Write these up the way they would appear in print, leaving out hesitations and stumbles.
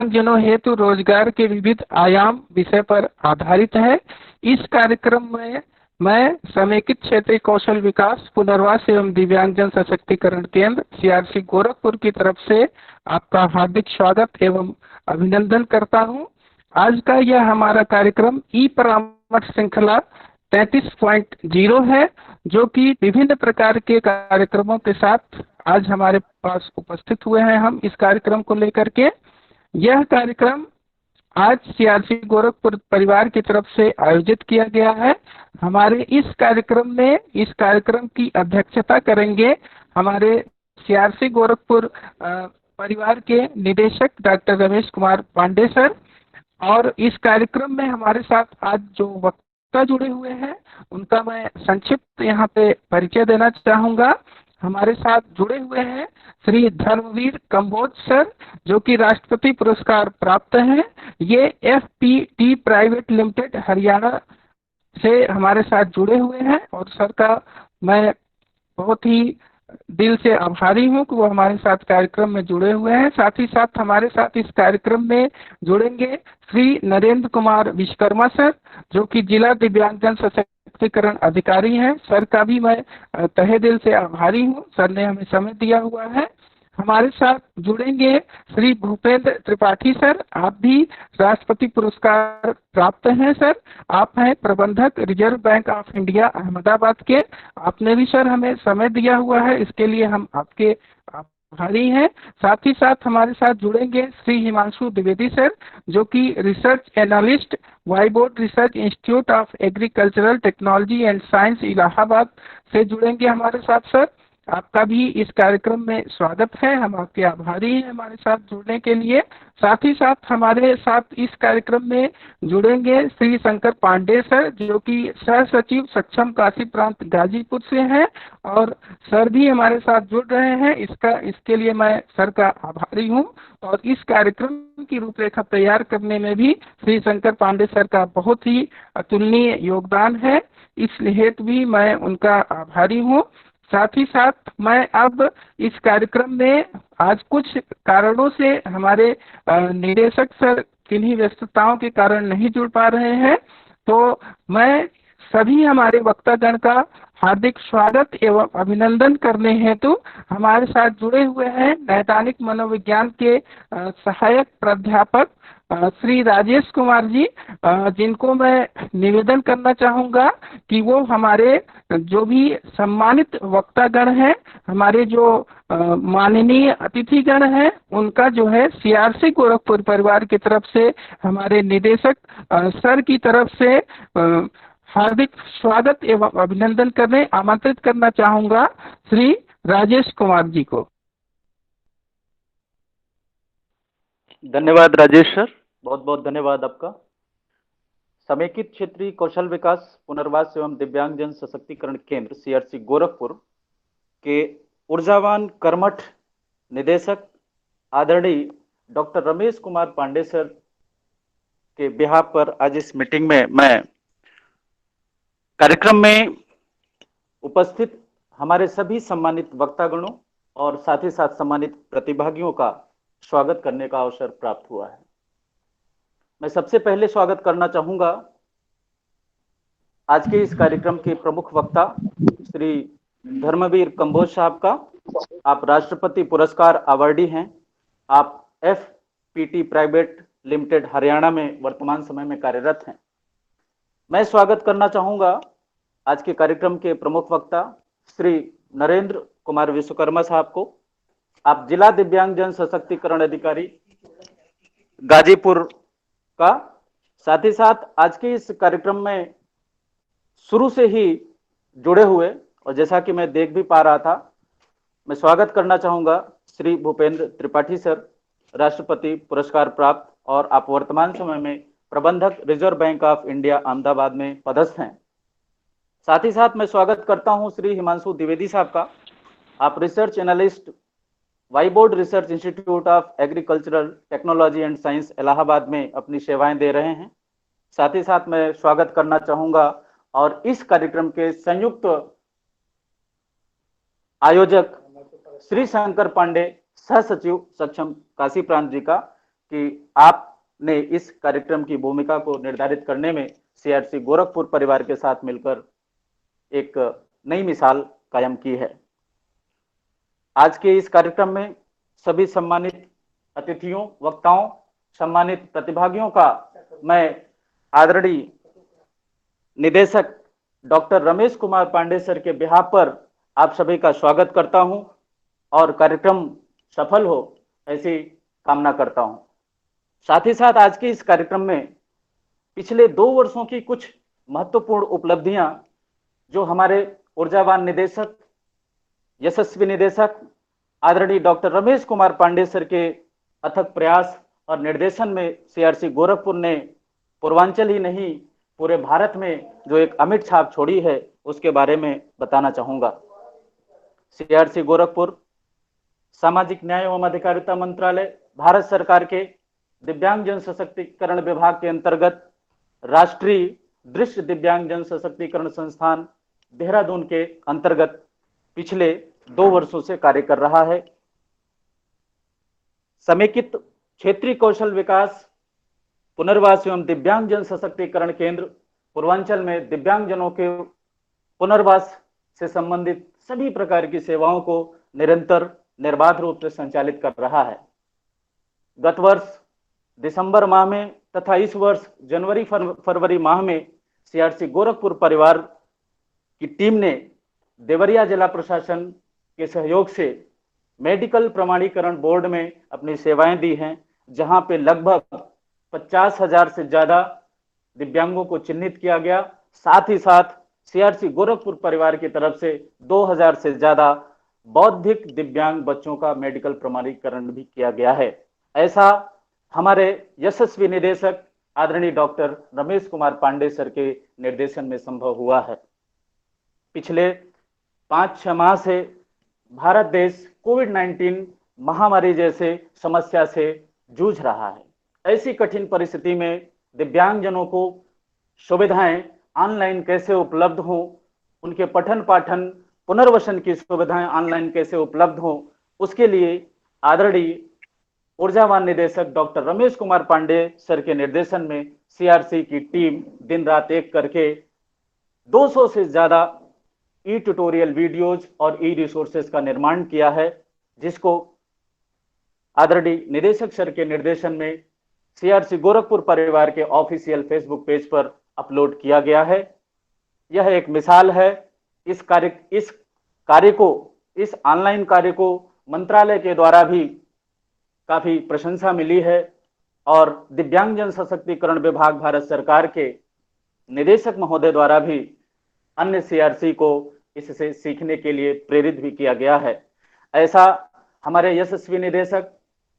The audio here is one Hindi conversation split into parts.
दिव्यांगजनों हेतु रोजगार के विविध आयाम विषय पर आधारित है। इस कार्यक्रम में मैं समेकित क्षेत्रीय कौशल विकास पुनर्वास एवं दिव्यांगजन सशक्तिकरण केंद्र सीआरसी गोरखपुर की तरफ से आपका हार्दिक स्वागत एवं अभिनंदन करता हूं। आज का यह हमारा कार्यक्रम ई परामर्श श्रृंखला 33.0 है, जो कि विभिन्न प्रकार के कार्यक्रमों के साथ आज हमारे पास उपस्थित हुए हैं। हम इस कार्यक्रम को लेकर के यह कार्यक्रम आज सीआरसी गोरखपुर परिवार की तरफ से आयोजित किया गया है। हमारे इस कार्यक्रम की अध्यक्षता करेंगे हमारे सीआरसी गोरखपुर परिवार के निदेशक डॉक्टर रमेश कुमार पांडे सर। और इस कार्यक्रम में हमारे साथ आज जो वक्ता जुड़े हुए हैं उनका मैं संक्षिप्त यहाँ पे परिचय देना चाहूंगा। हमारे साथ जुड़े हुए हैं श्री धर्मवीर कंबोज सर, जो कि राष्ट्रपति पुरस्कार प्राप्त हैं। ये एफपीटी प्राइवेट लिमिटेड हरियाणा से हमारे साथ जुड़े हुए हैं और सर का मैं बहुत ही दिल से आभारी हूं कि वो हमारे साथ कार्यक्रम में जुड़े हुए हैं। साथ ही साथ हमारे साथ इस कार्यक्रम में जुड़ेंगे श्री नरेंद्र कुमार विश्वकर्मा सर, जो कि जिला दिव्यांगजन सशक्तिकरण अधिकारी हैं। सर का भी मैं तहे दिल से आभारी हूं, सर ने हमें समय दिया हुआ है। हमारे साथ जुड़ेंगे श्री भूपेंद्र त्रिपाठी सर, आप भी राष्ट्रपति पुरस्कार प्राप्त हैं सर। आप हैं प्रबंधक reserve bank of India Ahmedabad के। आपने भी सर हमें समय दिया हुआ है, इसके लिए हम आपके आभारी हैं। साथ ही साथ हमारे साथ जुड़ेंगे श्री हिमांशु द्विवेदी सर, जो कि रिसर्च एनालिस्ट वाईबोर्ड research institute of agricultural technology and science Allahabad से जुड़ेंगे हमारे साथ सर। आपका भी इस कार्यक्रम में स्वागत है, हम आपके आभारी हैं हमारे साथ जुड़ने के लिए। साथ ही साथ हमारे साथ इस कार्यक्रम में जुड़ेंगे श्री शंकर पांडे सर, जो कि सह सचिव सक्षम काशी प्रांत गाजीपुर से हैं और सर भी हमारे साथ जुड़ रहे हैं। इसके लिए मैं सर का आभारी हूं। और इस कार्यक्रम की रूपरेखा तैयार करने में भी श्री शंकर पांडे सर का बहुत ही अतुलनीय योगदान है, इसलिए हेतु भी मैं उनका आभारी हूँ। साथ ही साथ मैं अब इस कार्यक्रम में आज कुछ कारणों से हमारे निदेशक सर किन्हीं व्यस्तताओं के कारण नहीं जुड़ पा रहे हैं, तो मैं सभी हमारे वक्तागण का हार्दिक स्वागत एवं अभिनंदन करने हेतु हमारे साथ जुड़े हुए हैं नैदानिक मनोविज्ञान के सहायक प्राध्यापक श्री राजेश कुमार जी, जिनको मैं निवेदन करना चाहूंगा कि वो हमारे जो भी सम्मानित वक्तागण हैं, हमारे जो माननीय अतिथिगण हैं, उनका जो है सीआरसी गोरखपुर परिवार की तरफ से हमारे निदेशक सर की तरफ से हार्दिक स्वागत एवं अभिनंदन करने आमंत्रित करना चाहूंगा श्री राजेश कुमार जी को। धन्यवाद राजेश सर, बहुत बहुत धन्यवाद आपका। समेकित क्षेत्रीय कौशल विकास पुनर्वास एवं दिव्यांगजन सशक्तिकरण केंद्र सीआरसी गोरखपुर के ऊर्जावान कर्मठ निदेशक आदरणीय डॉक्टर रमेश कुमार पांडे सर के बिहाफ पर आज इस मीटिंग में मैं कार्यक्रम में उपस्थित हमारे सभी सम्मानित वक्तागणों और साथ ही साथ सम्मानित प्रतिभागियों का स्वागत करने का अवसर प्राप्त हुआ है। मैं सबसे पहले स्वागत करना चाहूंगा आज के इस कार्यक्रम के प्रमुख वक्ता श्री धर्मवीर कंबोज साहब का। आप राष्ट्रपति पुरस्कार अवार्डी हैं। आप एफपीटी प्राइवेट लिमिटेड हरियाणा में वर्तमान समय में कार्यरत हैं। मैं स्वागत करना चाहूंगा आज के कार्यक्रम के प्रमुख वक्ता श्री नरेंद्र कुमार विश्वकर्मा साहब को। आप जिला दिव्यांगजन सशक्तिकरण अधिकारी गाजीपुर का। साथ ही साथ आज के इस कार्यक्रम में शुरू से ही जुड़े हुए और जैसा कि मैं देख भी पा रहा था, मैं स्वागत करना चाहूंगा श्री भूपेंद्र त्रिपाठी सर, राष्ट्रपति पुरस्कार प्राप्त और आप वर्तमान समय में प्रबंधक reserve bank of India Ahmedabad में पदस्थ हैं। साथ ही साथ मैं स्वागत करता हूं श्री हिमांशु द्विवेदी साहब का। आप रिसर्च एनालिस्ट वाईबोर्ड research institute of agricultural technology and science Allahabad में अपनी सेवाएं दे रहे हैं। साथ ही साथ मैं स्वागत करना चाहूंगा और इस कार्यक्रम के संयुक्त आयोजक श्री शंकर पांडे, सह सचिव सक्षम काशी प्रांत जी का, कि आपने इस कार्यक्रम की भूमिका को निर्धारित करने में सीआरसी गोरखपुर परिवार के साथ मिलकर एक नई मिसाल कायम की है। आज के इस कार्यक्रम में सभी सम्मानित अतिथियों, वक्ताओं, सम्मानित प्रतिभागियों का मैं आदरणीय निदेशक डॉक्टर रमेश कुमार पांडे सर के बिहाफ पर आप सभी का स्वागत करता हूं और कार्यक्रम सफल हो ऐसी कामना करता हूं। साथ ही साथ आज के इस कार्यक्रम में पिछले 2 वर्षों की कुछ महत्वपूर्ण उपलब्धियां जो हमारे ऊर्जावान निदेशक, यशस्वी निदेशक आदरणीय डॉक्टर रमेश कुमार पांडे सर के अथक प्रयास और निर्देशन में सीआरसी गोरखपुर ने पूर्वांचल ही नहीं पूरे भारत में जो एक अमिट छाप छोड़ी है उसके बारे में बताना चाहूंगा। सीआरसी गोरखपुर सामाजिक न्याय एवं अधिकारिता मंत्रालय, भारत सरकार के दिव्यांग जन सशक्तिकरण विभाग के अंतर्गत राष्ट्रीय दृश्य दिव्यांग जन सशक्तिकरण संस्थान देहरादून के अंतर्गत पिछले 2 वर्षों से कार्य कर रहा है। समेकित क्षेत्रीय कौशल विकास पुनर्वास एवं दिव्यांग जन सशक्तिकरण केंद्र पूर्वांचल में दिव्यांग जनों के पुनर्वास से संबंधित सभी प्रकार की सेवाओं को निरंतर निर्बाध रूप से संचालित कर रहा है। गत वर्ष दिसंबर माह में तथा इस वर्ष जनवरी फरवरी माह में सीआरसी गोरखपुर परिवार की टीम ने देवरिया जिला प्रशासन के सहयोग से मेडिकल प्रमाणीकरण बोर्ड में अपनी सेवाएं दी हैं, जहां पे लगभग 50,000 से ज्यादा दिव्यांगों को चिन्हित किया गया। साथ ही साथ सीआरसी गोरखपुर परिवार की तरफ से 2000 से ज्यादा बौद्धिक दिव्यांग बच्चों का मेडिकल प्रमाणीकरण भी किया गया है। ऐसा हमारे यशस्वी निदेशक आदरणीय डॉक्टर रमेश कुमार पांडे सर के निर्देशन में संभव हुआ है। पिछले 5-6 माह से भारत देश कोविड-19 महामारी जैसे समस्या से जूझ रहा है। ऐसी कठिन परिस्थिति में दिव्यांगजनों को सुविधाएं ऑनलाइन कैसे उपलब्ध हो, उनके पठन पाठन पुनर्वसन की सुविधाएं ऑनलाइन कैसे उपलब्ध हो, उसके लिए आदरणीय ऊर्जावान निदेशक डॉक्टर रमेश कुमार पांडे सर के निर्देशन में सीआरसी की टीम दिन रात एक करके 200 से ज्यादा ई ट्यूटोरियल वीडियोज और ई रिसोर्सेज का निर्माण किया है, जिसको आदरणीय निदेशक सर के निर्देशन में सीआरसी गोरखपुर परिवार के ऑफिशियल फेसबुक पेज पर अपलोड किया गया है। यह एक मिसाल है। इस ऑनलाइन कार्य को मंत्रालय के द्वारा भी काफी प्रशंसा मिली है और दिव्यांगजन सशक्तिकरण विभाग भारत सरकार के निदेशक महोदय द्वारा भी अन्य सीआरसी को इससे सीखने के लिए प्रेरित भी किया गया है। ऐसा हमारे यशस्वी निदेशक,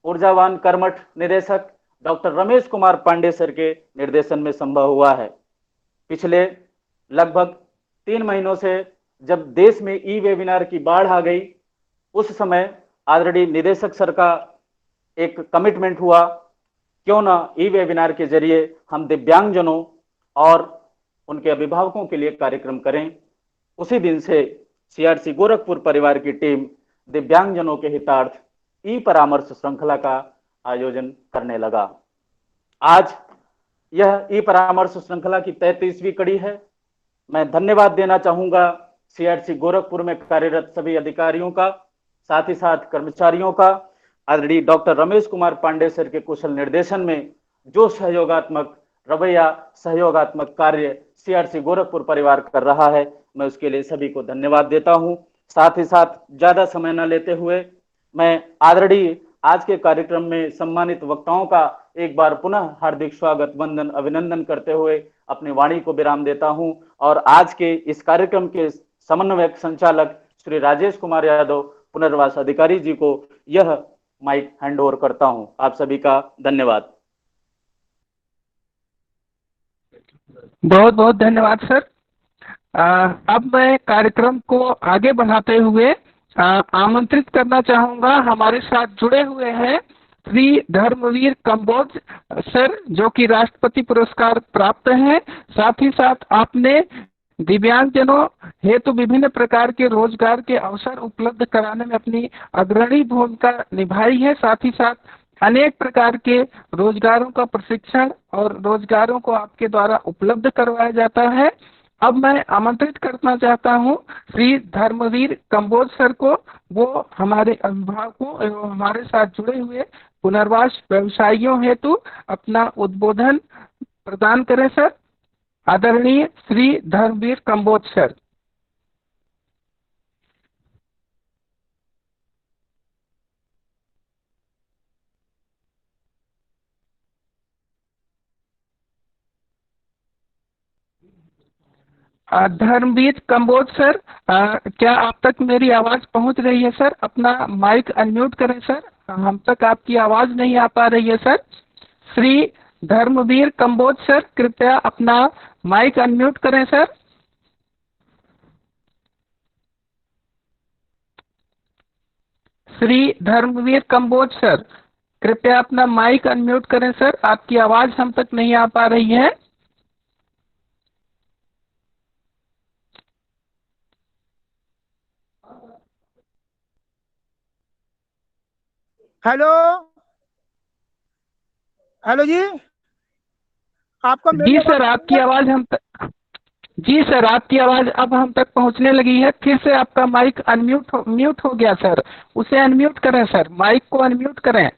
ऊर्जावान कर्मठ निदेशक डॉक्टर रमेश कुमार पांडे सर के निर्देशन में संभव हुआ है। पिछले लगभग 3 महीनों से जब देश में ई वेबिनार की बाढ़ आ गई, उस समय आदरणीय निदेशक सर का एक कमिटमेंट हुआ, क्यों ना ई वेबिनार के जरिए हम दिव्यांगजनों और उनके अभिभावकों के लिए कार्यक्रम करें। उसी दिन से सीआरसी गोरखपुर परिवार की टीम दिव्यांगजनों के हितार्थ ई परामर्श श्रृंखला का आयोजन करने लगा। आज यह ई परामर्श श्रृंखला की 33वीं कड़ी है। मैं धन्यवाद देना चाहूंगा सीआरसी गोरखपुर में कार्यरत सभी अधिकारियों का, साथ ही साथ कर्मचारियों का। आदरणीय डॉक्टर रमेश कुमार पांडे सर के कुशल निर्देशन में जो सहयोगात्मक रवैया, सहयोगात्मक कार्य सीआरसी गोरखपुर परिवार कर रहा है, मैं उसके लिए सभी को धन्यवाद देता हूं। साथ ही साथ ज्यादा समय न लेते हुए मैं आदरणीय आज के कार्यक्रम में सम्मानित वक्ताओं का एक बार पुनः हार्दिक स्वागत, वंदन, अभिनंदन करते हुए अपनी वाणी को विराम देता हूं और आज के इस कार्यक्रम के समन्वयक संचालक श्री राजेश कुमार यादव पुनर्वास अधिकारी जी को यह माइक हैंड ओवर करता हूं। आप सभी का धन्यवाद। बहुत बहुत धन्यवाद सर। अब मैं कार्यक्रम को आगे बढ़ाते हुए आमंत्रित करना चाहूंगा, हमारे साथ जुड़े हुए हैं श्री धर्मवीर कंबोज सर, जो कि राष्ट्रपति पुरस्कार प्राप्त हैं। साथ ही साथ आपने दिव्यांगजनों हेतु विभिन्न प्रकार के रोजगार के अवसर उपलब्ध कराने में अपनी अग्रणी भूमिका निभाई है। साथ ही साथ अनेक प्रकार के रोजगारों का प्रशिक्षण और रोजगारों को आपके द्वारा उपलब्ध करवाया जाता है। अब मैं आमंत्रित करना चाहता हूँ श्री धर्मवीर कंबोज सर को, वो हमारे अभिभावकों एवं हमारे साथ जुड़े हुए पुनर्वास व्यवसायियों हेतु अपना उद्बोधन प्रदान करें सर। आदरणीय श्री धर्मवीर कंबोज सर। धर्मवीर कंबोज सर, क्या आप तक मेरी आवाज पहुंच रही है सर? अपना माइक अनम्यूट करें सर, हम तक आपकी आवाज नहीं आ पा रही है सर। श्री धर्मवीर कंबोज सर, कृपया अपना माइक अनम्यूट करें सर। श्री धर्मवीर कंबोज सर, कृपया अपना माइक अनम्यूट करें सर, आपकी आवाज हम तक नहीं आ पा रही है। हेलो, हेलो जी, आपको मेरी जी आवाज सर, आपकी आवाज हम तक, जी सर, आपकी आवाज अब हम तक पहुंचने लगी है। फिर से आपका माइक म्यूट हो गया सर, उसे अनम्यूट करें सर, माइक को अनम्यूट करें।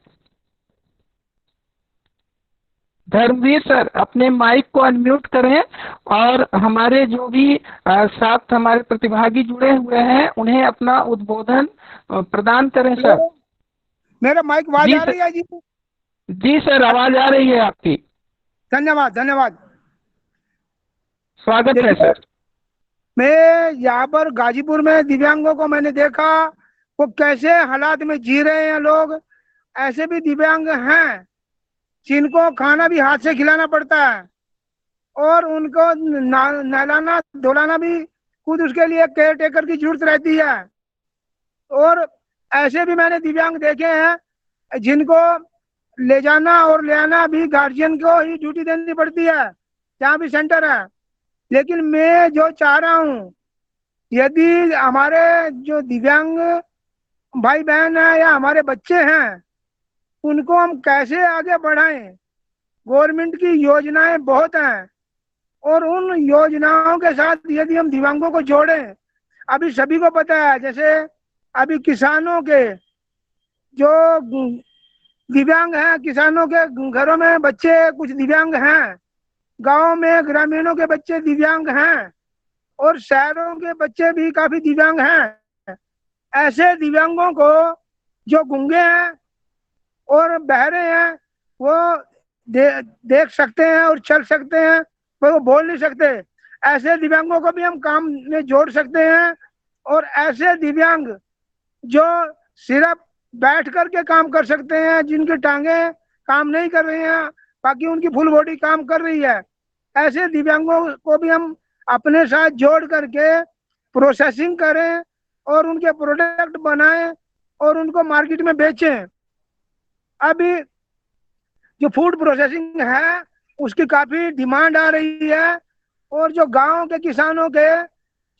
धर्मवीर सर, अपने माइक को अनम्यूट करें और हमारे जो भी साथ हमारे प्रतिभागी जुड़े हुए हैं उन्हें अपना उद्बोधन प्रदान करें सर। हेलो, मेरा माइक आवाज जी आ सर, रही है जी? जी सर, आवाज आ रही है आपकी। धन्यवाद धन्यवाद। स्वागत है देखिए, सर। मैं यहाँ पर गाजीपुर में दिव्यांगों को मैंने देखा, वो कैसे हालात में जी रहे हैं लोग। ऐसे भी दिव्यांग हैं जिनको खाना भी हाथ से खिलाना पड़ता है और उनको नहलाना धुलाना भी खुद, उसके लिए केयर टेकर की जरूरत रहती है। और ऐसे भी मैंने दिव्यांग देखे हैं जिनको ले जाना और ले आना भी गार्जियन को ही ड्यूटी देनी पड़ती है, जहाँ भी सेंटर है। लेकिन मैं जो चाह रहा हूँ, यदि हमारे जो दिव्यांग भाई बहन है या हमारे बच्चे हैं, उनको हम कैसे आगे बढ़ाएं। गवर्नमेंट की योजनाएं बहुत हैं और उन योजनाओं के साथ यदि हम दिव्यांगों को जोड़ें, अभी सभी को पता है, जैसे अभी किसानों के जो दिव्यांग हैं, किसानों के घरों में बच्चे कुछ दिव्यांग हैं, गांव में ग्रामीणों के बच्चे दिव्यांग हैं और शहरों के बच्चे भी काफी दिव्यांग हैं। ऐसे दिव्यांगों को जो गूंगे हैं और बहरे हैं, वो देख सकते हैं और चल सकते हैं, पर वो बोल नहीं सकते। ऐसे दिव्यांगों को भी हम काम में जोड़ सकते हैं। और ऐसे दिव्यांग जो सिर्फ बैठ करके काम कर सकते हैं, जिनकी टांगे काम नहीं कर रही हैं, बाकी उनकी फुल बॉडी काम कर रही है, ऐसे दिव्यांगों को भी हम अपने साथ जोड़ करके प्रोसेसिंग करें और उनके प्रोडक्ट बनाएं और उनको मार्केट में बेचें। अभी जो फूड प्रोसेसिंग है उसकी काफी डिमांड आ रही है और जो गांव के किसानों के,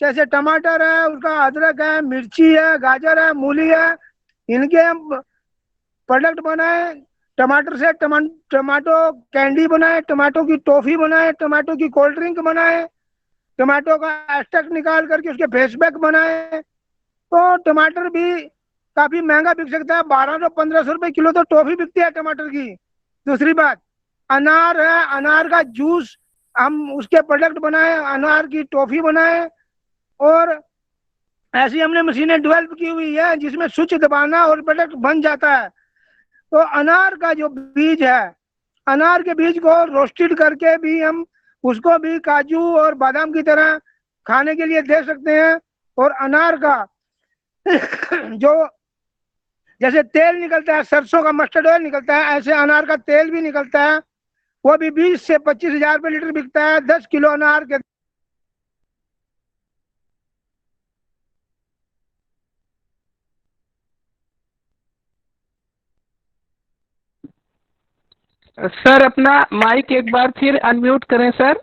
जैसे टमाटर है, उसका अदरक है, मिर्ची है, गाजर है, मूली है, इनके हम प्रोडक्ट बनाए। टमाटर से टमाटो कैंडी बनाए, टमाटो की टॉफी बनाए, टमाटो की कोल्ड ड्रिंक बनाए, टमाटो का एक्सट्रैक्ट निकाल करके उसके फेस पैक बनाए। तो टमाटर भी काफी महंगा बिक सकता है, 1200-1500 रुपए किलो तो टॉफी बिकती है टमाटर की। दूसरी बात, अनार है, अनार का जूस हम उसके प्रोडक्ट बनाए, अनार की टॉफी बनाए। और ऐसी हमने मशीनें डेवलप की हुई है जिसमें स्विच दबाना और प्रोडक्ट बन जाता है। तो अनार का जो बीज है, अनार के बीज को रोस्टेड करके भी हम उसको भी काजू और बादाम की तरह खाने के लिए दे सकते हैं। और अनार का जो जैसे तेल निकलता है, सरसों का मस्टर्ड ऑयल निकलता है, ऐसे अनार का तेल भी निकलता है। वो भी 20 से 25 हजार रुपये लीटर बिकता है 10 किलो अनार के। सर, अपना माइक एक बार फिर अनम्यूट करें सर।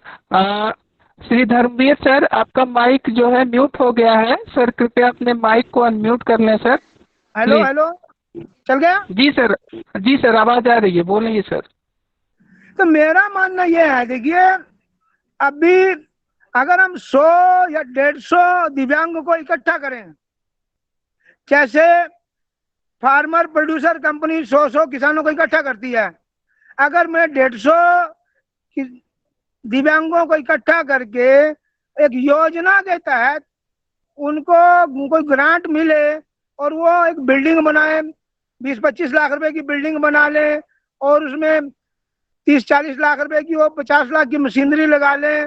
श्री धर्मवीर सर, आपका माइक जो है म्यूट हो गया है सर, कृपया अपने माइक को अनम्यूट कर लें सर। Hello please. हेलो, चल गया? जी सर आवाज आ रही है, बोलिए सर। तो मेरा मानना यह है, देखिए अभी अगर हम 100 या 150 दिव्यांगों को इकट्ठा करें, जैसे फार्मर प्रोड्यूसर कंपनी 100 किसानों को इकट्ठा करती है, अगर मैं 150 दिव्यांगों को इकट्ठा करके एक योजना के तहत उनको कोई ग्रांट मिले और वो एक बिल्डिंग बनाए, 20-25 लाख रुपए की बिल्डिंग बना ले, और उसमें 30-40 लाख रुपए की, वो 50 लाख की मशीनरी लगा ले,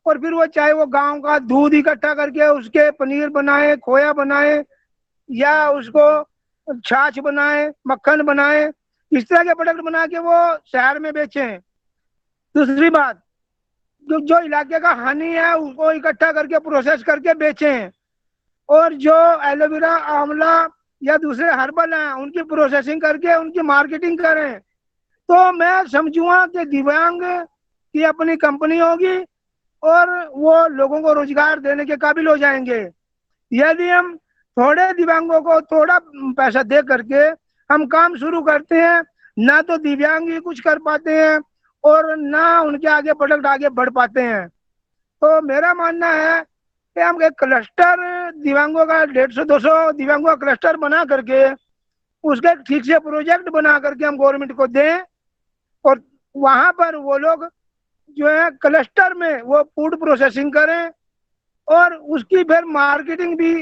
और फिर वो चाहे वो गांव का दूध इकट्ठा करके उसके पनीर बनाए, खोया बनाए, या उसको छाछ बनाए, मक्खन बनाए, इस तरह के प्रोडक्ट बना के वो शहर में बेचें। दूसरी बात, जो इलाके का हनी है उसको इकट्ठा करके प्रोसेस करके बेचें, और जो एलोवेरा, आंवला या दूसरे हर्बल हैं उनकी प्रोसेसिंग करके उनकी मार्केटिंग करें, तो मैं समझूंगा कि दिव्यांग की अपनी कंपनी होगी और वो लोगों को रोजगार देने के काबिल हो जाएंगे। यदि हम थोड़े दिव्यांगों को थोड़ा पैसा दे करके हम काम शुरू करते हैं, ना तो दिव्यांग ही कुछ कर पाते हैं और ना उनके आगे प्रोडक्ट आगे बढ़ पाते हैं। तो मेरा मानना है कि हम एक क्लस्टर दिव्यांगों का 150-200 दिव्यांगों का क्लस्टर बना करके उसका एक ठीक से प्रोजेक्ट बना करके हम गवर्नमेंट को दें, और वहां पर वो लोग जो है क्लस्टर में वो फूड प्रोसेसिंग करें, और उसकी फिर मार्केटिंग भी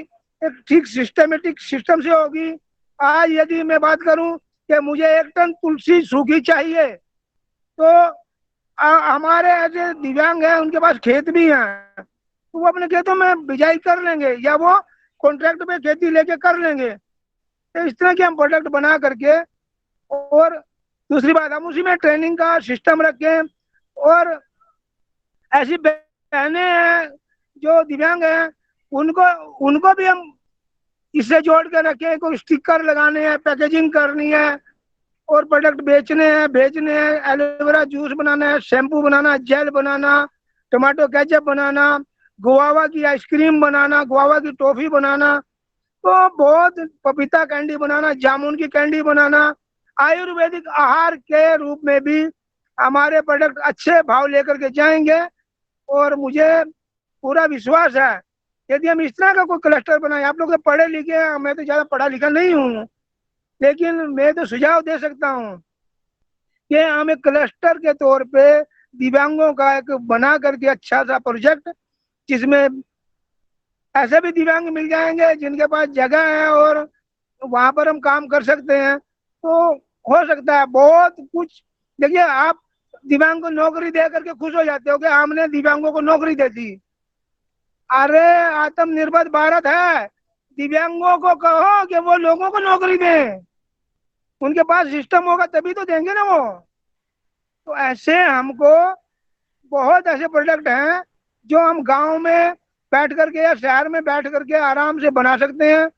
एक ठीक सिस्टमेटिक सिस्टम से होगी। आज यदि मैं बात करूं कि मुझे 1 टन तुलसी सूखी चाहिए, तो हमारे ऐसे दिव्यांग हैं उनके पास खेत भी हैं, तो वो अपने खेतों में बिजाई कर लेंगे या वो कॉन्ट्रैक्ट पे खेती लेके कर लेंगे। तो इस तरह के हम प्रोडक्ट बना करके, और दूसरी बात हम उसी में ट्रेनिंग का सिस्टम रखें, और ऐसी बहनें हैं जो दिव्यांग हैं उनको उनको भी हम इससे जोड़ के रखें, कोई स्टिकर लगाने हैं, पैकेजिंग करनी है और प्रोडक्ट बेचने हैं, भेजने हैं, एलोवेरा जूस बनाना है, शैम्पू बनाना, जेल बनाना, टमाटो केचप बनाना, गुआवा की आइसक्रीम बनाना, गुआवा की टॉफी बनाना, तो बहुत पपीता कैंडी बनाना, जामुन की कैंडी बनाना, आयुर्वेदिक आहार के रूप में भी हमारे प्रोडक्ट अच्छे भाव लेकर के जाएंगे। और मुझे पूरा विश्वास है यदि हम इस तरह का कोई क्लस्टर बनाए, आप लोग तो पढ़े लिखे हैं, मैं तो ज़्यादा पढ़ा लिखा नहीं हूँ, लेकिन मैं तो सुझाव दे सकता हूँ कि हम एक क्लस्टर के तौर पे दिव्यांगों का एक बना करके अच्छा सा प्रोजेक्ट, जिसमें ऐसे भी दिव्यांग मिल जाएंगे जिनके पास जगह है और वहां पर हम काम कर सकते हैं, तो हो सकता है बहुत कुछ। देखिए आप दिव्यांग को नौकरी दे करके खुश हो जाते हो कि हमने दिव्यांगों को नौकरी दे दी। अरे आत्मनिर्भर भारत है, दिव्यांगों को कहो कि वो लोगों को नौकरी दें, उनके पास सिस्टम होगा तभी तो देंगे ना वो। तो ऐसे हमको बहुत ऐसे प्रोडक्ट हैं जो हम गांव में बैठ करके या शहर में बैठ करके आराम से बना सकते हैं।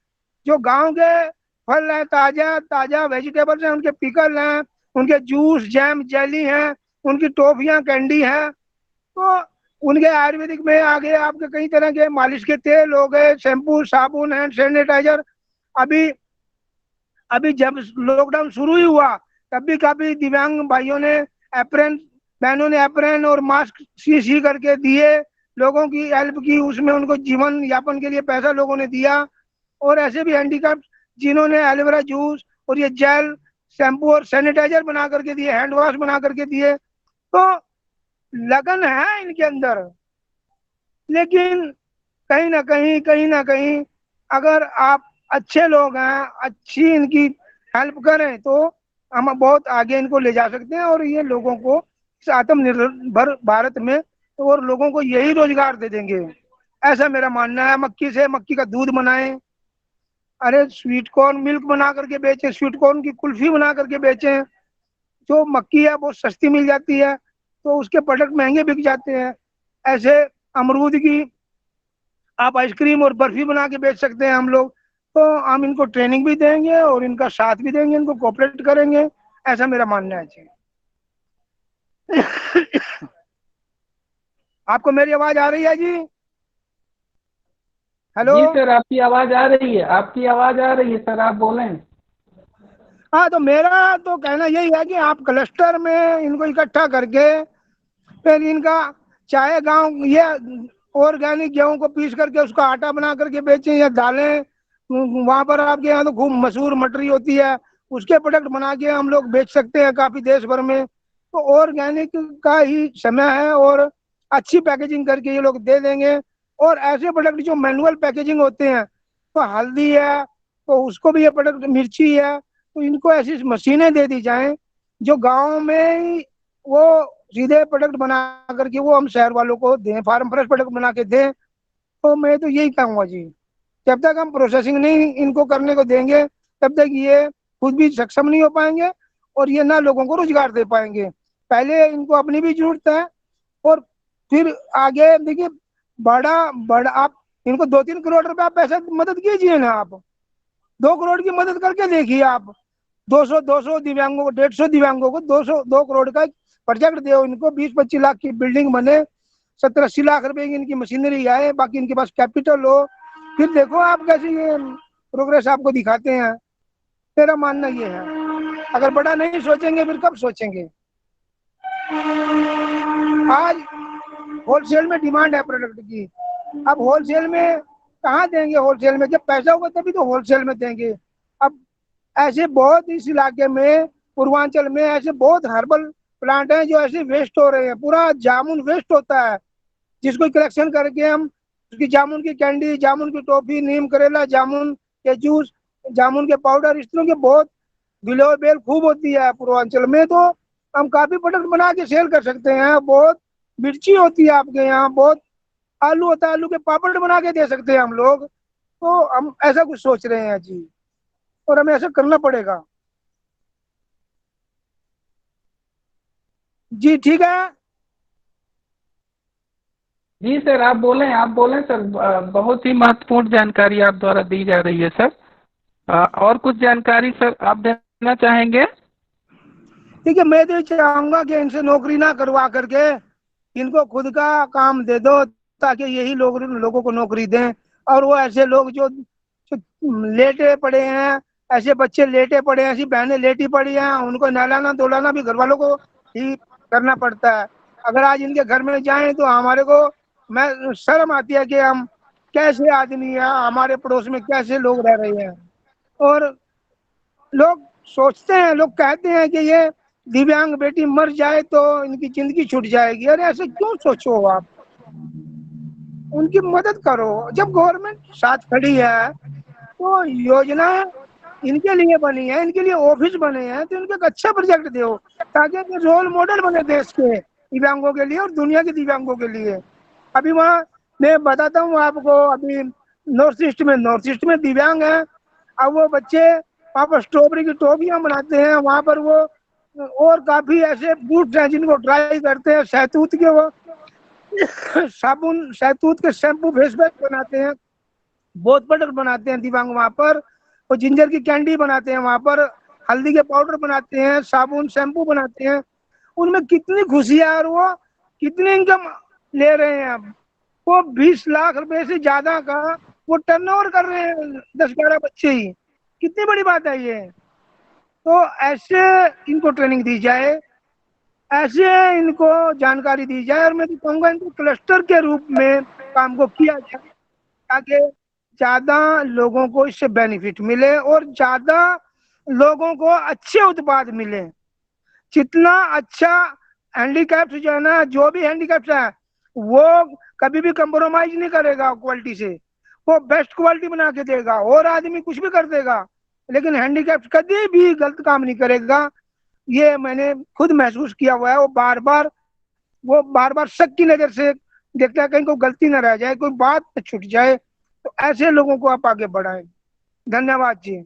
जो गांव के फल हैं, ताजा ताजा वेजिटेबल्स हैं, उनके पिकल हैं, उनके जूस, जैम, जेली हैं, उनकी टॉफियां, कैंडी हैं, तो उनके आयुर्वेदिक में आगे आपके कई तरह के मालिश के तेल हो गए, शैम्पू, साबुन, हैंड सैनिटाइजर। अभी अभी जब लॉकडाउन शुरू ही हुआ तब भी काफी दिव्यांग भाइयों ने एप्रन, बहनों ने एप्रन और मास्क सी करके दिए, लोगों की हेल्प की, उसमें उनको जीवन यापन के लिए पैसा लोगों ने दिया। और ऐसे भी हैंडीकैप जिन्होंने एलोवेरा जूस और ये जेल, शैम्पू और सैनिटाइजर बना करके दिए, हैंड वॉश बना करके दिए। तो लगन है इनके अंदर, लेकिन कहीं ना कहीं अगर आप अच्छे लोग हैं, अच्छी इनकी हेल्प करें, तो हम बहुत आगे इनको ले जा सकते हैं, और ये लोगों को इस आत्मनिर्भर भारत में और लोगों को यही रोजगार दे देंगे, ऐसा मेरा मानना है। मक्की से मक्की का दूध बनाएं, अरे स्वीट कॉर्न मिल्क बना करके बेचें, स्वीट कॉर्न की कुल्फी बना करके बेचें। जो मक्की है वो सस्ती मिल जाती है तो उसके प्रोडक्ट महंगे बिक जाते हैं। ऐसे अमरूद की आप आइसक्रीम और बर्फी बना के बेच सकते हैं हम लोग। तो हम इनको ट्रेनिंग भी देंगे और इनका साथ भी देंगे, इनको कोऑपरेट करेंगे, ऐसा मेरा मानना है जी। आपको मेरी आवाज आ रही है जी? हेलो? जी सर आपकी आवाज आ रही है, आपकी आवाज आ रही है सर, आप बोलें। हाँ, तो मेरा तो कहना यही है कि आप क्लस्टर में इनको इकट्ठा करके फिर इनका चाहे गांव ये ऑर्गेनिक गेहूं को पीस करके उसका आटा बना करके बेचें या दालें, वहां पर आपके यहाँ तो खूब मशहूर मटरी होती है, उसके प्रोडक्ट बना के हम लोग बेच सकते हैं काफी देश भर में। तो ऑर्गेनिक का ही समय है और अच्छी पैकेजिंग करके ये लोग दे देंगे। और ऐसे प्रोडक्ट जो मैनुअल पैकेजिंग होते हैं, तो हल्दी है तो उसको भी ये प्रोडक्ट, मिर्ची है तो इनको ऐसी मशीनें दे दी जाएं जो गांव में ही वो सीधे प्रोडक्ट बना करके वो हम शहर वालों को दें, फार्म फ्रेश प्रोडक्ट बना के दें। तो मैं तो यही कहूँगा जी, जब तक हम प्रोसेसिंग नहीं इनको करने को देंगे तब तक ये खुद भी सक्षम नहीं हो पाएंगे और ये ना लोगों को रोजगार दे पाएंगे। पहले इनको अपनी भी जरूरत है और फिर आगे देखिए, बड़ा बड़ा आप इनको 2-3 करोड़ रुपए आप पैसा मदद कीजिए ना, आप 2 करोड़ की मदद करके देखिए आप। 200 दिव्यांगों को, 150 दिव्यांगों को 2 करोड़ का प्रोजेक्ट दो इनको, 20-25 लाख की बिल्डिंग बने, 70-80 लाख रुपए की इनकी मशीनरी आए, बाकी इनके पास कैपिटल हो, फिर देखो आप कैसे ये प्रोग्रेस आपको दिखाते हैं। मेरा मानना ये है, अगर बड़ा नहीं सोचेंगे फिर कब सोचेंगे। आज होलसेल में डिमांड है प्रोडक्ट की, अब होलसेल में कहाँ देंगे? होलसेल में जब पैसा होगा तभी तो होलसेल में देंगे। अब ऐसे बहुत इस इलाके में, पूर्वांचल में ऐसे बहुत हर्बल प्लांट हैं जो ऐसे वेस्ट हो रहे हैं, पूरा जामुन वेस्ट होता है जिसको कलेक्शन करके हम उसकी जामुन की कैंडी, जामुन की टॉफी, नीम करेला, जामुन के जूस, जामुन के पाउडर, इस तरह के बहुत गिलो बेल खूब होती है पूर्वांचल में। तो हम काफी प्रोडक्ट बना के सेल कर सकते हैं। बहुत मिर्ची होती है आपके यहाँ, बहुत आलू होता है, आलू के पापड़ बना के दे सकते हैं हम लोग। तो हम ऐसा कुछ सोच रहे हैं जी, और हमें ऐसा करना पड़ेगा जी। ठीक है जी सर, आप बोलें सर। बहुत ही महत्वपूर्ण जानकारी आप द्वारा दी जा रही है सर। और कुछ जानकारी सर आप देना चाहेंगे? ठीक है, मैं तो चाहूंगा कि इनसे नौकरी ना करवा करके इनको खुद का काम दे दो ताकि यही लोगों को नौकरी दें। और वो ऐसे लोग जो लेटे पड़े हैं, ऐसे बच्चे लेटे पड़े हैं, ऐसी बहनें लेटी पड़ी हैं, उनको नहलाना धुलाना भी घर वालों को ही करना पड़ता है। अगर आज इनके घर में जाएं तो हमारे को मैं शर्म आती है कि हम कैसे आदमी हैं, हमारे पड़ोस में कैसे लोग रह रहे हैं। और लोग सोचते हैं, लोग कहते हैं कि ये दिव्यांग बेटी मर जाए तो इनकी जिंदगी छूट जाएगी। अरे ऐसे क्यों सोचो आप, उनकी मदद करो। जब गवर्नमेंट साथ खड़ी है तो योजना इनके लिए बनी है, इनके लिए ऑफिस बने हैं, तो इनको एक अच्छा प्रोजेक्ट दो ताकि ये रोल मॉडल बने देश के दिव्यांगों के लिए और दुनिया के दिव्यांगों के लिए। अभी वहाँ मैं बताता हूँ आपको, अभी नॉर्थ ईस्ट में दिव्यांग है। अब वो बच्चे वहाँ पर स्ट्रॉबेरी की टॉफियाँ बनाते हैं, वहाँ पर वो और काफी ऐसे फ्रूट्स हैं जिनको ट्राई करते हैं, शहतूत के वो साबुन, शहतूत के शैम्पू, फेस पैक बनाते हैं, बहुत प्रोडक्ट बनाते हैं दिव्यांग वहाँ पर। वो जिंजर की कैंडी बनाते हैं वहाँ पर, हल्दी के पाउडर बनाते हैं, साबुन शैम्पू बनाते हैं। उनमें कितनी खुशी है और वो कितनी इनकम ले रहे हैं। अब वो 20 लाख रुपए से ज्यादा का वो टर्नओवर कर रहे हैं, 10-11 बच्चे ही। कितनी बड़ी बात है ये। तो ऐसे इनको ट्रेनिंग दी जाए, ऐसे इनको जानकारी दी जाए, और मैं तो कहूँगा इनको क्लस्टर के रूप में काम को किया जाए ताकि ज्यादा लोगों को इससे बेनिफिट मिले और ज्यादा लोगों को अच्छे उत्पाद मिले। जितना अच्छा हैंडीकैप्ट जो है ना, जो भी हैंडीकैप्ट है वो कभी भी कंप्रोमाइज नहीं करेगा क्वालिटी से, वो बेस्ट क्वालिटी बना के देगा। और आदमी कुछ भी कर देगा लेकिन हैंडीकैप्ट कभी भी गलत काम नहीं करेगा। ये मैंने खुद महसूस किया हुआ है। वो बार बार शक की नजर से देखता है कहीं कोई गलती ना रह जाए, कोई बात न छूट जाए। तो ऐसे लोगों को आप आगे बढ़ाएं। धन्यवाद जी।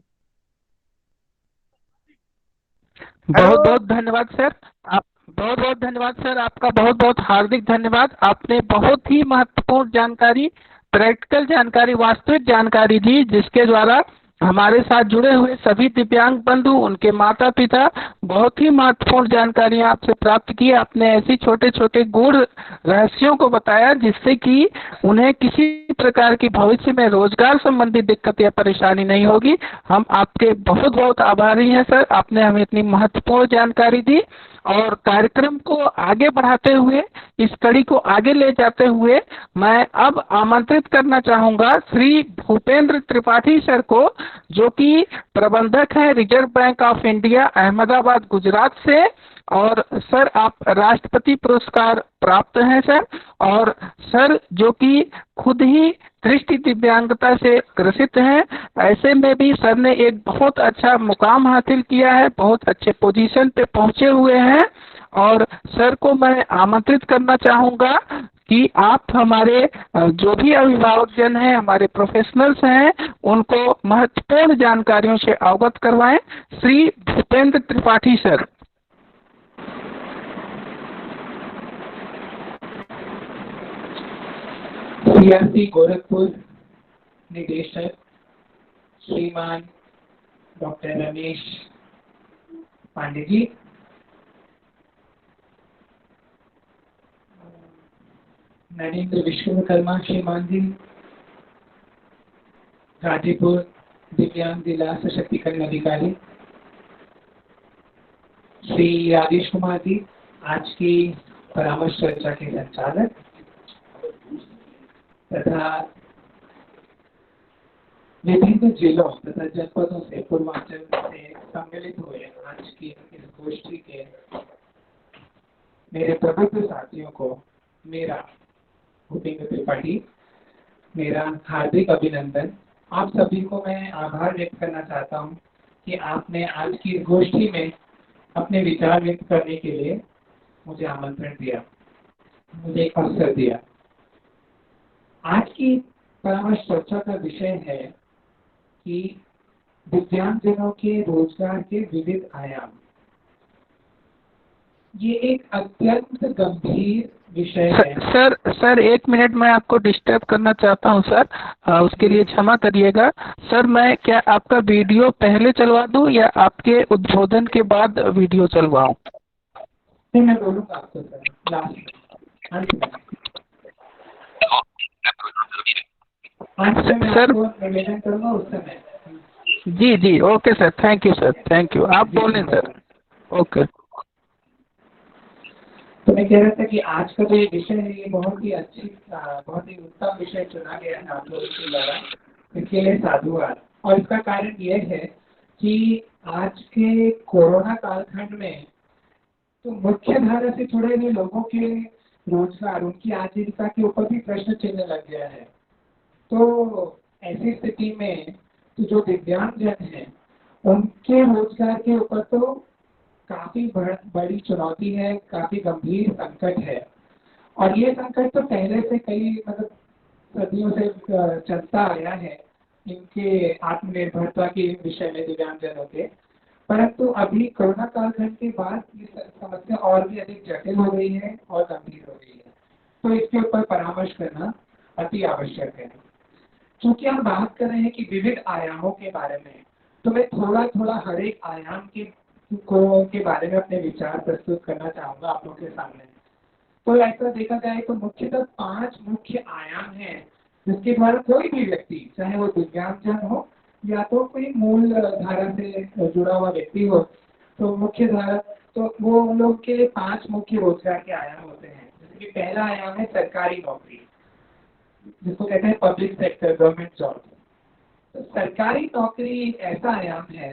बहुत बहुत धन्यवाद सर। आप बहुत बहुत धन्यवाद सर, आपका बहुत बहुत हार्दिक धन्यवाद। आपने बहुत ही महत्वपूर्ण जानकारी, प्रैक्टिकल जानकारी, वास्तविक जानकारी दी जिसके द्वारा हमारे साथ जुड़े हुए सभी दिव्यांग बंधु, उनके माता पिता, बहुत ही महत्वपूर्ण जानकारियां आपसे प्राप्त की। आपने ऐसी छोटे छोटे गूढ़ रहस्यों को बताया जिससे कि उन्हें किसी प्रकार की भविष्य में रोजगार संबंधी दिक्कत या परेशानी नहीं होगी। हम आपके बहुत बहुत आभारी हैं सर, आपने हमें इतनी महत्वपूर्ण जानकारी दी। और कार्यक्रम को आगे बढ़ाते हुए, इस कड़ी को आगे ले जाते हुए, मैं अब आमंत्रित करना चाहूंगा श्री भूपेंद्र त्रिपाठी सर को, जो कि प्रबंधक है reserve bank of India, Ahmedabad, Gujarat से। और सर, आप राष्ट्रपति पुरस्कार प्राप्त हैं सर। और सर जो कि खुद ही दृष्टि दिव्यांगता से ग्रसित हैं, ऐसे में भी सर ने एक बहुत अच्छा मुकाम हासिल किया है, बहुत अच्छे पोजीशन पे पहुंचे हुए हैं। और सर को मैं आमंत्रित करना चाहूंगा कि आप हमारे जो भी अभिभावक जन हैं, हमारे प्रोफेशनल्स हैं, उनको महत्वपूर्ण जानकारियों से अवगत करवाएं। श्री भूपेंद्र त्रिपाठी सर। सीआरसी गोरखपुर निदेशक श्रीमान डॉक्टर रमेश पांडे जी, नरेंद्र विश्वकर्मा श्रीमान जी, गाजीपुर दिव्यांग जिला सशक्तिकरण अधिकारी श्री राजेश कुमार जी, आज की परामर्श चर्चा के संचालक, तथा विभिन्न जिलों तथा जनपदों से पूर्वांचल से सम्मिलित हुए आज की इस गोष्ठी के मेरे प्रबुद्ध साथियों को मेरा भूपेंद्र त्रिपाठी मेरा हार्दिक अभिनंदन। आप सभी को मैं आभार व्यक्त करना चाहता हूं कि आपने आज की गोष्ठी में अपने विचार व्यक्त करने के लिए मुझे आमंत्रण दिया, मुझे एक अवसर दिया। आज की परामर्श चर्चा का विषय है कि दिव्यांगजनों के रोजगार के विविध आयाम। ये एक अत्यंत गंभीर विषय है। सर एक मिनट, मैं आपको डिस्टर्ब करना चाहता हूं सर, उसके लिए क्षमा करिएगा। सर, मैं क्या आपका वीडियो पहले चलवा दूं या आपके उद्बोधन के बाद वीडियो चलवाऊं? मैं बोलूंगा आपको सर लास्ट में। सर निवेदन करूंगा उस समय। जी, okay sir, thank you sir, thank you. आप बोलें सर। ओके। तो मैं कह रहा था कि आज का जो ये विषय है, ये बहुत ही उत्तम विषय चुना गया है आप लोगों के द्वारा, इसके लिए साधुवाद। और इसका कारण यह है कि आज के कोरोना कालखंड में तो मुख्य धारा से जुड़े हुए लोगों के रोजगार, उनकी आजीविका के ऊपर भी प्रश्न चिन्ह लग गया है। तो ऐसी स्थिति में तो जो दिव्यांगजन हैं, उनके रोजगार के ऊपर तो काफी बड़ी चुनौती है, काफी गंभीर संकट है। और ये संकट तो पहले से कई सदियों से चलता आया है इनके आत्मनिर्भरता के विषय में दिव्यांगजनों के। परंतु अभी कोरोना कालखंड के बाद ये समस्या और भी अधिक जटिल हो गई है और गंभीर हो गई है। तो इसके ऊपर परामर्श करना अति आवश्यक है। क्योंकि हम बात कर रहे हैं कि विविध आयामों के बारे में, तो मैं थोड़ा हर एक आयाम के बारे में अपने विचार प्रस्तुत करना चाहूंगा आप लोगों के सामने। तो ऐसा देखा जाए तो मुख्यतः 5 मुख्य आयाम हैं जिसके द्वारा कोई भी व्यक्ति, चाहे वो दिव्यांगजन हो या तो कोई मूल धारा से जुड़ा हुआ व्यक्ति हो, तो मुख्य धारा, तो वो लोग के 5 मुख्य रोजगार के आयाम होते हैं। जैसे कि पहला आयाम है सरकारी नौकरी, जिसको कहते हैं पब्लिक सेक्टर, गवर्नमेंट जॉब। तो सरकारी नौकरी एक ऐसा आयाम है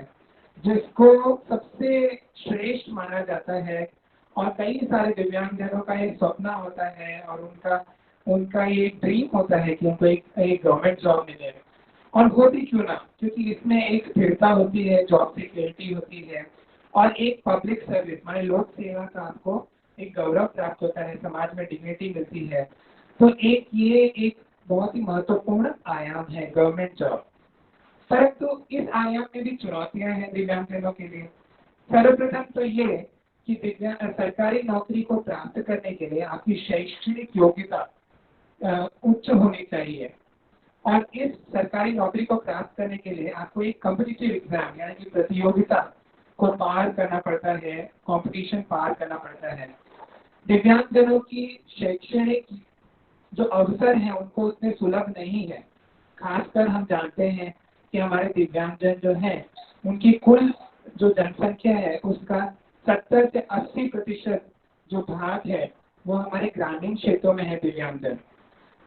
जिसको सबसे श्रेष्ठ माना जाता है और कई सारे दिव्यांगजनों का एक सपना होता है और उनका ये ड्रीम होता है कि उनको एक गवर्नमेंट जॉब मिले। और हो भी क्यों ना, क्योंकि इसमें एक स्थिरता होती है, जॉब सिक्योरिटी होती है और एक पब्लिक सर्विस माने लोक सेवा का आपको एक गौरव प्राप्त होता है, समाज में डिग्निटी मिलती है। तो ये एक बहुत ही महत्वपूर्ण आयाम है गवर्नमेंट जॉब। परंतु इस आयाम में भी चुनौतियां हैं दिव्यांगजनों के लिए। सर्वप्रथम तो ये कि सरकारी नौकरी को प्राप्त करने के लिए आपकी शैक्षणिक योग्यता उच्च होनी चाहिए। और इस सरकारी नौकरी को प्राप्त करने के लिए आपको एक कॉम्पिटिटिव एग्जाम यानी कि प्रतियोगिता को पार करना पड़ता है, कंपटीशन पार करना पड़ता है। दिव्यांगजनों की शैक्षणिक जो अवसर हैं उनको उतने सुलभ नहीं है। खासकर हम जानते हैं कि हमारे दिव्यांगजन जो हैं उनकी कुल जो जनसंख्या है उसका 70 से 80% जो भाग है वो हमारे ग्रामीण क्षेत्रों में है दिव्यांगजन।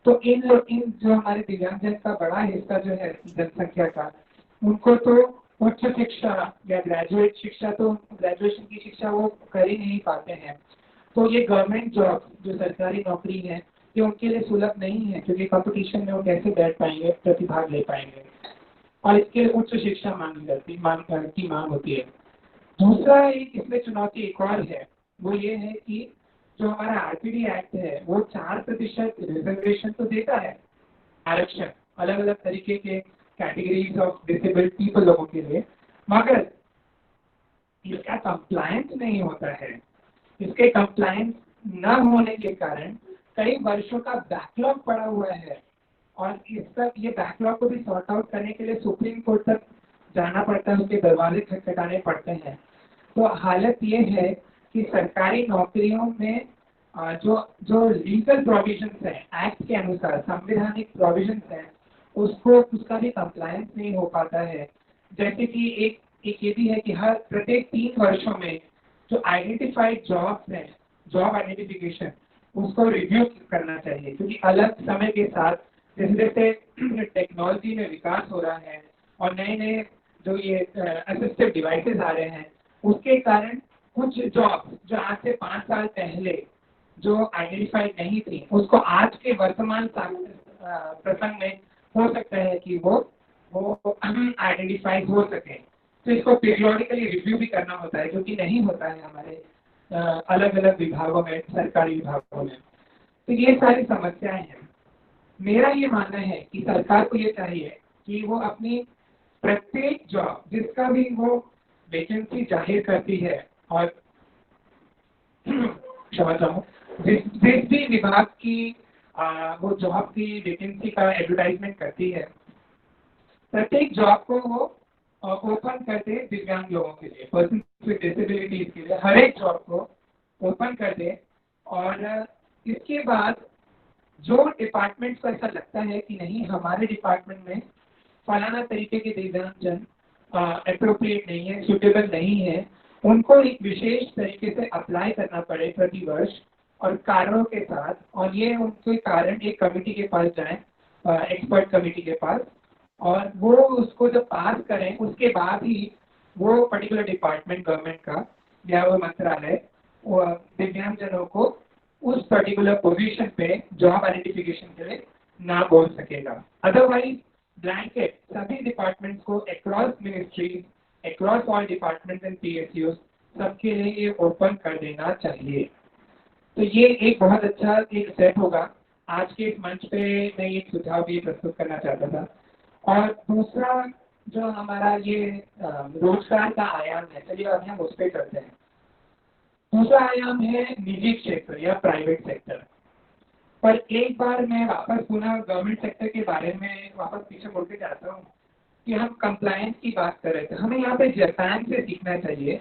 तो इन जो हमारे दिव्यांगजन का बड़ा हिस्सा जो है जनसंख्या का, उनको तो उच्च शिक्षा या ग्रेजुएट शिक्षा, तो ग्रेजुएशन की शिक्षा वो कर ही नहीं पाते हैं। तो ये गवर्नमेंट जॉब जो सरकारी नौकरी है ये उनके लिए सुलभ नहीं है, क्योंकि कंपटीशन में वो कैसे बैठ पाएंगे, प्रतिभाग ले पाएंगे, और इसके लिए उच्च शिक्षा की मांग होती है। दूसरा एक इसमें चुनौती एक और है, वो ये है कि जो हमारा आरपीडी एक्ट है वो 4% रिजर्वेशन तो देता है, आरक्षण अलग अलग तरीके के कैटेगरीज ऑफ डिसेबल्ड पीपल लोगों के लिए, मगर इसका कंप्लायंस नहीं होता है। इसके कंप्लायंस न होने के कारण कई वर्षों का बैकलॉग पड़ा हुआ है, और ये बैकलॉग को भी सॉर्ट आउट करने के लिए सुप्रीम कोर्ट तक जाना पड़ता है, उसके दरवाजे खटखटाने पड़ते हैं। तो हालत ये है कि सरकारी नौकरियों में जो लीगल प्रोविजंस हैं, एक्ट के अनुसार संवैधानिक प्रोविजंस हैं, उसका भी कंप्लायंस नहीं हो पाता है। जैसे कि एक ये भी है कि हर प्रत्येक 3 वर्षों में जो आइडेंटिफाइड जॉब्स हैं, जॉब आइडेंटिफिकेशन, उसको रिव्यू करना चाहिए, क्योंकि अलग समय के साथ जैसे जैसे टेक्नोलॉजी में विकास हो रहा है और नए नए जो ये असिस्टिव डिवाइसेस आ रहे हैं, उसके कारण कुछ जॉब जो आज से 5 साल पहले जो आइडेंटिफाइड नहीं थी, उसको आज के वर्तमान प्रसंग में हो सकता है कि वो आइडेंटिफाई हो सके। तो इसको पीरियोडिकली रिव्यू भी करना होता है, जो कि नहीं होता है हमारे अलग अलग विभागों में, सरकारी विभागों में। तो ये सारी समस्याएं हैं। मेरा ये मानना है कि सरकार को ये चाहिए कि वो अपनी प्रत्येक जॉब जिसका भी वो वैकेंसी जाहिर करती है, और क्षमा चाहूँ, जिस भी विभाग की वो जॉब की वैकेंसी का एडवर्टाइजमेंट करती है, प्रत्येक जॉब को वो ओपन कर दे दिव्यांग लोगों के लिए, पर्सन विद डिसेबिलिटीज के लिए, हर एक जॉब को ओपन कर दे। और इसके बाद जो डिपार्टमेंट को ऐसा लगता है कि नहीं हमारे डिपार्टमेंट में फलाना तरीके के दिव्यांगजन एप्रोप्रिएट नहीं है, सुटेबल नहीं है, उनको एक विशेष तरीके से अप्लाई करना पड़े प्रति वर्ष और कारणों के साथ, और ये उनके कारण एक कमेटी के पास जाएं, एक्सपर्ट कमेटी के पास, और वो उसको जब पास करें उसके बाद ही वो पर्टिकुलर डिपार्टमेंट गवर्नमेंट का या वो मंत्रालय दिव्यांगजनों को उस पर्टिकुलर पोजीशन पे जॉब आइडेंटिफिकेशन के लिए ना बोल सकेगा। अदरवाइज ब्लैंकेट सभी डिपार्टमेंट्स को across ministries, across all departments and PSUs सबके लिए ये ओपन कर देना चाहिए। तो ये एक बहुत अच्छा एक स्टेप होगा। आज के इस मंच पे मैं ये सुझाव भी प्रस्तुत करना चाहता था। और दूसरा जो हमारा ये रोजगार का आयाम है, चलिए अभी हम उस पर करते हैं। दूसरा आयाम है निजी क्षेत्र या प्राइवेट सेक्टर। पर एक बार मैं वापस पुनः गवर्नमेंट सेक्टर के बारे में वापस पीछे मुड़ के जाता हूँ कि हम कंप्लायंस की बात कर रहे थे। हमें यहाँ पे जापान से सीखना चाहिए।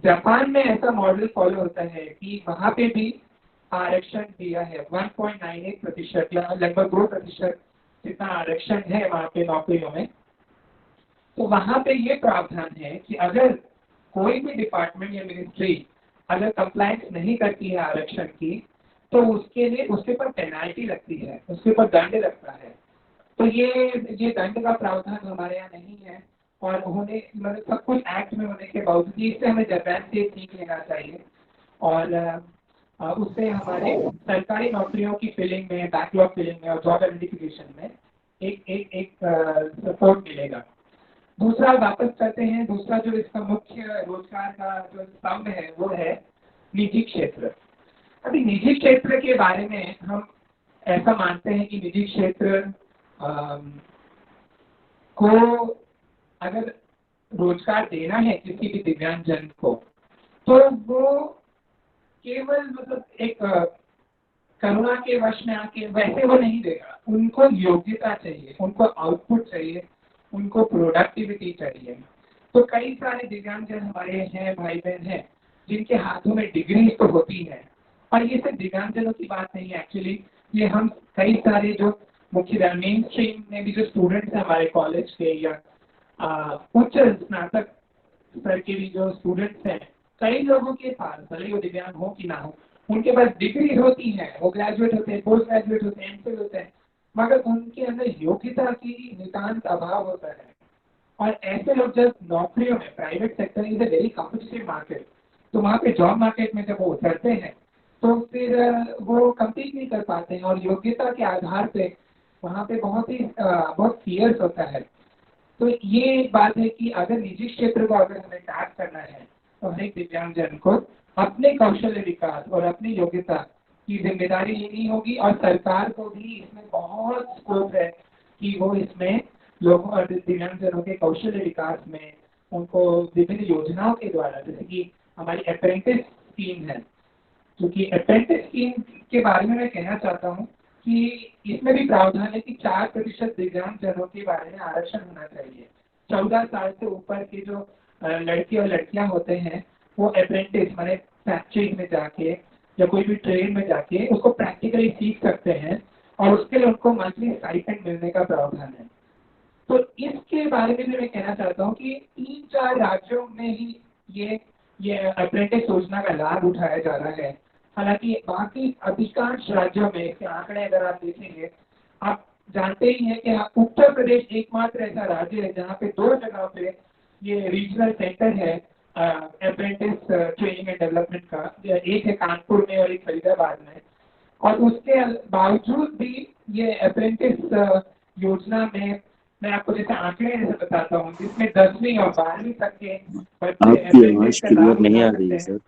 जापान में ऐसा मॉडल फॉलो होता है कि वहाँ पे भी आरक्षण दिया है 1.98% या लगभग 2% जितना आरक्षण है वहाँ पे नौकरियों में। तो वहाँ पे ये प्रावधान है कि अगर कोई भी डिपार्टमेंट या मिनिस्ट्री अगर कंप्लायंस नहीं करती है आरक्षण की, तो उसके लिए उसके पर पेनाल्टी लगती है, उसके ऊपर दंड लगता है। तो ये दंड का प्रावधान हमारे यहाँ नहीं है, और होने मतलब सब कुछ एक्ट में होने के बावजूद इससे हमें जापान से सीख लेना चाहिए, और उससे हमारे सरकारी नौकरियों की फिलिंग में, बैकलॉग फिलिंग में और जॉब आइडेंटिफिकेशन में एक सपोर्ट मिलेगा। दूसरा वापस करते हैं, दूसरा जो इसका मुख्य रोजगार का जो स्तंभ है वो है निजी क्षेत्र। अभी निजी क्षेत्र के बारे में हम ऐसा मानते हैं कि निजी क्षेत्र को अगर रोजगार देना है किसी भी दिव्यांगजन को, तो वो केवल मतलब एक करुणा के वश में आके वैसे वो नहीं देगा। उनको योग्यता चाहिए, उनको आउटपुट चाहिए, उनको प्रोडक्टिविटी चाहिए। तो कई सारे दिव्यांगजन हमारे हैं, भाई बहन हैं, जिनके हाथों में डिग्री तो होती है। और ये सिर्फ दिव्यांगजनों की बात नहीं है, एक्चुअली ये हम कई सारे जो मुख्य मेन स्ट्रीम में भी जो स्टूडेंट्स हैं हमारे कॉलेज के या उच्च स्नातक स्तर के भी जो स्टूडेंट्स हैं, कई लोगों के पास, भले वो दिव्यांग हो कि ना हो, उनके पास डिग्री होती है, वो ग्रेजुएट होते हैं, पोस्ट ग्रेजुएट होते हैं, एमफिल होते हैं, मगर उनके अंदर योग्यता की नितांत अभाव होता है। और ऐसे लोग जब नौकरियों में, private sector is a very competitive market, तो वहाँ पे जॉब मार्केट में जब वो उतरते हैं तो फिर वो कम्पीट नहीं कर पाते हैं, और योग्यता के आधार पे वहाँ पे बहुत फियर्स होता है। तो ये एक बात है कि अगर निजी क्षेत्र को अगर हमें टैप करना है तो हर एक दिव्यांगजन को अपने कौशल विकास और अपनी योग्यता की जिम्मेदारी लेनी होगी, और सरकार को भी इसमें बहुत स्कोप है कि वो इसमें लोगों और दिव्यांगजनों के कौशल विकास में उनको विभिन्न योजनाओं के द्वारा, जैसे कि हमारी अप्रेंटिस स्कीम है, क्योंकि अप्रेंटिस स्कीम के बारे में मैं कहना चाहता हूँ कि इसमें भी प्रावधान है कि 4% दिव्यांगजनों के बारे में आरक्षण होना चाहिए। 14 साल से ऊपर के जो लड़के और लड़कियां होते हैं वो अप्रेंटिस माने फैक्ट्री में जाके या कोई भी ट्रेड में जाके उसको प्रैक्टिकली सीख सकते हैं, और उसके लिए उनको मंथली स्टाइपेंड मिलने का प्रावधान है। तो इसके बारे में भी मैं कहना चाहता हूँ कि 3-4 राज्यों में ही ये अप्रेंटिस योजना का लाभ उठाया जा रहा है। हालांकि बाकी अधिकांश राज्यों में इसके आंकड़े अगर आप देखेंगे, आप जानते ही हैं कि उत्तर प्रदेश एकमात्र ऐसा राज्य है जहाँ पे 2 जगह पे ये रीजनल सेंटर है अप्रेंटिस ट्रेनिंग एंड डेवलपमेंट का। एक है कानपुर में और एक फरीदाबाद में। और उसके बावजूद भी ये अप्रेंटिस योजना में मैं आपको जैसे आंकड़े जैसे बताता हूँ, जिसमें 10वीं और 12वीं तक के बच्चे आपकी आवाज क्लियर नहीं आ रही है सर।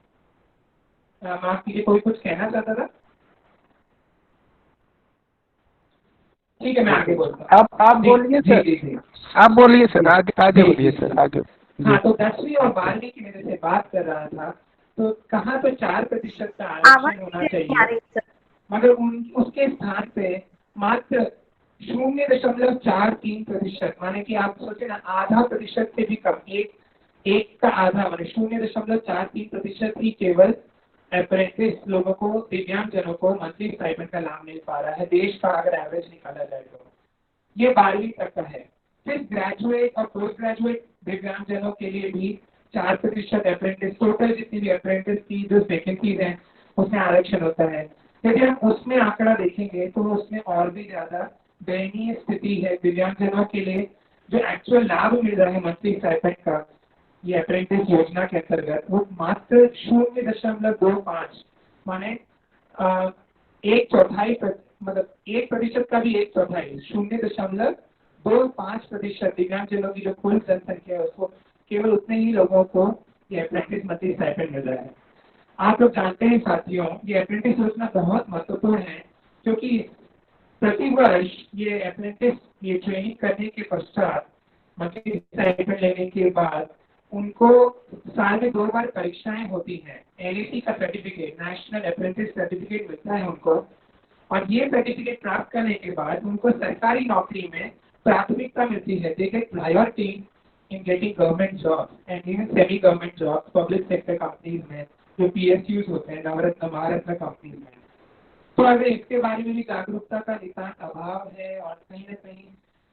माफ कीजिए, कोई कुछ कहना चाहता था? ठीक है, मैं आगे बोलता हूँ। आप बोलिए सर। जी। आप बोलिए सर, आगे बोलिए सर, आगे। हाँ, तो 10वीं और 12वीं की मैं जैसे बात कर रहा था, तो कहाँ तो 4% का आरक्षण होना चाहिए, मगर उसके स्थान पे मात्र 0.43%, माने कि आप सोचे ना, आधा प्रतिशत से भी कम, एक का आधा माने 0.43% ही केवल अप्रेंटिस लोगों को, दिव्यांगजनों को मंथली स्टाइपेंड का लाभ मिल पा रहा है। देश का अगर एवरेज निकाला जाए तो ये 12वीं तक का है। फिर ग्रेजुएट और पोस्ट ग्रेजुएट दिव्यांगजनों के लिए भी 4% अप्रेंटिस, टोटल जितनी भी अप्रेंटिस की जो वैकेंसीज हैं उसमें आरक्षण होता है। यदि हम उसमें आंकड़ा देखेंगे तो उसमें और भी ज्यादा दयनीय स्थिति है दिव्यांगजनों के लिए। जो एक्चुअल लाभ मिल रहा है मंथली स्टाइपेंड का ये अप्रेंटिस योजना के अंतर्गत, वो मात्र 0.25, माने 1/4, मतलब 1% का भी 1/4, 0.25% दिव्यांगजनों की जो कुल जनसंख्या है उसको, केवल उतने ही लोगों को ये अप्रेंटिस मंथली स्टाइपेंड मिल रहा है। आप लोग जानते हैं साथियों, ये अप्रेंटिस योजना बहुत महत्वपूर्ण है, क्योंकि प्रति वर्ष ये अप्रेंटिस ये ट्रेनिंग करने के पश्चात मंथली स्टाइपेंड लेने के बाद उनको साल में 2 बार परीक्षाएं होती हैं। NAT का सर्टिफिकेट, नेशनल अप्रेंटिस सर्टिफिकेट मिलता है उनको, और ये सर्टिफिकेट प्राप्त करने के बाद उनको सरकारी नौकरी में प्राथमिकता मिलती है। They get priority in getting government jobs and even semi government jobs public sector companies में, जो PSUs होते हैं, नवरत्न महारत्न कंपनीज में। तो अगर इसके बारे में भी जागरूकता का नितांत अभाव है, और कहीं ना कहीं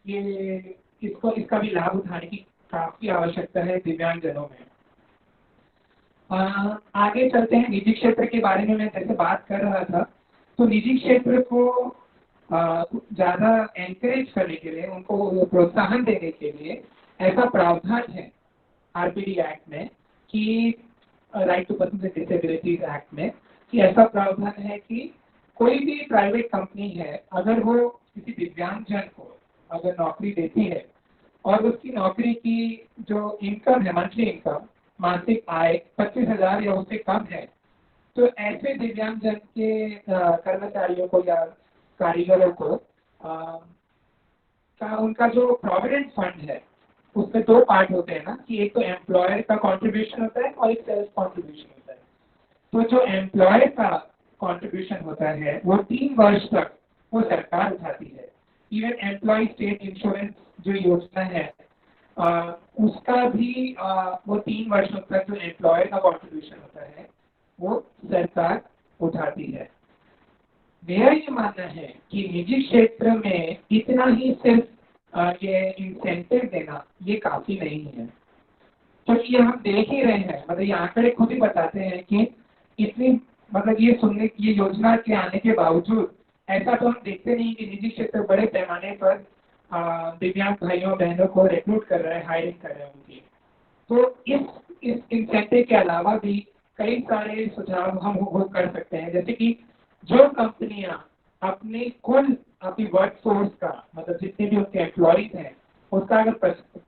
ये इसका भी लाभ उठाने की काफी आवश्यकता है दिव्यांगजनों में। आगे चलते हैं। निजी क्षेत्र के बारे में मैं जैसे बात कर रहा था, तो निजी क्षेत्र को ज्यादा एनकरेज करने के लिए, उनको प्रोत्साहन देने के लिए ऐसा प्रावधान है RPD एक्ट में कि right to person with disabilities act में, कि ऐसा प्रावधान है कि कोई भी प्राइवेट कंपनी है, अगर वो किसी दिव्यांगजन को अगर नौकरी देती है और उसकी नौकरी की जो इनकम है, मंथली इनकम, मासिक आय 25,000 या उससे कम है, तो ऐसे दिव्यांगजन के कर्मचारियों को या कारीगरों को उनका जो प्रोविडेंट फंड है उसमें 2 पार्ट होते हैं ना, कि एक तो एम्प्लॉयर का कंट्रीब्यूशन होता है और एक सेल्फ कंट्रीब्यूशन होता है। तो जो एम्प्लॉयर का कंट्रीब्यूशन होता है वो 3 वर्ष तक वो सरकार उठाती है। इवन एम्प्लॉय स्टेट इंश्योरेंस जो योजना है उसका भी वो 3 वर्षों तक जो एम्प्लॉयर का कंट्रीब्यूशन होता है वो सरकार उठाती है। मेरा ये मानना है कि निजी क्षेत्र में इतना ही सिर्फ ये इंसेंटिव देना ये काफी नहीं है, क्योंकि ये हम देख ही रहे हैं, मतलब ये आंकड़े खुद ही बताते हैं कि इतनी मतलब ये योजना के आने के बावजूद ऐसा तो हम देखते नहीं कि निजी क्षेत्र बड़े पैमाने पर दिव्यांग भाइयों बहनों को रिक्रूट कर रहे हैं, हायरिंग कर रहे हैं उनकी। तो इस इंसेंटिव के अलावा भी कई सारे सुझाव हम वो कर सकते हैं, जैसे कि जो कंपनियां अपनी वर्कफोर्स का मतलब जितने भी उनके एम्प्लॉयज हैं उसका अगर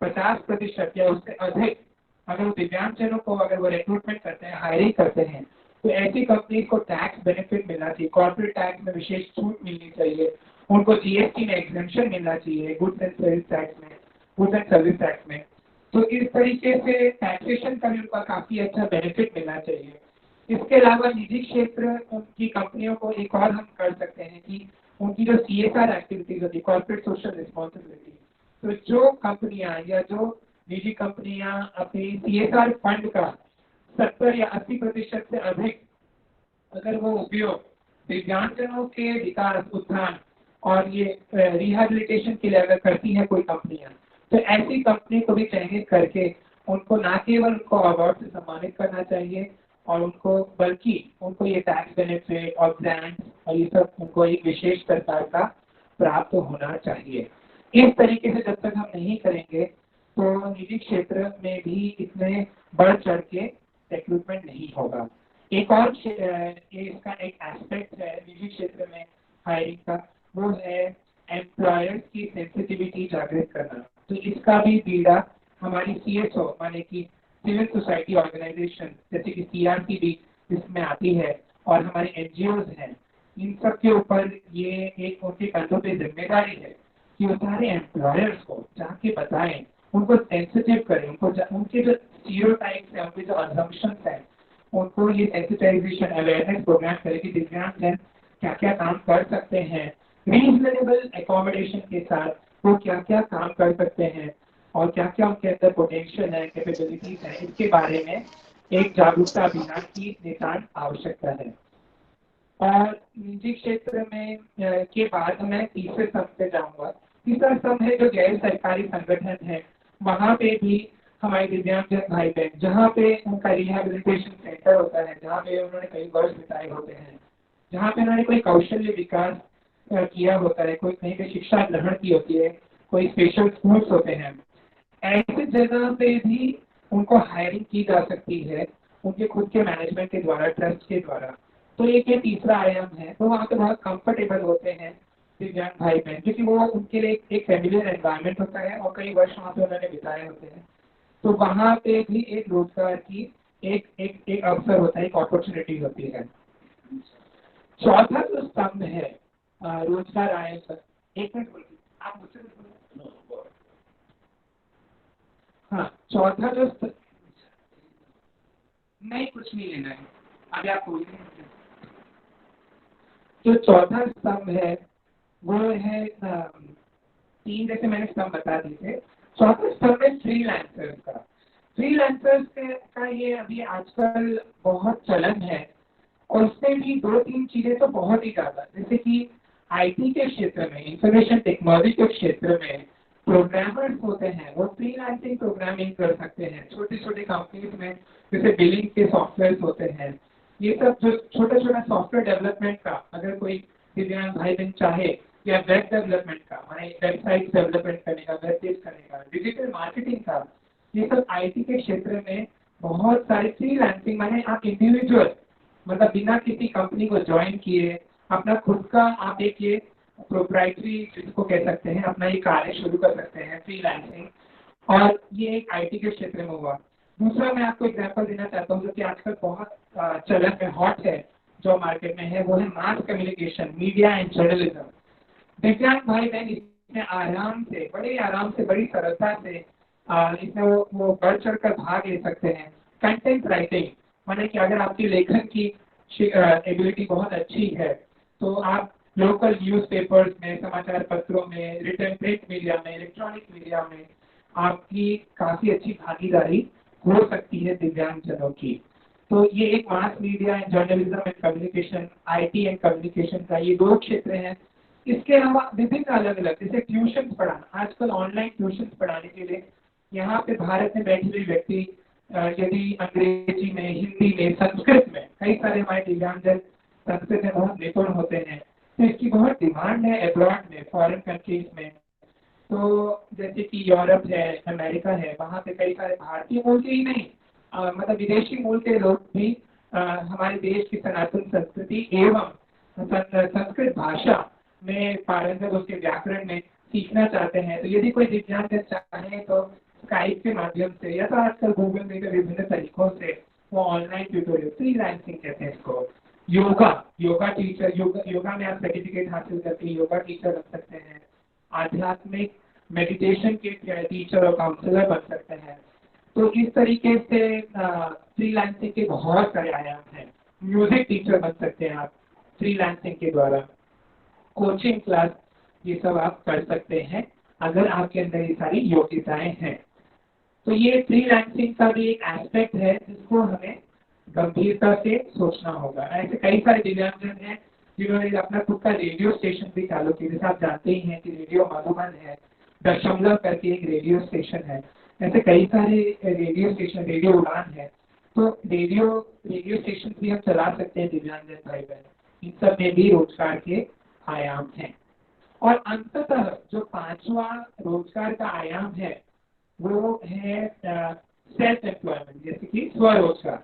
50% या उससे अधिक अगर वो दिव्यांगजनों को अगर वो रिक्रूटमेंट करते हैं, हायरिंग करते हैं, तो ऐसी कंपनी को टैक्स बेनिफिट मिलना चाहिए, कॉर्पोरेट टैक्स में विशेष छूट मिलनी चाहिए, उनको जीएसटी में एग्जेम्पशन मिलना चाहिए, गुड्स एंड सर्विस टैक्स में। तो इस तरीके से टैक्सेशन का भी उनका काफी अच्छा बेनिफिट मिलना चाहिए। इसके अलावा निजी क्षेत्र की कंपनियों को एक और हम कर सकते हैं कि उनकी जो CSR एक्टिविटीज होती है, कॉर्पोरेट सोशल रिस्पॉन्सिबिलिटी, तो जो कंपनियां या जो निजी कंपनियां अपनी CSR फंड का 70 या 80% से अधिक अगर वो उपयोग दिव्यांगजनों के विकास, उत्थान और ये रिहेबिलिटेशन के लिए अगर करती है कोई कंपनियां, तो ऐसी कंपनी को भी चयनित करके उनको न केवल उनको अवार्ड से सम्मानित करना चाहिए और बल्कि उनको ये टैक्स बेनिफिट और ग्रांट और ये सब उनको एक विशेष सरकार का प्राप्त होना चाहिए। इस तरीके से जब तक हम नहीं करेंगे तो निजी क्षेत्र में भी इतने बढ़ चढ़ के रिक्रूटमेंट नहीं होगा। एक और इसका एक एस्पेक्ट है निजी क्षेत्र में हायरिंग का, वो है एम्प्लॉयर्स की सेंसिटिविटी जागृत करना। तो इसका भी बीड़ा हमारी CSO माने कि सिविल सोसाइटी ऑर्गेनाइजेशन जैसे कि CRC भी इसमें आती है और हमारे NGOs हैं, इन सब के ऊपर ये एक उनके कंधों पे जिम्मेदारी है कि वो सारे एम्प्लॉयर्स को जाके बताएं, उनको सेंसिटिव करें, उनके जो स्टीरियोटाइप्स हैं, उनके जो अजम्पशंस हैं, उनको ये सेंसिटाइजेशन अवेयरनेस प्रोग्राम करें कि दिव्यांगजन क्या क्या काम कर सकते हैं, रीजनेबल एकोमोडेशन के साथ वो क्या क्या काम कर सकते हैं और क्या क्या उनके अंदर पोटेंशियल है, कैपेबिलिटीज है, इसके बारे में एक जागरूकता अभियान की नितांत आवश्यकता है। और निजी क्षेत्र में के बाद मैं तीसरे स्तंभ पे जाऊंगा। तीसरा स्तंभ है जो गैर सरकारी संगठन है, वहाँ पे भी हमारे दिव्यांगजन भाई बहन जहाँ पे उनका रिहेबिलिटेशन सेंटर होता है, जहाँ पे उन्होंने कई वर्ष बिताए होते हैं, जहाँ पे उन्होंने कोई कौशल्य विकास किया होता है, कोई कहीं पे शिक्षा ग्रहण की होती है, कोई स्पेशल स्कूल्स होते हैं, ऐसी जगह पे भी उनको हायरिंग की जा सकती है उनके खुद के मैनेजमेंट के द्वारा, ट्रस्ट के द्वारा। तो ये तीसरा आयाम है। तो वहाँ पे बहुत कंफर्टेबल होते हैं दिव्यांग भाई बहन, क्योंकि वो उनके लिए एक फैमिलियर एनवायरनमेंट होता है और कई वर्ष वहाँ पे उन्होंने बिताए होते हैं। तो वहाँ पे भी एक रोजगार की एक अवसर होता है, एक अपॉर्चुनिटी होती है। चौथा जो स्तंभ है रोजगार आय पर, एक मिनट बोलिए आप मुझसे। हाँ, चौथा जो नहीं कुछ नहीं लेना है अभी आप बोलिए। जो चौथा स्तंभ है वो है 3 जैसे मैंने स्तंभ बता दिए थे। चौथा स्तंभ है फ्रीलांसर्स का। फ्रीलांसर्स का ये अभी आजकल बहुत चलन है और उसमें भी 2-3 चीजें तो बहुत ही ज्यादा, जैसे कि IT के क्षेत्र में, इंफॉर्मेशन टेक्नोलॉजी के क्षेत्र में प्रोग्रामर्स होते हैं, वो फ्रीलांसिंग प्रोग्रामिंग कर सकते हैं छोटे छोटे कंपनीज में, जैसे बिलिंग के सॉफ्टवेयर होते हैं। ये सब जो छोटा छोटा सॉफ्टवेयर डेवलपमेंट का अगर कोई दिव्यांग भाई बहन चाहे, या वेब डेवलपमेंट का, माने वेबसाइट डेवलपमेंट करने का, वेब पेज करने का, डिजिटल मार्केटिंग का, ये सब IT के क्षेत्र में बहुत सारे फ्रीलांसिंग माने आप इंडिविजुअल मतलब बिना किसी कंपनी को ज्वाइन किए अपना खुद का आप एक ये प्रोप्राइटरी जिसको कह सकते हैं अपना ये कार्य शुरू कर सकते हैं फ्रीलांसिंग, और ये एक IT के क्षेत्र में हुआ। दूसरा मैं आपको एग्जांपल देना चाहता हूँ जो कि आजकल बहुत चलन में हॉट है, जो मार्केट में है, वो है mass communication, media and journalism. दिव्यांग भाई बहन इसमें बड़े आराम से बड़ी सरलता से इसमें वो बढ़ चढ़ कर भाग ले सकते हैं। कंटेंट राइटिंग माने कि अगर आपकी लेखन की एबिलिटी बहुत अच्छी है, तो आप लोकल न्यूज़पेपर्स में, समाचार पत्रों में, रिटर्न प्रिंट मीडिया में, इलेक्ट्रॉनिक मीडिया में आपकी काफ़ी अच्छी भागीदारी हो सकती है दिव्यांगजनों की। तो ये एक mass media and journalism and communication, IT and communication का ये 2 क्षेत्र हैं। इसके अलावा विभिन्न अलग अलग जैसे ट्यूशन पढ़ाना, आजकल ऑनलाइन ट्यूशन पढ़ाने के लिए यहाँ पे भारत में बैठे हुए व्यक्ति यदि अंग्रेजी में, हिंदी में, संस्कृत में, कई सारे हमारे दिव्यांगजन संस्कृत में बहुत निपुण होते हैं, तो इसकी बहुत डिमांड है एब्रॉड में, फॉरेन कंट्रीज में। तो जैसे कि यूरोप है, अमेरिका है, वहाँ पे कई सारे भारतीय मूल के ही नहीं मतलब विदेशी मूल के लोग भी हमारे देश की सनातन संस्कृति एवं संस्कृत भाषा में पारंगत, उसके व्याकरण में सीखना चाहते हैं। तो यदि कोई दिव्यांगजन चाहे तो स्काइप के माध्यम से या तो आजकल गूगल में विभिन्न तरीकों से वो ऑनलाइन ट्यूटोरियल, फ्रीलांसिंग कहते हैं इसको, योगा टीचर, योगा में आप सर्टिफिकेट हासिल करके योगा टीचर बन सकते हैं, आध्यात्मिक मेडिटेशन के टीचर और काउंसलर बन सकते हैं। तो इस तरीके से फ्रीलांसिंग के बहुत सारे आयाम हैं। म्यूजिक टीचर बन सकते हैं आप फ्रीलांसिंग के द्वारा, कोचिंग क्लास, ये सब आप कर सकते हैं अगर आपके अंदर ये सारी योग्यताएं हैं। तो ये फ्रीलांसिंग का भी एक एस्पेक्ट है जिसको हमें गंभीरता से सोचना होगा। ऐसे कई सारे दिव्यांगजन हैं जिन्होंने अपना खुद का रेडियो स्टेशन भी चालू किया, जैसे आप जानते ही हैं कि रेडियो मधुबन है, दशमलव करके एक रेडियो स्टेशन है, ऐसे कई सारे रेडियो स्टेशन, रेडियो उड़ान है। तो रेडियो स्टेशन भी हम चला सकते हैं दिव्यांगजन भाई बहन, इन सब में भी रोजगार के आयाम हैं। और अंततः जो 5वां रोजगार का आयाम है वो है सेल्फ एम्प्लॉयमेंट, जैसे कि स्वरोजगार।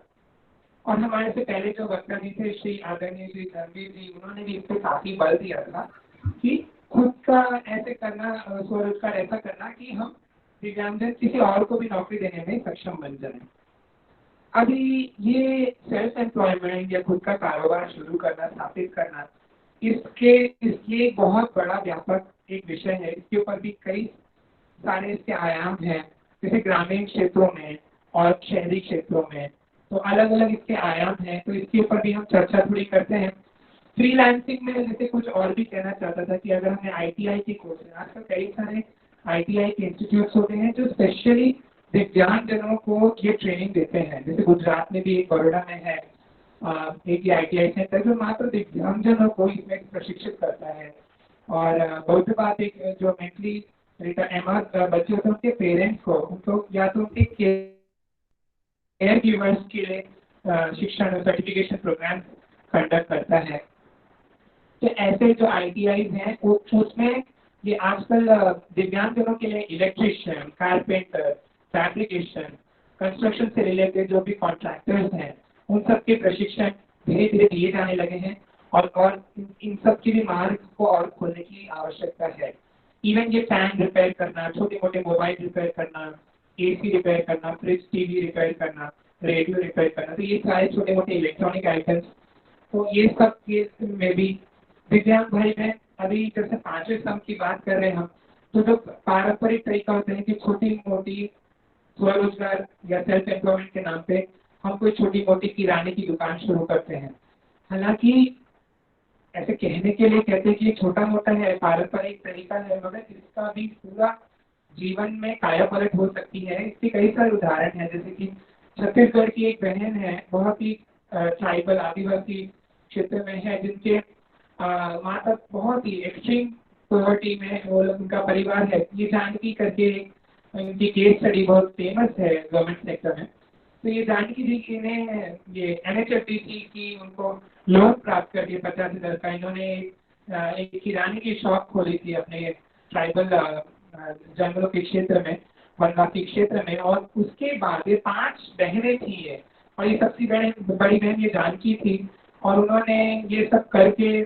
और हमारे से पहले जो वक्ता जी थे, श्री आदरणीय श्री धर्मवीर जी, उन्होंने भी इस पर काफी बल दिया था कि खुद का ऐसे करना, स्वरोजगार ऐसा करना कि हम दिव्यांगजन किसी और को भी नौकरी देने में सक्षम बन जाए। अभी ये सेल्फ एम्प्लॉयमेंट या खुद का कारोबार शुरू करना, स्थापित करना, इसके बहुत बड़ा व्यापक एक विषय है। इसके ऊपर भी कई सारे इसके आयाम हैं, जैसे ग्रामीण क्षेत्रों में और शहरी क्षेत्रों में, तो अलग अलग इसके आयाम हैं। तो इसके ऊपर भी हम चर्चा थोड़ी करते हैं। फ्रीलांसिंग में जैसे कुछ और भी कहना चाहता था कि अगर हमें ITI के कोर्स, आजकल कई सारे ITI के इंस्टीट्यूट्स होते हैं जो स्पेशली दिव्यांगजनों को ये ट्रेनिंग देते हैं। जैसे गुजरात में भी एक, बड़ौदा में है एक ITI सेंटर जो मात्र दिव्यांगजनों को इसमें प्रशिक्षित करता है। और बहुत बात एक जो मेंटली बच्चे होते हैं उनके पेरेंट्स को, उनको या तो उनके केयर गिवर्स के लिए शिक्षण सर्टिफिकेशन प्रोग्राम कंडक्ट करता है। तो ऐसे जो ITIs हैं उसमें ये आजकल दिव्यांगजनों के लिए इलेक्ट्रिशियन, कारपेंटर, फैब्रिकेशन, कंस्ट्रक्शन से रिलेटेड जो भी कॉन्ट्रैक्टर्स हैं उन सब के प्रशिक्षण धीरे धीरे दिए जाने लगे हैं। और इन सब की भी मार्ग को और खोलने की आवश्यकता है। इवन ये फैन रिपेयर करना, छोटे मोटे मोबाइल रिपेयर करना, AC रिपेयर करना, फ्रिज, TV रिपेयर करना, रेडियो रिपेयर करना, तो ये सारे छोटे मोटे इलेक्ट्रॉनिक आइटम्स, तो ये सब केस में भी दिव्यांग भाई बहन, अभी जैसे 5वें स्तंभ की बात कर रहे हैं हम, तो जो पारंपरिक तरीका होता है कि छोटी मोटी स्वरोजगार या सेल्फ एम्प्लॉयमेंट के नाम पे हम कोई छोटी मोटी किराने की दुकान शुरू करते हैं। हालांकि ऐसे कहने के लिए कहते हैं कि छोटा मोटा है, पारंपरिक तरीका है, मगर इसका भी पूरा जीवन में काया पलट हो सकती है। इसके कई सारे उदाहरण हैं, जैसे कि छत्तीसगढ़ की एक बहन है, बहुत ही ट्राइबल आदिवासी क्षेत्र में है, जिनके माता बहुत ही एक्सट्रीम पॉवर्टी में वो उनका परिवार है। ये जानकी करके इनकी केस स्टडी बहुत फेमस है गवर्नमेंट सेक्टर में। तो ये जानकी जी ने ये NHFDC की उनको लोन प्राप्त कर दिया 50,000 का। इन्होंने एक किराने की शॉप खोली थी अपने ट्राइबल जंगलों के क्षेत्र में, वनवासी क्षेत्र में। और उसके बाद ये 5 बहनें थी ये, और ये सबसे बड़ी बहन ये जानकी थी। और उन्होंने ये सब करके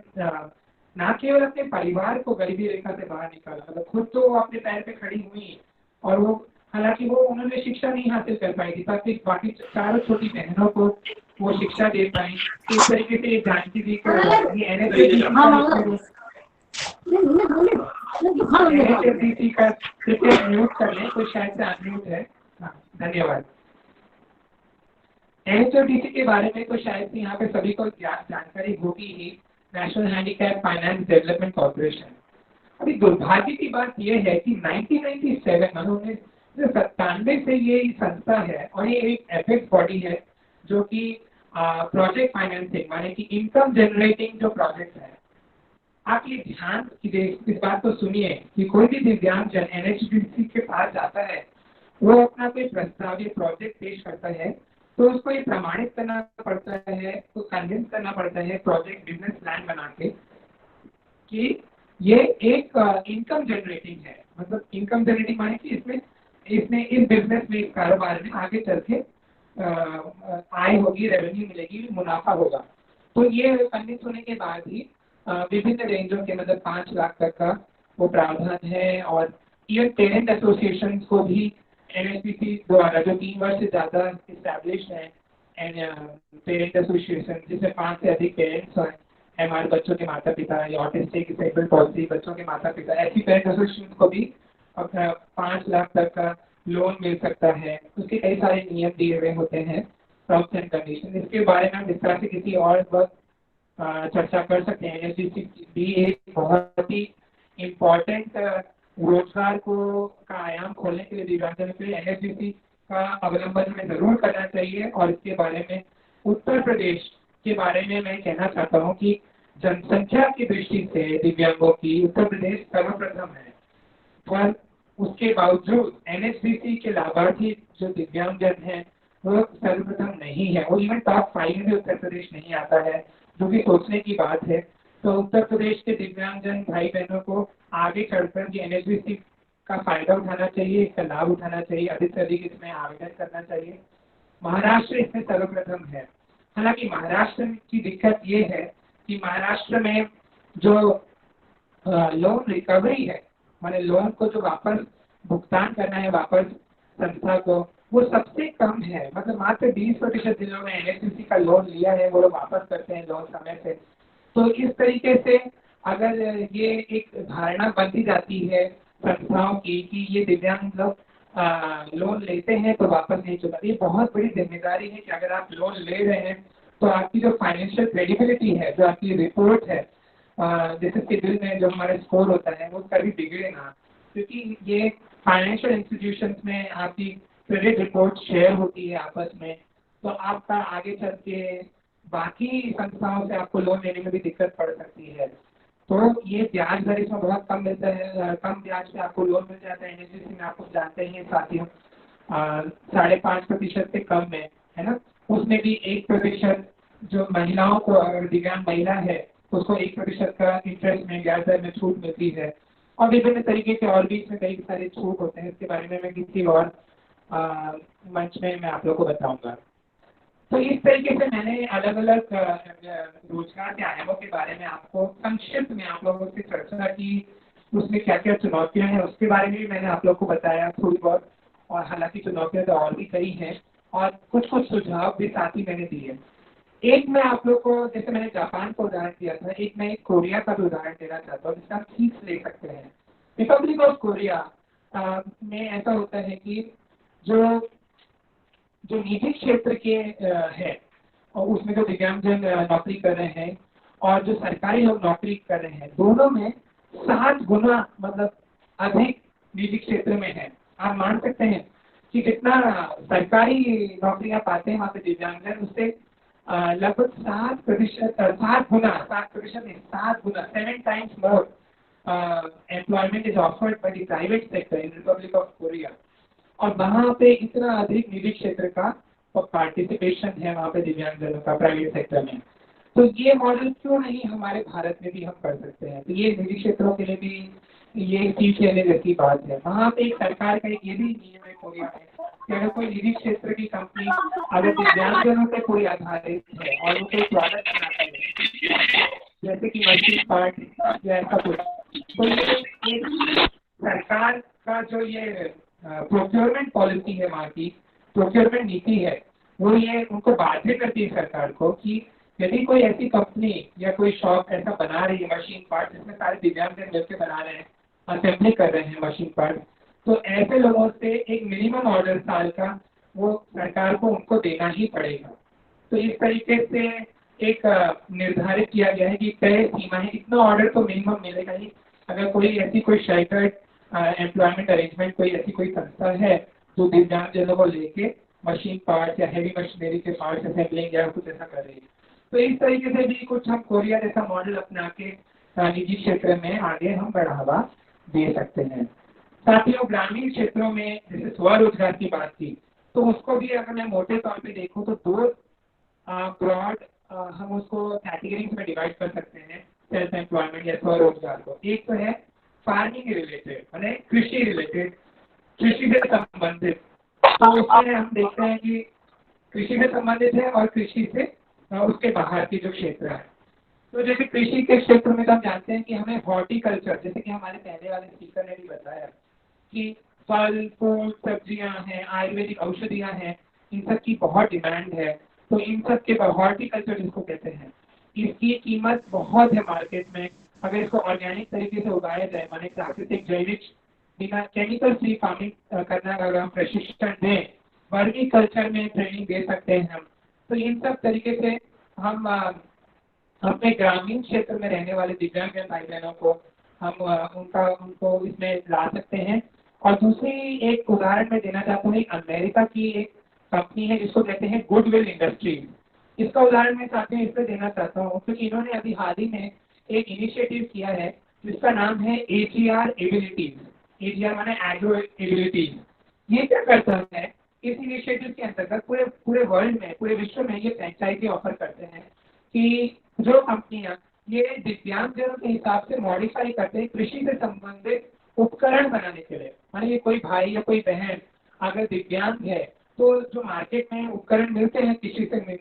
ना केवल अपने परिवार को गरीबी रेखा से बाहर निकाला, मतलब खुद तो वो अपने पैर पे खड़ी हुई, और वो हालांकि वो उन्होंने शिक्षा नहीं हासिल कर पाई थी, ताकि बाकी 4 छोटी बहनों को वो शिक्षा दे पाई। इस तरीके से जानकी जी को NHFDC का म्यूट कर लें, तो शायद से अनम्यूट है। धन्यवाद। NHODC के बारे में तो शायद से यहाँ पे सभी को जानकारी होगी ही, National Handicap Finance Development Corporation. अभी दुर्भाग्य की बात यह है कि 1997 1997 से ये संस्था है और ये एक एपेक्स बॉडी है जो कि प्रोजेक्ट फाइनेंसिंग माने कि इनकम जनरेटिंग जो प्रोजेक्ट है। आप ये ध्यान इस बात को सुनिए कि कोई भी दिव्यांगजन NHDC के पास जाता है, वो अपना कोई प्रस्ताव या प्रोजेक्ट पेश करता है तो उसको ये प्रमाणित करना पड़ता है, तो कन्विंस करना पड़ता है प्रोजेक्ट बिजनेस प्लान बना के कि ये एक इनकम जनरेटिंग है। मतलब इनकम जनरेटिंग माने कि इसमें इस बिजनेस में, इस कारोबार में आगे चल के आय होगी, रेवेन्यू मिलेगी, मुनाफा होगा। तो ये कन्विंस होने के बाद ही विभिन्न रेंजों के मतलब 5 लाख तक का वो प्रावधान है। और इवन पेरेंट एसोसिएशन को भी NHDC द्वारा, जो 3 वर्ष से ज़्यादा इस्टेब्लिश है पेरेंट एसोसिएशन, जिसमें 5 से अधिक पेरेंट्स हैं, हमारे बच्चों के माता पिता या ऑटिस्टिक डिसेबल्ड पॉलिसी बच्चों के माता पिता, ऐसी पेरेंट एसोसिएशन को भी 5 लाख तक का लोन मिल सकता है। उसके कई सारे नियम दिए हुए होते हैं, टर्म्स एंड कंडीशन। इसके बारे में हम इस तरह से किसी और वक्त चर्चा कर सकते हैं। NHDC भी एक बहुत ही इम्पोर्टेंट रोजगार का आयाम खोलने के लिए दिव्यांगजनों के लिए NHDC का अवलंबन हमें जरूर करना चाहिए। और इसके बारे में उत्तर प्रदेश के बारे में मैं कहना चाहता हूँ कि जनसंख्या की दृष्टि से दिव्यांगों की उत्तर प्रदेश सर्वप्रथम है, पर उसके बावजूद NHDC के लाभार्थी जो दिव्यांगजन हैं वो सर्वप्रथम नहीं है। वो इवन टॉप 5 में भी उत्तर प्रदेश नहीं आता है, जो कि सोचने की बात है। तो उत्तर प्रदेश के दिव्यांगजन भाई बहनों को आगे चढ़कर के NHDC का फायदा उठाना चाहिए, इसका लाभ उठाना चाहिए, अधिक से अधिक इसमें आवेदन करना चाहिए। महाराष्ट्र इसमें सर्वप्रथम है। हालांकि महाराष्ट्र की दिक्कत ये है कि महाराष्ट्र में जो लोन रिकवरी है, माने लोन को जो वापस भुगतान करना है वापस संस्था को, वो सबसे कम है। मतलब मात्र 20% जिलों में NHDC का लोन लिया है वो लोग वापस करते हैं लोन समय से। तो इस तरीके से अगर ये एक धारणा बनती जाती है संस्थाओं की कि ये दिव्यांग लोग लोन लेते हैं तो वापस नहीं चुकाते, ये बहुत बड़ी जिम्मेदारी है कि अगर आप लोन ले रहे हैं तो आपकी जो फाइनेंशियल क्रेडिबिलिटी है, जो आपकी रिपोर्ट है, जैसे सिविल में जो हमारा स्कोर होता है वो कभी बिगड़े ना, क्योंकि ये फाइनेंशियल इंस्टीट्यूशंस में आपकी क्रेडिट रिपोर्ट शेयर होती है आपस में, तो आपका आगे चल के बाकी संस्थाओं से आपको लोन लेने में भी दिक्कत पड़ सकती है। तो ये ब्याज दर इसमें बहुत कम मिलता है, कम ब्याज पे आपको लोन मिल जाता है। NHDC में आपको जानते हैं साथियों 5.5% से कम में है ना, उसमें भी 1% जो महिलाओं को, अगर दिव्यांग महिला है उसको 1% का इंटरेस्ट में ब्याज दर में छूट मिलती है। और विभिन्न तरीके के और भी इसमें कई सारे छूट होते हैं। इसके बारे में मैं किसी और मंच में मैं आप लोगों को बताऊंगा। तो इस तरीके से मैंने अलग अलग रोजगार के आयामों के बारे में आपको संक्षिप्त में आप लोगों से चर्चा की, उसमें क्या क्या चुनौतियां हैं उसके बारे में भी मैंने आप लोग को बताया थोड़ी बहुत। और हालांकि चुनौतियां तो और भी कई हैं और कुछ सुझाव भी साथ ही मैंने दिए। एक मैं आप लोग को, जैसे मैंने जापान का उदाहरण दिया था, एक मैं कोरिया का भी उदाहरण देना चाहता हूँ जिसका आप सीख ले सकते हैं। रिपब्लिक ऑफ कोरिया में ऐसा होता है कि जो निजी क्षेत्र के है और उसमें जो दिव्यांगजन नौकरी कर रहे हैं और जो सरकारी लोग नौकरी कर रहे हैं, दोनों में 7 गुना मतलब अधिक निजी क्षेत्र में है। आप मान सकते हैं कि जितना सरकारी नौकरियां पाते हैं वहाँ पे दिव्यांगजन, उससे लगभग 7 गुना 7 times more employment is offered by the private sector in Republic of Korea। और वहाँ पे इतना अधिक निजी क्षेत्र का पार्टिसिपेशन है वहाँ पे दिव्यांगजनों का प्राइवेट सेक्टर में। तो ये मॉडल क्यों नहीं हमारे भारत में भी हम कर सकते हैं? तो ये निजी क्षेत्रों के लिए भी ये सीख लेने जैसी बात है। वहाँ पे एक सरकार का एक ये भी नियम है कोरिया में कि अगर कोई निजी क्षेत्र की कंपनी अगर दिव्यांगजनों पे कोई आधारित है और वो कोई प्रोडक्ट बनाता है जैसे कि मशीन पार्ट या ऐसा कुछ, तो ये सरकार का जो ये प्रोक्योरमेंट पॉलिसी है, वहाँ की प्रोक्योरमेंट नीति है, वो ये उनको बाध्य करती है सरकार को कि यदि कोई ऐसी कंपनी या कोई शॉप ऐसा बना रही है मशीन पार्ट जिसमें सारे दिव्यांगजन मिलकर बना रहे हैं, असेंबली कर रहे हैं मशीन पार्ट, तो ऐसे लोगों से एक मिनिमम ऑर्डर साल का वो सरकार को उनको देना ही पड़ेगा। तो इस तरीके से एक निर्धारित किया गया है कि तय सीमा है, इतना ऑर्डर तो मिनिमम मिलेगा ही। अगर कोई ऐसी कोई शेल्टर्ड एम्प्लॉयमेंट अरेंजमेंट कोई ऐसी कोई संस्था है जो दिव्यांगजनों को लेके मशीन पार्ट या हैवी मशीनरी के पार्ट असेंबलिंग या कुछ ऐसा कर रही है, तो इस तरीके से भी कुछ हम कोरिया जैसा मॉडल अपना के निजी क्षेत्र में आगे हम बढ़ावा दे सकते हैं। साथियों, ग्रामीण क्षेत्रों में जैसे स्वरोजगार की बात की, तो उसको भी अगर मैं मोटे तौर पे देखूं तो दो ब्रॉड हम उसको कैटेगरीज में डिवाइड कर सकते हैं सेल्फ एम्प्लॉयमेंट या स्वरोजगार को। एक तो है फार्मिंग रिलेटेड, माने कृषि रिलेटेड, कृषि से संबंधित। तो उसमें हम देखते हैं कि कृषि से संबंधित है और कृषि से उसके बाहर के जो क्षेत्र है। तो जैसे कृषि के क्षेत्र में तो हम जानते हैं कि हमें हॉर्टिकल्चर, जैसे कि हमारे पहले वाले स्पीकर ने भी बताया कि फल फूल सब्जियां हैं, आयुर्वेदिक औषधियां हैं, इन सब की बहुत डिमांड है। तो इन सब के हॉर्टिकल्चर जिसको कहते हैं, इसकी कीमत बहुत है मार्केट में। अगर इसको ऑर्गेनिक तरीके से उगाया जाए, माने प्राकृतिक जैविक बिना केमिकल फ्री फार्मिंग करना का अगर हम प्रशिक्षण दें, वर्मी कल्चर में ट्रेनिंग दे सकते हैं हम। तो इन सब तरीके से हम अपने ग्रामीण क्षेत्र में रहने वाले दिव्यांग भाई बहनों को हम उनको इसमें ला सकते हैं। और दूसरी एक उदाहरण मैं देना चाहता हूँ, अमेरिका की एक कंपनी है जिसको कहते हैं गुडविल इंडस्ट्रीज। इसका उदाहरण मैं साथियों इसलिए देना चाहता हूँ क्योंकि इन्होंने अभी हाल ही में एक इनिशिएटिव किया है जिसका नाम है AGR एबिलिटीज। AGR माने एग्रो एबिलिटीज। ये क्या करता है, इस इनिशिएटिव के अंतर्गत पूरे वर्ल्ड में, पूरे विश्व में ये फ्रेंचाइजी ऑफर करते हैं कि जो कंपनियां ये दिव्यांगजनों के हिसाब से मॉडिफाई करते हैं कृषि से संबंधित उपकरण बनाने के लिए। माने ये कोई भाई या कोई बहन अगर दिव्यांग है तो जो मार्केट में उपकरण मिलते हैं कृषि से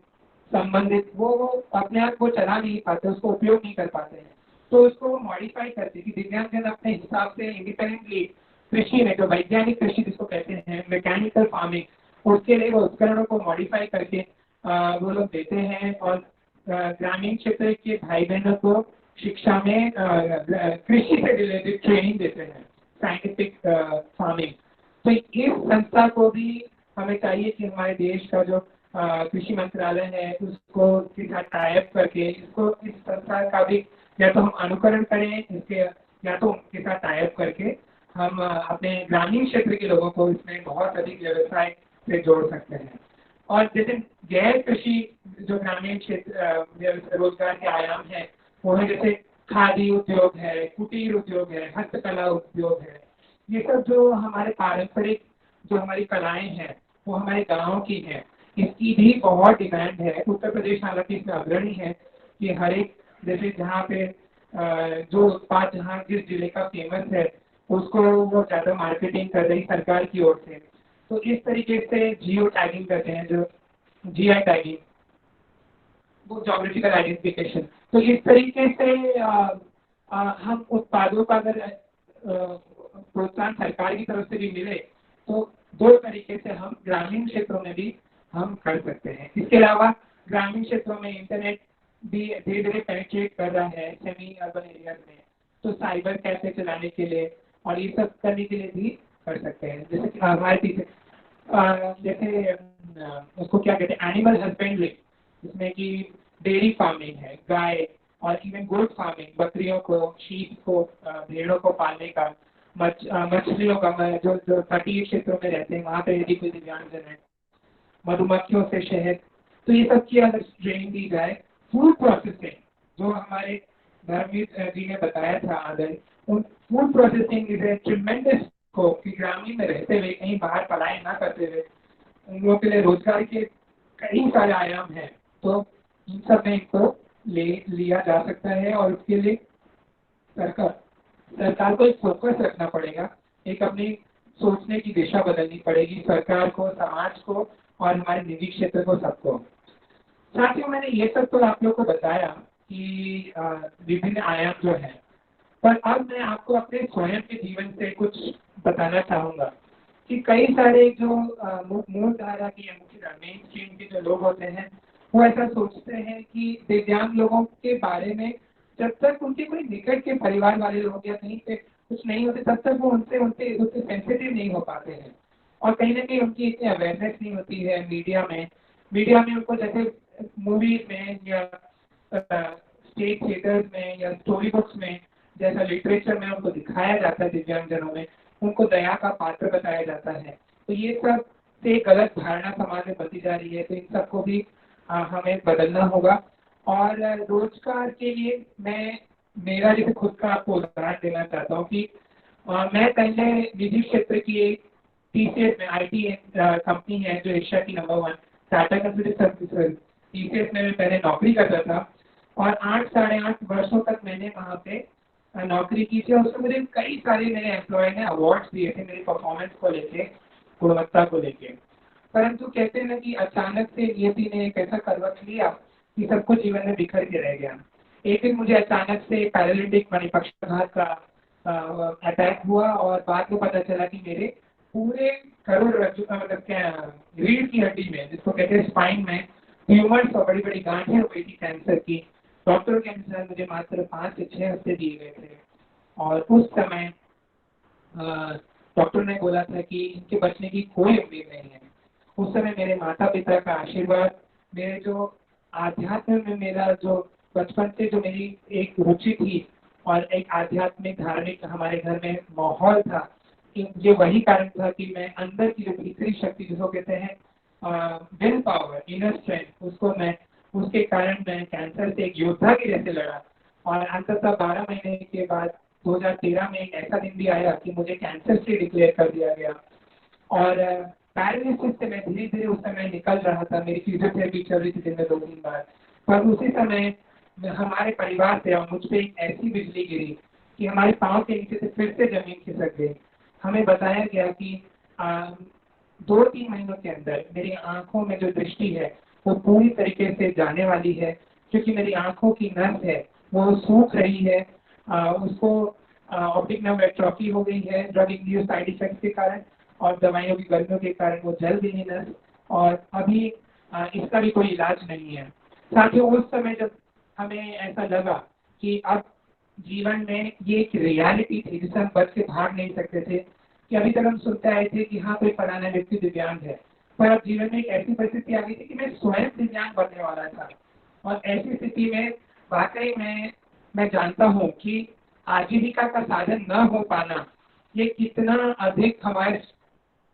संबंधित, वो अपने आप को चला नहीं पाते, उसको उपयोग नहीं कर पाते हैं। तो उसको वो मॉडिफाई करते हैं कि दिव्यांगजन अपने हिसाब से इंडिपेंडेंटली कृषि में, जो वैज्ञानिक कृषि जिसको कहते हैं मैकेनिकल फार्मिंग, उसके लिए वो उपकरणों को मॉडिफाई करके वो लोग देते हैं। और ग्रामीण क्षेत्र के भाई बहनों को शिक्षा में कृषि से रिलेटेड ट्रेनिंग देते हैं, साइंटिफिक फार्मिंग। तो इस संस्था को भी हमें चाहिए कि हमारे देश का जो कृषि मंत्रालय है उसको के साथ टाइप करके इसको, इस संस्था का भी या तो हम अनुकरण करें इसके, या तो उनके साथ टाइप करके हम अपने ग्रामीण क्षेत्र के लोगों को इसमें बहुत अधिक व्यवसाय से जोड़ सकते हैं। और जैसे गैर कृषि जो ग्रामीण क्षेत्र रोजगार के आयाम है वो है जैसे खादी उद्योग है, कुटीर उद्योग है, हस्तकला उद्योग है। ये सब जो हमारे पारंपरिक जो हमारी कलाएं हैं वो हमारे गाँव की हैं, इसकी भी बहुत डिमांड है। उत्तर प्रदेश हालांकि इसमें अग्रणी है कि हर एक जैसे जहाँ पे जो उत्पाद जहाँ जिस जिले का फेमस है उसको वो ज़्यादा मार्केटिंग कर रही सरकार की ओर से। तो इस तरीके से जियो टैगिंग करते हैं, जो GI टैगिंग, वो जोग्राफिकल आइडेंटिफिकेशन। तो इस तरीके से हम उत्पादों का अगर प्रोत्साहन सरकार की तरफ से भी मिले तो दो तरीके से हम ग्रामीण क्षेत्रों में भी हम कर सकते हैं। इसके अलावा ग्रामीण क्षेत्रों में इंटरनेट भी धीरे धीरे पेनिट्रेट कर रहा है सेमी अर्बन एरियाज में, तो साइबर कैफे चलाने के लिए और ये सब करने के लिए भी कर सकते हैं। जैसे कि हमारे पीछे जैसे उसको क्या कहते हैं, एनिमल हस्बेंड्री, जिसमें कि डेयरी फार्मिंग है, गाय और इवन गोट फार्मिंग, बकरियों को, शीप को, भेड़ों को पालने का, मछलियों का, जो तटीय क्षेत्रों में रहते हैं वहाँ पे यदि कोई दिव्यांगजन है, मधुमक्खियों से शहद, तो ये सब की अगर ट्रेनिंग दी जाए। फूड प्रोसेसिंग जो हमारे धर्मवीर जी ने बताया था आदर, उन food processing is a tremendous scope कि ग्रामीण में रहते हुए कहीं बाहर पढ़ाई ना करते हुए उन लोगों के लिए रोजगार के कई सारे आयाम हैं। तो इन सब में इनको लिया जा सकता है और उसके लिए सरकार को एक फोकस रखना पड़ेगा, एक अपनी सोचने की दिशा बदलनी पड़ेगी, सरकार को, समाज को और हमारे निजी क्षेत्र को, सबको। साथियों, मैंने ये सब तो आप लोगों को बताया कि विभिन्न आयाम जो है, पर अब मैं आपको अपने स्वयं के जीवन से कुछ बताना चाहूँगा कि कई सारे जो मूल धारा की या मुख्य मेन स्ट्रीम के जो लोग होते हैं वो ऐसा सोचते हैं कि दिव्यांग लोगों के बारे में जब तक उनके कोई निकट के परिवार वाले लोग या कहीं पे कुछ नहीं होते तब तक वो उनसे सेंसिटिव नहीं हो पाते हैं। और कहीं ना कहीं उनकी इतनी अवेयरनेस नहीं होती है मीडिया में उनको जैसे मूवीज में या स्टेज थिएटर्स में या स्टोरी बुक्स में जैसा लिटरेचर में उनको दिखाया जाता है, दिव्यांगजनों में उनको दया का पात्र बताया जाता है। तो ये सब से गलत धारणा समाज में बनती जा रही है, तो इन सबको भी हमें बदलना होगा। और रोजगार के लिए मैं मेरा जैसे खुद का आपको उदाहरण देना चाहता हूँ कि मैं पहले निजी क्षेत्र की एक टीसीएस में IT कंपनी है जो एशिया की number 1 Tata consultancy services, TCS में मैं पहले नौकरी करता था और 8 साढ़े 8 वर्षों तक मैंने वहाँ पे नौकरी की थी और उसमें मुझे कई सारे मेरे एम्प्लॉय ने अवार्ड्स दिए थे मेरी परफॉर्मेंस को लेके, गुणवत्ता को लेके। परंतु कहते हैं ना कि अचानक से नियति ने एक ऐसा करवट लिया कि सब कुछ जीवन में बिखर के रह गया। एक दिन मुझे अचानक से पैरालिटिक पक्षाघात का अटैक हुआ और बाद में पता चला कि मेरे पूरे करोड़ रज्जु का मतलब क्या रीढ़ की हड्डी में, जिसको कहते हैं स्पाइन में ट्यूमर्स और बड़ी बड़ी गांठें हो गई थी कैंसर की। डॉक्टरों के अनुसार मुझे मात्र 5 से 6 हफ्ते दिए गए थे और उस समय डॉक्टर ने बोला था कि इनके बचने की कोई उम्मीद नहीं है। उस समय मेरे माता पिता का आशीर्वाद, मेरे जो आध्यात्म में मेरा जो बचपन से जो मेरी एक रुचि थी और एक आध्यात्मिक धार्मिक हमारे घर में माहौल था, ये वही कारण था कि मैं अंदर की जो भीतरी शक्ति जिसको कहते हैं विल पावर, इनर स्ट्रेंथ, उसके कारण मैं कैंसर से एक योद्धा के जैसे लड़ा। और अंततः 12 महीने के बाद 2013 में एक ऐसा दिन भी आया कि मुझे कैंसर से डिक्लेयर कर दिया गया और पैरालिसिस से मैं धीरे धीरे उस समय निकल रहा था। मेरी फिजियोथेरेपी चल रही थी दिन में 2-3 बार, पर उसी समय हमारे परिवार से और मुझ पर एक ऐसी बिजली गिरी कि हमारे पाँव के नीचे से फिर से जमीन खिसक गई। हमें बताया गया कि 2-3 महीनों के अंदर मेरी आंखों में जो दृष्टि है वो पूरी तरीके से जाने वाली है, क्योंकि मेरी आंखों की नस है वो सूख रही है, उसको ऑप्टिक नर्व एट्रोफी हो गई है ड्रग इंड्यूस्ड साइड इफेक्ट्स के कारण और दवाइयों की गर्मियों के कारण वो जल गई है नस और अभी इसका भी कोई इलाज नहीं है। साथियों, उस समय जब हमें ऐसा लगा कि अब जीवन में ये एक रियलिटी थी जिसे हम बच के भाग नहीं सकते थे कि अभी तक हम सुनते आए थे कि हाँ कोई फलाना व्यक्ति दिव्यांग है, पर अब जीवन में एक ऐसी परिस्थिति आ गई थी कि मैं स्वयं दिव्यांग बनने वाला था। और ऐसी स्थिति में वाकई में मैं जानता हूँ कि आजीविका का साधन न हो पाना ये कितना अधिक हमारे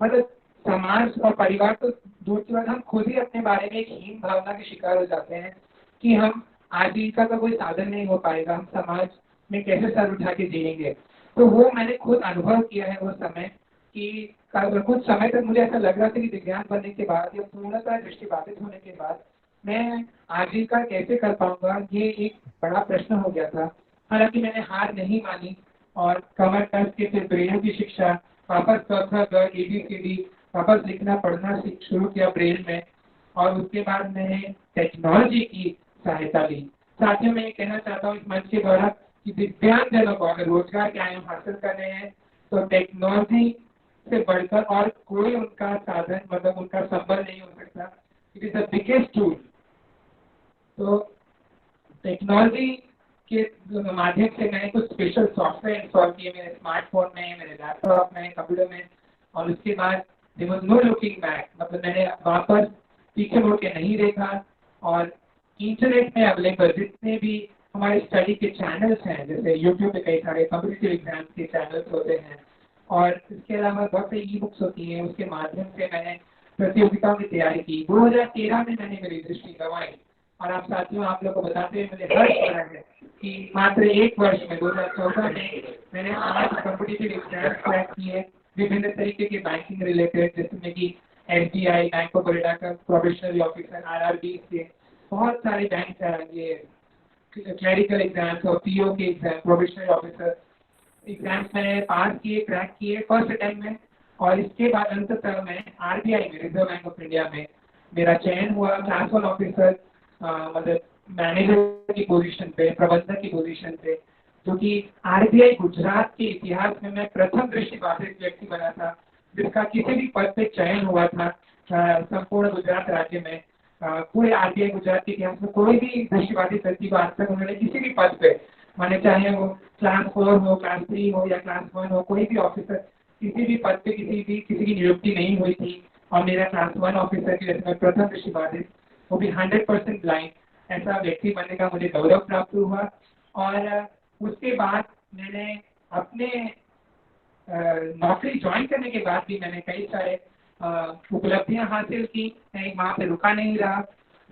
मतलब समाज और परिवार तो दूर की बात, हम खुद ही अपने बारे में एक हीन भावना के शिकार हो जाते हैं कि हम आजीविका का कोई साधन नहीं हो पाएगा, हम समाज में कैसे सर उठा के जिएंगे। तो वो मैंने खुद अनुभव किया है वो समय कि कुछ समय तक मुझे ऐसा लग रहा था कि दिव्यांग बनने के बाद या पूर्णतः दृष्टिबाधित होने के बाद मैं आजीविका कैसे कर पाऊंगा, ये एक बड़ा प्रश्न हो गया था। हालांकि मैंने हार नहीं मानी और कमर कस के फिर ब्रेल की शिक्षा, वापस क ABCD वापस लिखना पढ़ना शुरू किया ब्रेल में और उसके बाद मैंने टेक्नोलॉजी की सहायता ली। साथियों, मैं ये कहना चाहता हूँ इस मंच के द्वारा कि दिव्यांगजनों को अगर रोजगार के आयाम हासिल करने हैं तो टेक्नोलॉजी से बढ़कर और कोई उनका साधन मतलब उनका संबल नहीं हो सकता। It is the biggest tool. तो टेक्नोलॉजी के माध्यम से मैंने कुछ स्पेशल सॉफ्टवेयर इंस्टॉल किए मेरे स्मार्टफोन में, मेरे लैपटॉप में, कंप्यूटर में और उसके बाद there was no looking back, मतलब मैंने वापस पीछे मुड़ के नहीं देखा। और इंटरनेट में अवेलेबल जितने भी हमारे स्टडी के चैनल्स हैं, जैसे यूट्यूब पे कई सारे कॉम्पिटिटिव एग्जाम्स के चैनल्स होते हैं और इसके अलावा बहुत सारी ई बुक्स होती हैं, उसके माध्यम से मैंने प्रतियोगिताओं की तैयारी की। 2013 में मैंने मेरी दृष्टि गंवाई और आप साथियों, आप लोग को बताते हुए मुझे हर्ष हो रहा है कि मात्र 1 वर्ष में 2014 में मैंने 8 कॉम्पिटिटिव एग्जाम्स क्रैक किए विभिन्न तरीके के बैंकिंग रिलेटेड, जिसमें कि SBI, बैंक ऑफ बड़ौदा का प्रोबेशनरी ऑफिसर, RRB से बहुत सारे बैंक ये क्लरिकल एग्जाम्स और PO के एग्जाम, प्रोबेशनरी ऑफिसर एग्जाम्स मैंने पास किए, क्रैक किए फर्स्ट टाइम में। और इसके बाद अंततः मैं RBI में, रिजर्व बैंक ऑफ इंडिया में मेरा चयन हुआ क्लास 1 ऑफिसर, मतलब मैनेजर की पोजीशन पे, प्रबंधक की पोजीशन पे, जो कि RBI गुजरात के इतिहास में मैं प्रथम दृष्टिबाधित व्यक्ति बना था जिसका किसी भी पद पे चयन हुआ था संपूर्ण गुजरात राज्य में। पूरे RBI गुजरात के इतिहास में कोई भी दृष्टिबाधित व्यक्ति को आज तक उन्होंने किसी भी पद पे, माने चाहे वो क्लास 4 हो, क्लास 3 हो या क्लास 1 हो, कोई भी ऑफिसर किसी भी पद पे किसी की नियुक्ति नहीं हुई थी और मेरा क्लास 1 ऑफिसर के मैं प्रथम दृष्टिबाधित, वो भी 100% ब्लाइंड, ऐसा व्यक्ति बनने का मुझे गौरव प्राप्त हुआ। और उसके बाद मैंने अपने नौकरी ज्वाइन करने के बाद भी मैंने कई सारे उपलब्धियां हासिल की। मैं वहाँ पे रुका नहीं रहा।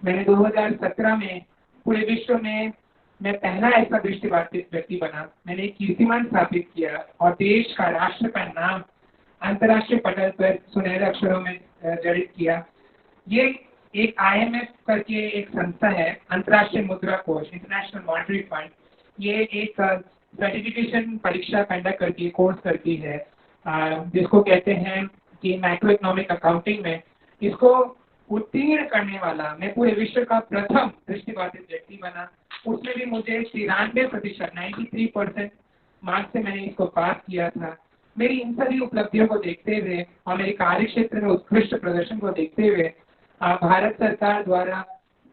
मैंने 2017 में पूरे विश्व में मैं पहला ऐसा दृष्टिबाधित व्यक्ति बना। मैंने एक कीर्तिमान स्थापित किया और देश का, राष्ट्र का नाम अंतर्राष्ट्रीय पटल पर सुनहरे अक्षरों में जड़ित किया। ये एक IMF करके एक संस्था है, अंतर्राष्ट्रीय मुद्रा कोष, इंटरनेशनल मॉनेटरी फंड। ये एक सर्टिफिकेशन परीक्षा कंडक्ट करती है, कोर्स करती है, जिसको कहते हैं कि मैक्रो इकोनॉमिक अकाउंटिंग में इसको उत्तीर्ण करने वाला मैं पूरे विश्व का प्रथम दृष्टिबाधित व्यक्ति बना। उसमें भी मुझे 93% 93% मार्क्स से मैंने इसको पास किया था। मेरी इन सभी उपलब्धियों को देखते हुए और मेरे कार्य क्षेत्र में उत्कृष्ट प्रदर्शन को देखते हुए भारत सरकार द्वारा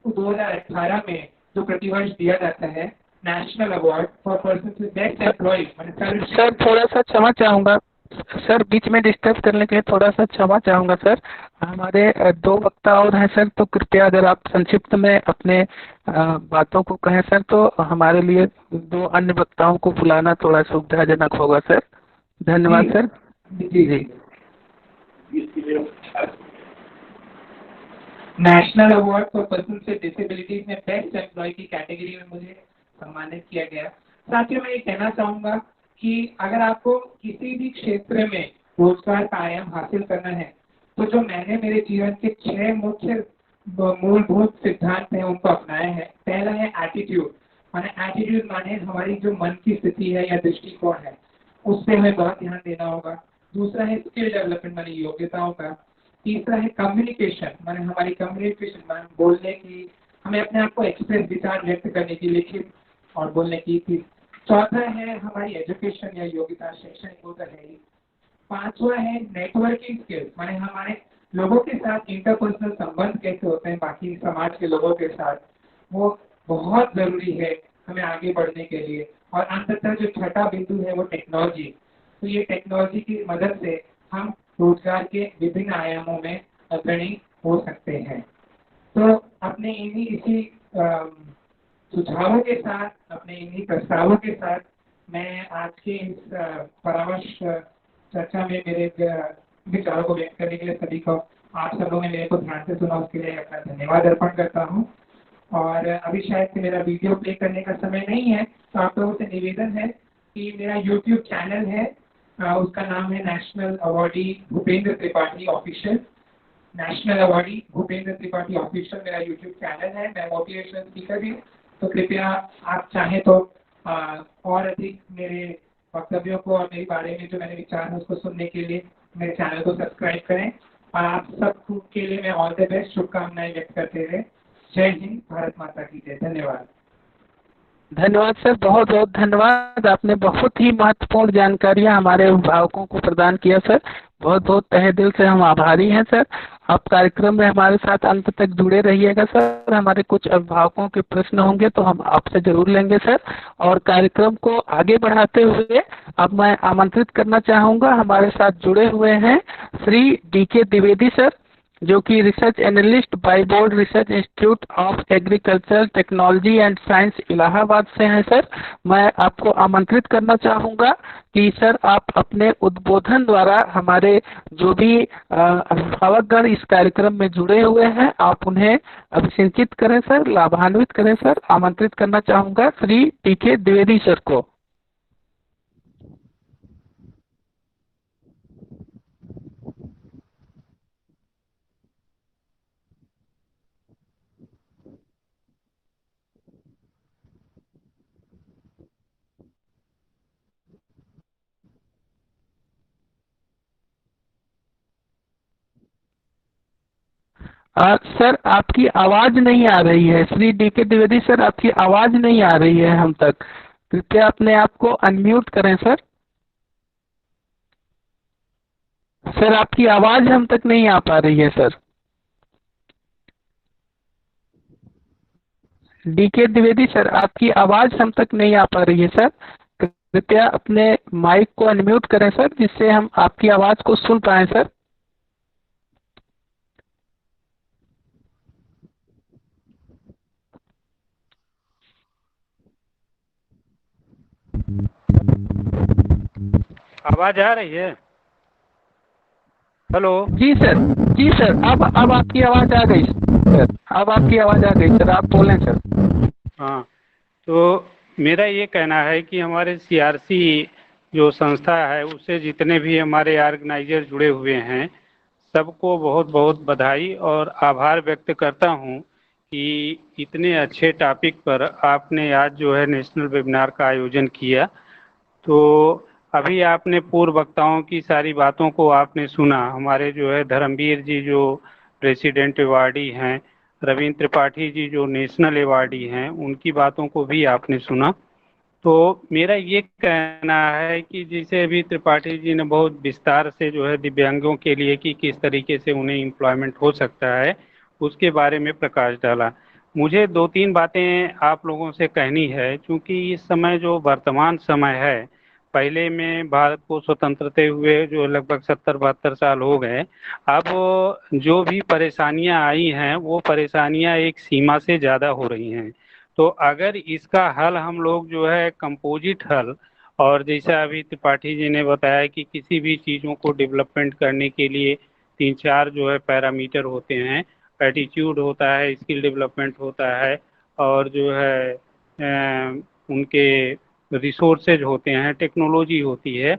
2018 में जो प्रतिवर्ष दिया जाता है national award for person with best employ. Sir थोड़ा सा क्षमा चाहूँगा सर, बीच में डिस्टर्ब करने के लिए थोड़ा सा क्षमा चाहूँगा सर। हमारे दो वक्ता और हैं सर, तो कृपया अगर आप संक्षिप्त में अपने बातों को कहें सर, तो हमारे लिए दो अन्य वक्ताओं को बुलाना थोड़ा सुविधाजनक होगा सर। धन्यवाद सर। जी जी। National award for person with disabilities में बेस्ट एम्प्लॉय की कैटेगरी में मुझे सम्मानित किया गया। साथियों, मैं ये कहना चाहूँगा कि अगर आपको किसी भी क्षेत्र में रोजगार का आयाम हासिल करना है, तो जो मैंने मेरे जीवन के 6 मुख्य मूलभूत सिद्धांत हैं उनको अपनाया है। पहला है एटीट्यूड, माने हमारी जो मन की स्थिति है या दृष्टिकोण है, उस पर हमें बहुत ध्यान देना होगा। दूसरा है स्किल डेवलपमेंट, माने योग्यताओं का। तीसरा है कम्युनिकेशन, माने हमारी कम्युनिकेशन, माने बोलने की, हमें अपने आप को एक्सप्रेस, विचार व्यक्त करने की, लिखित और बोलने की। चौथा है हमारी एजुकेशन या योग्यता, शैक्षणिक, वो तो है ही। पांचवा है नेटवर्किंग स्किल्स, माने हमारे लोगों के साथ इंटरपर्सनल संबंध कैसे होते हैं बाकी समाज के लोगों के साथ, वो बहुत जरूरी है हमें आगे बढ़ने के लिए। और अंततः जो छठा बिंदु है वो टेक्नोलॉजी। तो ये टेक्नोलॉजी की मदद से हम रोजगार के विभिन्न आयामों में अग्रणी हो सकते हैं। तो अपने इसी सुझावों के साथ, अपने इन्हीं प्रस्तावों के साथ मैं आज के इस परामर्श चर्चा में मेरे विचारों को व्यक्त करने के लिए सभी को, आप सब लोगों ने मेरे को ध्यान से सुना, उसके लिए अपना धन्यवाद अर्पण करता हूँ। और अभी शायद से मेरा वीडियो प्ले करने का समय नहीं है, तो आप लोगों से निवेदन है कि मेरा यूट्यूब चैनल है, उसका नाम है national awardee Bhupendra Tripathi official. National awardee Bhupendra Tripathi official मेरा यूट्यूब चैनल है। मैं मोटिवेशनल स्पीकर भी, तो कृपया आप चाहें तो और अधिक मेरे वक्तव्यों को और मेरे बारे में जो मैंने विचार है उसको सुनने के लिए मेरे चैनल को सब्सक्राइब करें। और आप सब के लिए मैं ऑल द बेस्ट शुभकामनाएं व्यक्त करते हुए जय हिंद, भारत माता की जय। धन्यवाद। धन्यवाद सर, बहुत बहुत धन्यवाद। आपने बहुत ही महत्वपूर्ण जानकारियां हमारे अभिभावकों को प्रदान किया सर। बहुत बहुत तहे दिल से हम आभारी हैं सर। आप कार्यक्रम में हमारे साथ अंत तक जुड़े रहिएगा सर। हमारे कुछ अभिभावकों के प्रश्न होंगे तो हम आपसे जरूर लेंगे सर। और कार्यक्रम को आगे बढ़ाते हुए अब मैं आमंत्रित करना चाहूँगा, हमारे साथ जुड़े हुए हैं श्री DK द्विवेदी सर, जो कि research analyst by board research institute of agricultural technology and science Allahabad से हैं सर। मैं आपको आमंत्रित करना चाहूँगा कि सर आप अपने उद्बोधन द्वारा हमारे जो भी अभिभावकगण इस कार्यक्रम में जुड़े हुए हैं, आप उन्हें अभिसिंचित करें सर, लाभान्वित करें सर। आमंत्रित करना चाहूँगा श्री DK द्विवेदी सर को। सर आपकी आवाज नहीं आ रही है। श्री DK द्विवेदी सर, आपकी आवाज नहीं आ रही है हम तक। कृपया अपने आप को अनम्यूट करें सर। सर आपकी आवाज हम तक नहीं आ पा रही है सर। DK द्विवेदी सर, आपकी आवाज हम तक नहीं आ पा रही है सर। कृपया अपने माइक को अनम्यूट करें सर, जिससे हम आपकी आवाज को सुन पाए सर। आवाज आ रही है? हेलो। जी सर, जी सर, अब आपकी आवाज आ गई सर, अब आपकी आवाज आ गई सर, आप बोलें सर। हाँ, तो मेरा ये कहना है कि हमारे सीआरसी जो संस्था है उससे जितने भी हमारे ऑर्गेनाइजर जुड़े हुए हैं सबको बहुत बहुत बधाई और आभार व्यक्त करता हूँ कि इतने अच्छे टॉपिक पर आपने आज जो है नेशनल वेबिनार का आयोजन किया। तो अभी आपने पूर्व वक्ताओं की सारी बातों को आपने सुना। हमारे जो है धर्मवीर जी जो प्रेसिडेंट अवार्डी हैं, रविंद्र त्रिपाठी जी जो नेशनल अवार्डी हैं, उनकी बातों को भी आपने सुना। तो मेरा ये कहना है कि जैसे अभी त्रिपाठी जी ने बहुत विस्तार से जो है दिव्यांगों के लिए कि किस तरीके से उन्हें एम्प्लॉयमेंट हो सकता है उसके बारे में प्रकाश डाला। मुझे दो तीन बातें आप लोगों से कहनी है, क्योंकि इस समय जो वर्तमान समय है, पहले में भारत को स्वतंत्रते हुए जो लगभग 70-72 साल हो गए, अब जो भी परेशानियां आई हैं वो परेशानियां एक सीमा से ज़्यादा हो रही हैं। तो अगर इसका हल हम लोग जो है कंपोजिट हल, और जैसा अभी त्रिपाठी जी ने बताया कि किसी भी चीज़ों को डेवलपमेंट करने के लिए 3-4 जो है पैरामीटर होते हैं, एटीट्यूड होता है, स्किल डेवलपमेंट होता है, और जो है उनके रिसोर्सेज होते हैं, टेक्नोलॉजी होती है।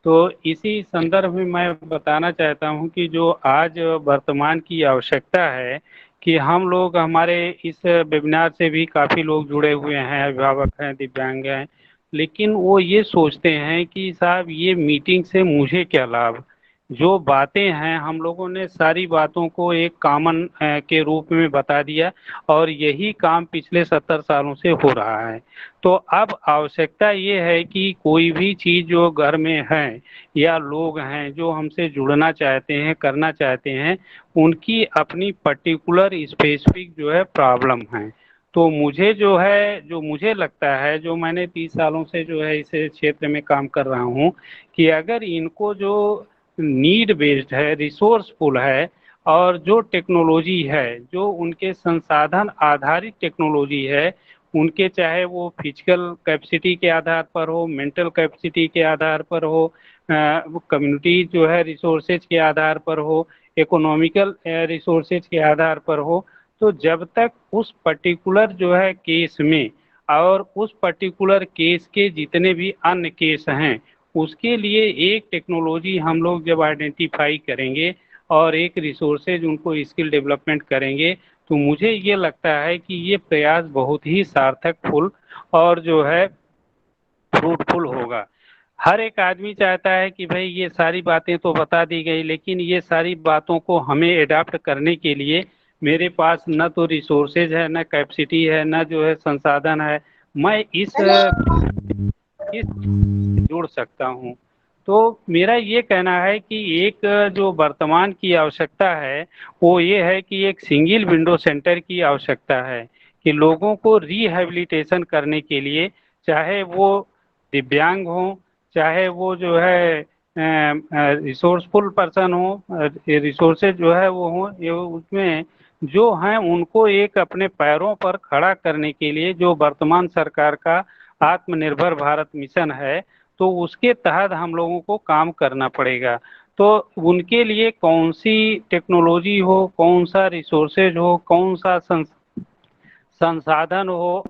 तो इसी संदर्भ में मैं बताना चाहता हूं कि जो आज वर्तमान की आवश्यकता है कि हम लोग, हमारे इस वेबिनार से भी काफ़ी लोग जुड़े हुए हैं, अभिभावक हैं, दिव्यांग हैं, लेकिन वो ये सोचते हैं कि साहब ये मीटिंग से मुझे क्या लाभ। जो बातें हैं हम लोगों ने सारी बातों को एक कॉमन के रूप में बता दिया, और यही काम पिछले 70 सालों से हो रहा है। तो अब आवश्यकता ये है कि कोई भी चीज़ जो घर में है या लोग हैं जो हमसे जुड़ना चाहते हैं, करना चाहते हैं, उनकी अपनी पर्टिकुलर स्पेसिफिक जो है प्रॉब्लम है। तो मुझे जो है, जो मुझे लगता है, जो मैंने 30 सालों से जो है इस क्षेत्र में काम कर रहा हूँ, कि अगर इनको जो नीड बेस्ड है, रिसोर्सफुल है, और जो टेक्नोलॉजी है, जो उनके संसाधन आधारित टेक्नोलॉजी है, उनके चाहे वो फिजिकल कैपेसिटी के आधार पर हो, मेंटल कैपेसिटी के आधार पर हो, कम्युनिटी जो है रिसोर्सेज के आधार पर हो, इकोनॉमिकल रिसोर्सेज के आधार पर हो, तो जब तक उस पर्टिकुलर जो है केस में, और उस पर्टिकुलर केस के जितने भी अन्य केस हैं, उसके लिए एक टेक्नोलॉजी हम लोग जब आइडेंटिफाई करेंगे और एक रिसोर्सेज उनको स्किल डेवलपमेंट करेंगे, तो मुझे ये लगता है कि ये प्रयास बहुत ही सार्थक फुल और जो है फ्रूटफुल होगा। हर एक आदमी चाहता है कि भाई ये सारी बातें तो बता दी गई, लेकिन ये सारी बातों को हमें एडाप्ट करने के लिए मेरे पास न तो रिसोर्सेज है, न कैपेसिटी है, न जो है संसाधन है। मैं इस जुड़ सकता हूँ। तो मेरा ये कहना है कि एक जो वर्तमान की आवश्यकता है वो ये है कि एक सिंगल विंडो सेंटर की आवश्यकता है, कि लोगों को रिहेबिलिटेशन करने के लिए, चाहे वो दिव्यांग हो, चाहे वो जो है रिसोर्सफुल पर्सन हो, रिसोर्सेज जो है वो हो, ये उसमें जो हैं उनको एक अपने पैरों पर खड़ा करने के लिए जो वर्तमान सरकार का आत्मनिर्भर भारत मिशन है, तो उसके तहत हम लोगों को काम करना पड़ेगा। तो उनके लिए कौन सी टेक्नोलॉजी हो, कौन सा रिसोर्सेज हो, कौन सा संसाधन हो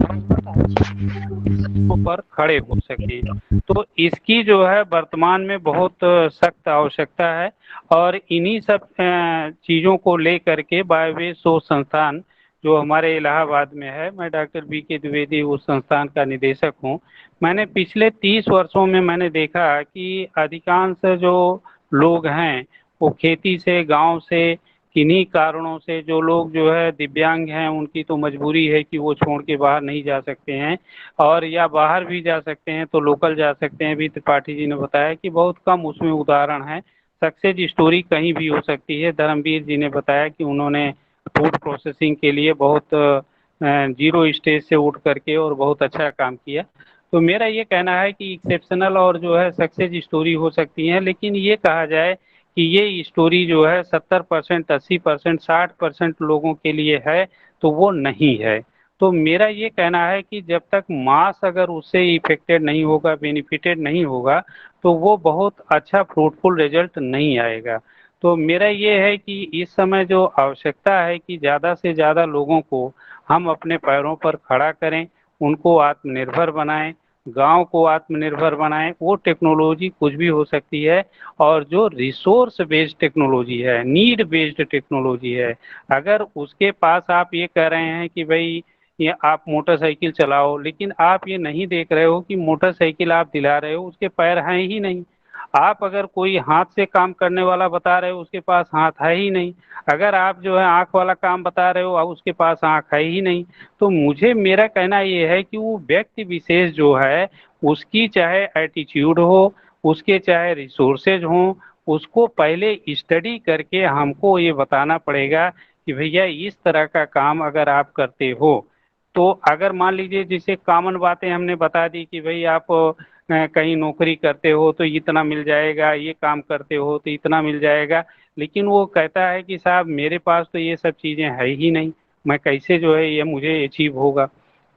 पर खड़े हो सके, तो इसकी जो है वर्तमान में बहुत सख्त आवश्यकता है। और इन्हीं सब चीज़ों को लेकर के बायोवेज सोच संस्थान जो हमारे इलाहाबाद में है, मैं डॉक्टर BK द्विवेदी उस संस्थान का निदेशक हूँ। मैंने पिछले 30 वर्षों में मैंने देखा कि अधिकांश जो लोग हैं वो खेती से, गांव से, किन्हीं कारणों से, जो लोग जो है दिव्यांग हैं उनकी तो मजबूरी है कि वो छोड़ के बाहर नहीं जा सकते हैं, और या बाहर भी जा सकते हैं तो लोकल जा सकते हैं। भी त्रिपाठी जी ने बताया कि बहुत कम उसमें उदाहरण है, सक्सेस स्टोरी कहीं भी हो सकती है। धर्मवीर जी ने बताया कि उन्होंने फूड प्रोसेसिंग के लिए बहुत जीरो स्टेज से उठ करके और बहुत अच्छा काम किया। तो मेरा ये कहना है कि एक्सेप्शनल और जो है सक्सेस स्टोरी हो सकती है, लेकिन ये कहा जाए कि ये स्टोरी जो है 70%, 80%, 60% लोगों के लिए है तो वो नहीं है। तो मेरा ये कहना है कि जब तक मास अगर उससे इफेक्टेड नहीं होगा, बेनिफिटेड नहीं होगा, तो वो बहुत अच्छा फ्रूटफुल रिजल्ट नहीं आएगा। तो मेरा ये है कि इस समय जो आवश्यकता है कि ज़्यादा से ज़्यादा लोगों को हम अपने पैरों पर खड़ा करें, उनको आत्मनिर्भर बनाएं, गांव को आत्मनिर्भर बनाएं। वो टेक्नोलॉजी कुछ भी हो सकती है, और जो रिसोर्स बेस्ड टेक्नोलॉजी है, नीड बेस्ड टेक्नोलॉजी है, अगर उसके पास आप ये कह रहे हैं कि भाई ये आप मोटरसाइकिल चलाओ, लेकिन आप ये नहीं देख रहे हो कि मोटरसाइकिल आप दिला रहे हो उसके पैर हैं ही नहीं। आप अगर कोई हाथ से काम करने वाला बता रहे हो उसके पास हाथ है ही नहीं। अगर आप जो है आंख वाला काम बता रहे हो अब उसके पास आंख है ही नहीं। तो मुझे मेरा कहना ये है कि वो व्यक्ति विशेष जो है उसकी चाहे एटीट्यूड हो, उसके चाहे रिसोर्सेज हों, उसको पहले स्टडी करके हमको ये बताना पड़ेगा कि भैया इस तरह का काम अगर आप करते हो, तो अगर मान लीजिए जैसे कॉमन बातें हमने बता दी कि भाई आप कहीं नौकरी करते हो तो इतना मिल जाएगा, ये काम करते हो तो इतना मिल जाएगा, लेकिन वो कहता है कि साहब मेरे पास तो ये सब चीज़ें है ही नहीं, मैं कैसे जो है ये मुझे अचीव होगा।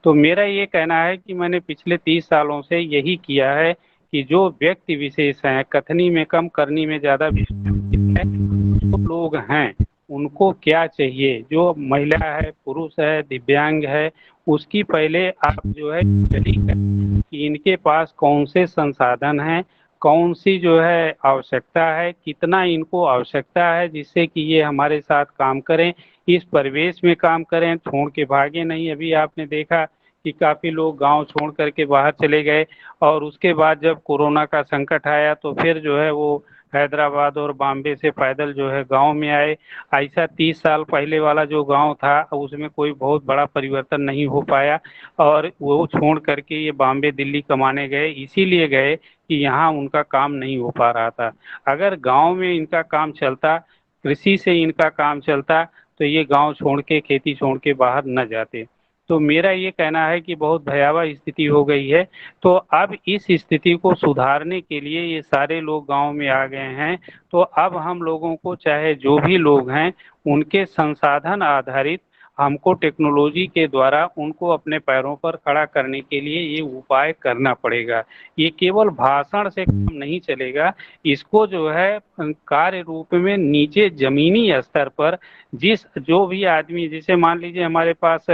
तो मेरा ये कहना है कि मैंने पिछले 30 सालों से यही किया है कि जो व्यक्ति विशेष हैं, कथनी में कम करनी में ज़्यादा विशेष है, जो लोग हैं उनको क्या चाहिए, जो महिला है, पुरुष है, दिव्यांग है, उसकी पहले आप जो है स्टडी करें कि इनके पास कौन से संसाधन हैं, कौन सी जो है आवश्यकता है, कितना इनको आवश्यकता है जिससे कि ये हमारे साथ काम करें, इस परिवेश में काम करें, छोड़ के भागे नहीं। अभी आपने देखा कि काफ़ी लोग गांव छोड़ करके बाहर चले गए, और उसके बाद जब कोरोना का संकट आया तो फिर जो है वो हैदराबाद और बॉम्बे से पैदल जो है गांव में आए। ऐसा 30 साल पहले वाला जो गांव था उसमें कोई बहुत बड़ा परिवर्तन नहीं हो पाया, और वो छोड़ करके ये बॉम्बे दिल्ली कमाने गए, इसीलिए गए कि यहाँ उनका काम नहीं हो पा रहा था। अगर गांव में इनका काम चलता, कृषि से इनका काम चलता, तो ये गांव छोड़ के, खेती छोड़ के बाहर न जाते। तो मेरा ये कहना है कि बहुत भयावह स्थिति हो गई है। तो अब इस स्थिति को सुधारने के लिए ये सारे लोग गांव में आ गए हैं। तो अब हम लोगों को, चाहे जो भी लोग हैं, उनके संसाधन आधारित हमको टेक्नोलॉजी के द्वारा उनको अपने पैरों पर खड़ा करने के लिए ये उपाय करना पड़ेगा। ये केवल भाषण से काम नहीं चलेगा, इसको जो है कार्य रूप में नीचे जमीनी स्तर पर जो भी आदमी, जैसे मान लीजिए हमारे पास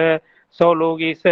100 लोग इस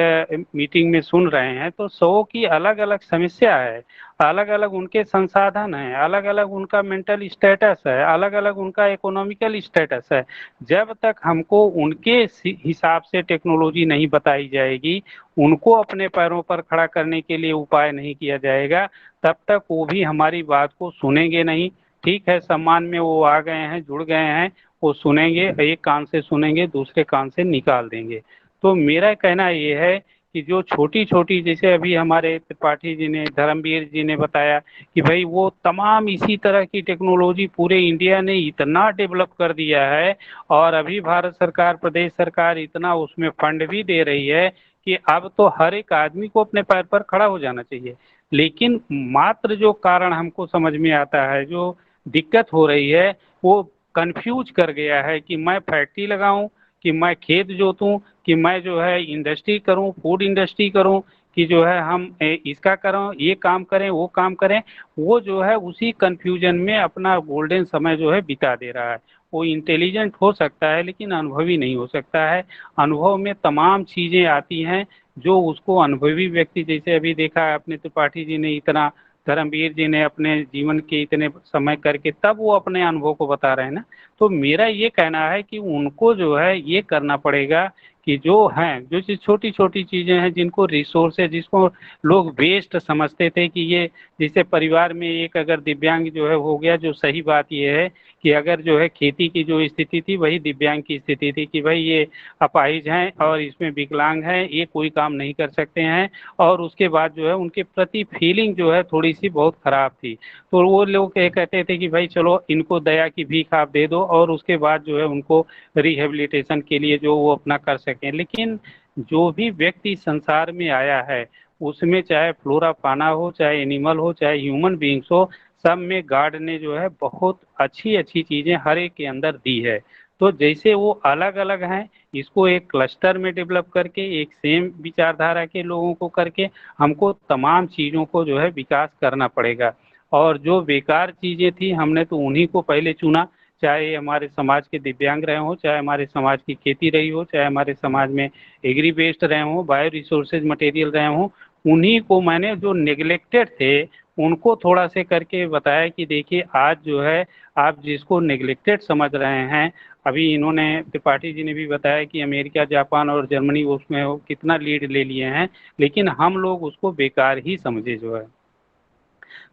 मीटिंग में सुन रहे हैं, तो 100 की अलग अलग समस्या है, अलग अलग उनके संसाधन हैं, अलग अलग उनका मेंटल स्टेटस है, अलग अलग उनका इकोनॉमिकल स्टेटस है। जब तक हमको उनके हिसाब से टेक्नोलॉजी नहीं बताई जाएगी, उनको अपने पैरों पर खड़ा करने के लिए उपाय नहीं किया जाएगा, तब तक वो भी हमारी बात को सुनेंगे नहीं। ठीक है, सम्मान में वो आ गए हैं, जुड़ गए हैं, वो सुनेंगे, एक कान से सुनेंगे, दूसरे कान से निकाल देंगे। तो मेरा कहना ये है कि जो छोटी छोटी, जैसे अभी हमारे त्रिपाठी जी ने, धर्मवीर जी ने बताया कि भाई वो तमाम इसी तरह की टेक्नोलॉजी पूरे इंडिया ने इतना डेवलप कर दिया है, और अभी भारत सरकार, प्रदेश सरकार इतना उसमें फंड भी दे रही है कि अब तो हर एक आदमी को अपने पैर पर खड़ा हो जाना चाहिए। लेकिन मात्र जो कारण हमको समझ में आता है, जो दिक्कत हो रही है, वो कंफ्यूज कर गया है कि मैं फैक्ट्री लगाऊं, कि मैं खेत जोतूं, कि मैं जो है इंडस्ट्री करूं, फूड इंडस्ट्री करूं, कि जो है हम इसका करें, ये काम करें, वो काम करें। वो जो है उसी कंफ्यूजन में अपना गोल्डन समय जो है बिता दे रहा है। वो इंटेलिजेंट हो सकता है लेकिन अनुभवी नहीं हो सकता है। अनुभव में तमाम चीज़ें आती हैं जो उसको अनुभवी व्यक्ति, जैसे अभी देखा है अपने त्रिपाठी जी ने इतना, धर्मवीर जी ने अपने जीवन के इतने समय करके तब वो अपने अनुभव को बता रहे हैं ना। तो मेरा ये कहना है कि उनको जो है ये करना पड़ेगा कि जो हैं, जो चीज़ छोटी छोटी चीज़ें हैं जिनको रिसोर्स है, जिसको लोग वेस्ट समझते थे कि ये, जैसे परिवार में एक अगर दिव्यांग जो है हो गया, जो सही बात ये है कि अगर जो है खेती की जो स्थिति थी वही दिव्यांग की स्थिति थी कि भाई ये अपाहिज हैं और इसमें विकलांग हैं, ये कोई काम नहीं कर सकते हैं, और उसके बाद जो है उनके प्रति फीलिंग जो है थोड़ी सी बहुत ख़राब थी। तो वो लोग कहते थे कि भाई चलो इनको दया की भीख आप दे दो, और उसके बाद जो है उनको रिहेबिलिटेशन के लिए जो वो अपना कर सकें। लेकिन जो भी व्यक्ति संसार में आया है उसमें चाहे फ्लोरा फाना हो, चाहे एनिमल हो, चाहे ह्यूमन बीइंग्स हो, सब में गॉड ने जो है बहुत अच्छी अच्छी चीजें हर एक के अंदर दी है। तो जैसे वो अलग अलग हैं, इसको एक क्लस्टर में डेवलप करके एक सेम विचारधारा के लोगों को करके हमको तमाम चीज़ों को जो है विकास करना पड़ेगा। और जो बेकार चीज़ें थी हमने तो उन्हीं को पहले चुना, चाहे हमारे समाज के दिव्यांग रहे हों, चाहे हमारे समाज की खेती रही हो, चाहे हमारे समाज में एग्री बेस्ड रहे हों, बायो रिसोर्सेज मटेरियल रहे हों, उन्हीं को मैंने जो नेग्लेक्टेड थे उनको थोड़ा से करके बताया कि देखिए आज जो है आप जिसको नेग्लेक्टेड समझ रहे हैं, अभी इन्होंने त्रिपाठी जी ने भी बताया कि अमेरिका, जापान और जर्मनी उसमें वो कितना लीड ले लिए हैं, लेकिन हम लोग उसको बेकार ही समझे जो है।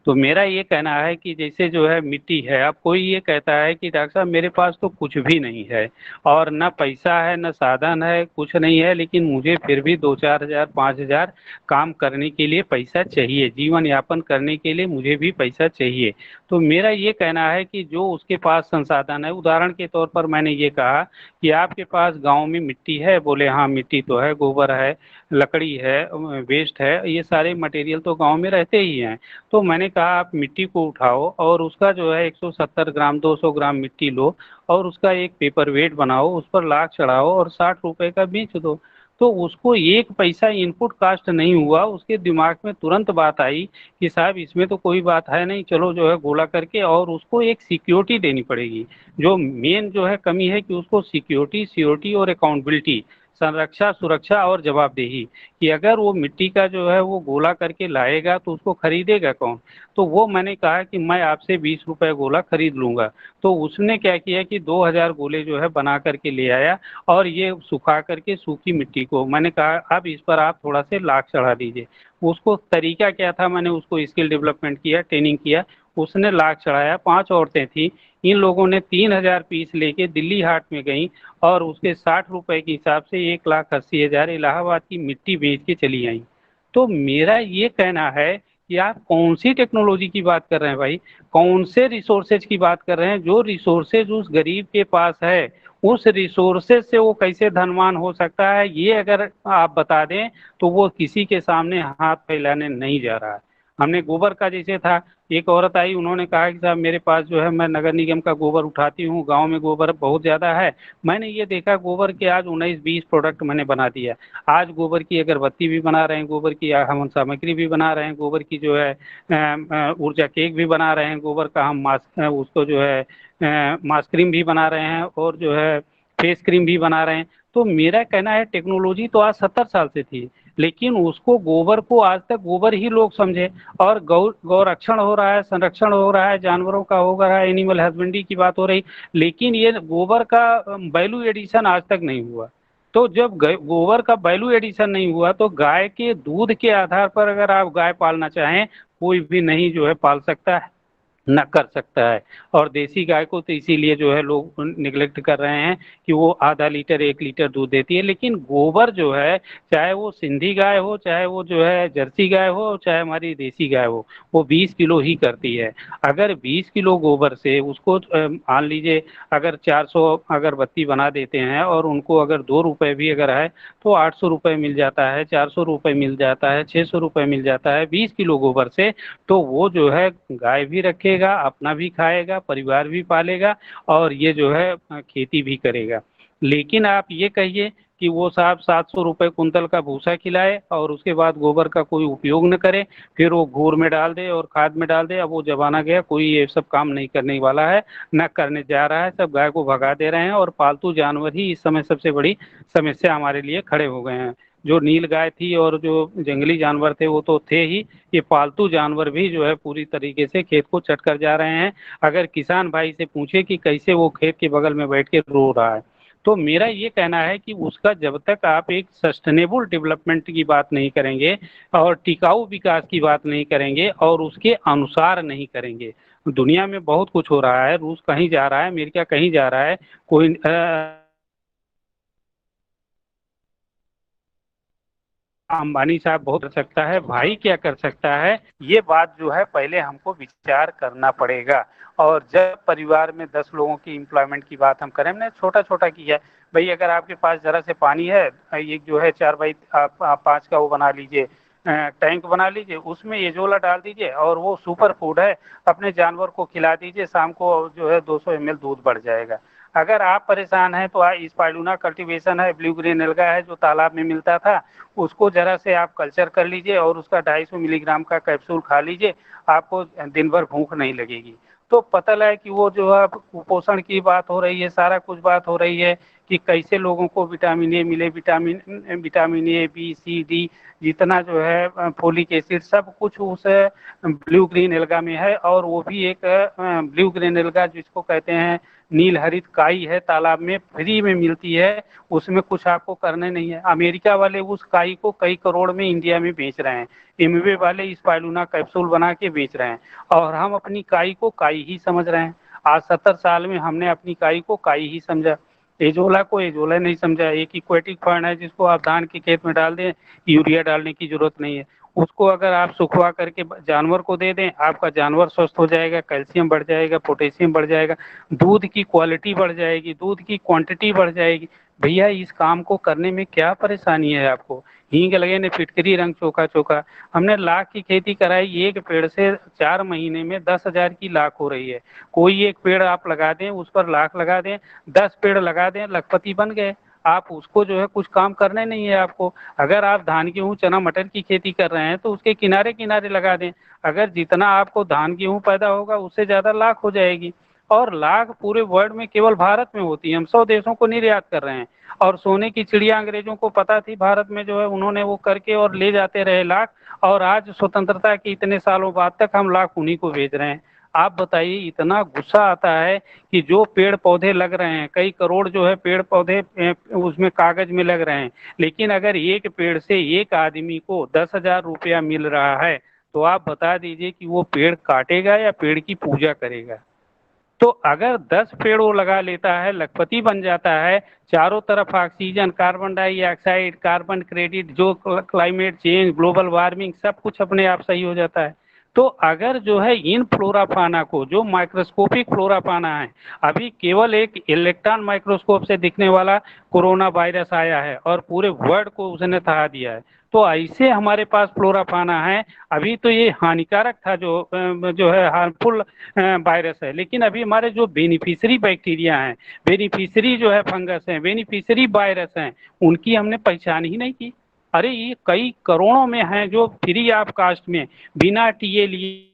तो मेरा ये कहना है कि जैसे जो है मिट्टी है, अब कोई ये कहता है कि डॉक्टर साहब मेरे पास तो कुछ भी नहीं है और न पैसा है न साधन है, कुछ नहीं है, लेकिन मुझे फिर भी 2-4 हज़ार 5 हज़ार काम करने के लिए पैसा चाहिए, जीवन यापन करने के लिए मुझे भी पैसा चाहिए। तो मेरा ये कहना है कि जो उसके पास संसाधन है, उदाहरण के तौर पर मैंने ये कहा कि आपके पास गाँव में मिट्टी है, बोले हाँ मिट्टी तो है, गोबर है, लकड़ी है, वेस्ट है, ये सारे मटेरियल तो गाँव में रहते ही हैं। तो मैंने कहा आप मिट्टी को उठाओ और उसका जो है 170 ग्राम 200 ग्राम मिट्टी लो और उसका एक पेपर वेट बनाओ, उस पर लाख चढ़ाओ और 60 रुपए का बेच दो। तो उसको एक पैसा इनपुट कास्ट नहीं हुआ, उसके दिमाग में तुरंत बात आई कि साहब इसमें तो कोई बात है नहीं, चलो जो है गोला करके, और उसको एक सिक्योरिटी देनी पड़ेगी। जो मेन जो है कमी है कि उसको सिक्योरिटी, सियोरिटी और अकाउंटेबिलिटी, संरक्षा, सुरक्षा और जवाबदेही, कि अगर वो मिट्टी का जो है वो गोला करके लाएगा तो उसको खरीदेगा कौन। तो वो मैंने कहा कि मैं आपसे 20 रुपए गोला खरीद लूँगा। तो उसने क्या किया कि 2000 गोले जो है बना करके ले आया और ये सुखा करके सूखी मिट्टी को मैंने कहा अब इस पर आप थोड़ा से लाख चढ़ा दीजिए। उसको तरीका क्या था, मैंने उसको स्किल डेवलपमेंट किया, ट्रेनिंग किया, उसने लाख चढ़ाया। 5 औरतें थी, इन लोगों ने 3000 पीस लेके दिल्ली हाट में गई और उसके 60 रुपए के हिसाब से 1,80,000 इलाहाबाद की मिट्टी बेच के चली आई। तो मेरा ये कहना है कि आप कौन सी टेक्नोलॉजी की बात कर रहे हैं भाई, कौन से रिसोर्सेज की बात कर रहे हैं। जो रिसोर्सेज उस गरीब के पास है, उस रिसोर्सेज से वो कैसे धनवान हो सकता है, ये अगर आप बता दें तो वो किसी के सामने हाथ फैलाने नहीं जा रहा है। हमने गोबर का जैसे था, एक औरत आई, उन्होंने कहा कि साहब मेरे पास जो है मैं नगर निगम का गोबर उठाती हूँ, गांव में गोबर बहुत ज़्यादा है, मैंने ये देखा गोबर के आज 19-20 प्रोडक्ट मैंने बना दिया। आज गोबर की अगरबत्ती भी बना रहे हैं, गोबर की हवन सामग्री भी बना रहे हैं, गोबर की जो है ऊर्जा केक भी बना रहे हैं, गोबर का हम मास्क उसको जो है मास्क क्रीम भी बना रहे हैं और जो है फेस क्रीम भी बना रहे हैं। तो मेरा कहना है टेक्नोलॉजी तो आज 70 साल से थी, लेकिन उसको गोबर को आज तक गोबर ही लोग समझे। और गौरक्षण हो रहा है, संरक्षण हो रहा है, जानवरों का हो रहा है, एनिमल हस्बेंड्री की बात हो रही, लेकिन ये गोबर का वैल्यू एडिशन आज तक नहीं हुआ। तो जब गोबर का वैल्यू एडिशन नहीं हुआ तो गाय के दूध के आधार पर अगर आप गाय पालना चाहें, कोई भी नहीं जो है पाल सकता है, न कर सकता है। और देसी गाय को तो इसीलिए जो है लोग निगलेक्ट कर रहे हैं कि वो आधा लीटर 1 लीटर दूध देती है, लेकिन गोबर जो है, चाहे वो सिंधी गाय हो, चाहे वो जो है जर्सी गाय हो, चाहे हमारी देसी गाय हो, वो 20 किलो ही करती है। अगर 20 किलो गोबर से उसको मान लीजिए अगर 400 अगरबत्ती बना देते हैं और उनको अगर 2 रुपए भी अगर है तो 800 रुपए मिल जाता है, 400 रुपए मिल जाता है, 600 रुपए मिल जाता है 20 किलो गोबर से। तो वो जो है गाय भी रखेगा, अपना भी खाएगा, परिवार भी पालेगा और ये जो है खेती भी करेगा। लेकिन आप ये कहिए कि वो साहब 700 रुपए कुंतल का भूसा खिलाए और उसके बाद गोबर का कोई उपयोग न करे, फिर वो घूर में डाल दे और खाद में डाल दे। अब वो जमाना गया, कोई ये सब काम नहीं करने वाला है, न करने जा रहा है, सब गाय को भगा दे रहे हैं और पालतू जानवर ही इस समय सबसे बड़ी समस्या हमारे लिए खड़े हो गए हैं। जो नील गाय थी और जो जंगली जानवर थे वो तो थे ही, ये पालतू जानवर भी जो है पूरी तरीके से खेत को चट कर जा रहे हैं। अगर किसान भाई से पूछे कि कैसे वो खेत के बगल में बैठ के रो रहा है, तो मेरा ये कहना है कि उसका जब तक आप एक सस्टेनेबल डेवलपमेंट की बात नहीं करेंगे और टिकाऊ विकास की बात नहीं करेंगे और उसके अनुसार नहीं करेंगे। दुनिया में बहुत कुछ हो रहा है, रूस कहीं जा रहा है, अमेरिका कहीं जा रहा है, कोई अंबानी साहब बहुत कर सकता है, भाई क्या कर सकता है, ये बात जो है पहले हमको विचार करना पड़ेगा। और जब परिवार में 10 लोगों की एम्प्लॉयमेंट की बात हम करें, हमने छोटा छोटा किया है भाई, अगर आपके पास जरा से पानी है, एक जो है 4x5 का वो बना लीजिए टैंक बना लीजिए, उसमें एजोला डाल दीजिए और वो सुपर फूड है, अपने जानवर को खिला दीजिए, शाम को जो है 200 ml दूध बढ़ जाएगा। अगर आप परेशान हैं तो स्पाइरुलिना कल्टीवेशन है, ब्लू ग्रीन एल्गा है जो तालाब में मिलता था, उसको जरा से आप कल्चर कर लीजिए और उसका 250 मिलीग्राम का कैप्सूल खा लीजिए, आपको दिन भर भूख नहीं लगेगी। तो पता लगा कि वो जो है कुपोषण की बात हो रही है, सारा कुछ बात हो रही है कि कैसे लोगों को विटामिन ए मिले, vitamin A, B, C, D, जितना जो है फोलिक एसिड सब कुछ उस ब्लू ग्रीन एल्गा में है। और वो भी एक ब्लू ग्रीन एल्गा जिसको कहते हैं नील हरित काई है, तालाब में फ्री में मिलती है, उसमें कुछ आपको करने नहीं है। अमेरिका वाले उस काई को कई करोड़ में इंडिया में बेच रहे हैं, एमवे वाले स्पाइरुलिना कैप्सूल बना के बेच रहे हैं, और हम अपनी काई को काई ही समझ रहे हैं। आज 70 साल में हमने अपनी काई को काई ही समझा, एजोला को एजोला नहीं समझा। एक इक्वेटिक फंड है जिसको आप धान के खेत में डाल दें, यूरिया डालने की जरूरत नहीं है। उसको अगर आप सुखवा करके जानवर को दे दें, आपका जानवर स्वस्थ हो जाएगा, कैल्शियम बढ़ जाएगा, पोटेशियम बढ़ जाएगा, दूध की क्वालिटी बढ़ जाएगी, दूध की क्वांटिटी बढ़ जाएगी। भैया इस काम को करने में क्या परेशानी है आपको? हींग लगे ने फिटकरी रंग चोखा चोखा। हमने लाख की खेती कराई, एक पेड़ से 4 महीने में 10,000 की लाख हो रही है। कोई एक पेड़ आप लगा दें, उस पर लाख लगा दें, 10 पेड़ लगा दें, लखपति बन गए। आप उसको जो है कुछ काम करने नहीं है आपको। अगर आप धान गेहूँ चना मटर की खेती कर रहे हैं तो उसके किनारे किनारे लगा दें, अगर जितना आपको धान गेहूँ पैदा होगा उससे ज़्यादा लाख हो जाएगी। और लाख पूरे वर्ल्ड में केवल भारत में होती है, हम 100 देशों को निर्यात कर रहे हैं। और सोने की चिड़िया अंग्रेजों को पता थी भारत में जो है, उन्होंने वो करके और ले जाते रहे लाख, और आज स्वतंत्रता के इतने सालों बाद तक हम लाख उन्हीं को भेज रहे हैं। आप बताइए, इतना गुस्सा आता है कि जो पेड़ पौधे लग रहे हैं, कई करोड़ जो है पेड़ पौधे उसमें कागज में लग रहे हैं, लेकिन अगर एक पेड़ से एक आदमी को 10,000 रुपया मिल रहा है तो आप बता दीजिए कि वो पेड़ काटेगा या पेड़ की पूजा करेगा? तो अगर 10 पेड़ वो लगा लेता है, लखपति बन जाता है, चारों तरफ oxygen, carbon dioxide, carbon credit, जो क्लाइमेट चेंज, ग्लोबल वार्मिंग, सब कुछ अपने आप सही हो जाता है। तो अगर जो है इन फ्लोरा फाना को, जो माइक्रोस्कोपिक फ्लोरा फाना है, अभी केवल एक इलेक्ट्रॉन माइक्रोस्कोप से दिखने वाला कोरोना वायरस आया है और पूरे वर्ल्ड को उसने थका दिया है। तो ऐसे हमारे पास फ्लोरा फाना है। अभी तो ये हानिकारक था, जो है हार्मफुल वायरस है, लेकिन अभी हमारे जो बेनिफिशियरी बैक्टीरिया हैं, बेनिफिशियरी जो है फंगस हैं, बेनिफिशियरी वायरस हैं, उनकी हमने पहचान ही नहीं की। अरे ये कई करोड़ों में हैं जो फ्री ऑफ कास्ट में बिना टीए लिए,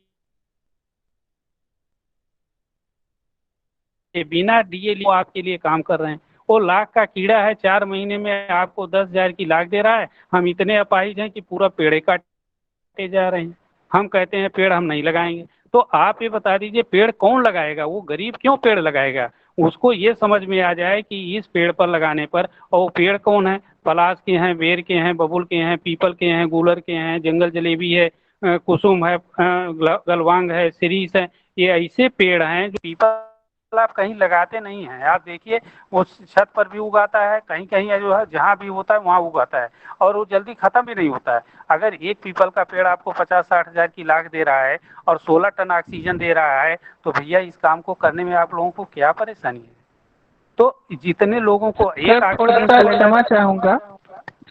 बिना डीए लिए आपके लिए काम कर रहे हैं। वो लाख का कीड़ा है, 4 महीने में आपको 10,000 की लाख दे रहा है। हम इतने अपाहिज हैं कि पूरा पेड़ काटे जा रहे हैं। हम कहते हैं पेड़ हम नहीं लगाएंगे। तो आप ये बता दीजिए, पेड़ कौन लगाएगा? वो गरीब क्यों पेड़ लगाएगा? उसको ये समझ में आ जाए कि इस पेड़ पर लगाने पर, और वो पेड़ कौन है? पलाश के हैं, बेर के हैं, बबुल के हैं, पीपल के हैं, गूलर के हैं, जंगल जलेबी है, कुसुम है, गलवांग है, शिरीष है। ये ऐसे पेड़ हैं जो पीपल आप कहीं लगाते नहीं हैं। आप देखिए वो छत पर भी उगाता है, कहीं कहीं जो है जहाँ भी होता है वहाँ उगाता है, और वो जल्दी खत्म भी नहीं होता है। अगर एक पीपल का पेड़ आपको 50-60 हजार की लाख दे रहा है और 16 टन ऑक्सीजन दे रहा है, तो भैया इस काम को करने में आप लोगों को क्या परेशानी है? तो जितने लोगों को एक थोड़ा सा क्षमा चाहूंगा,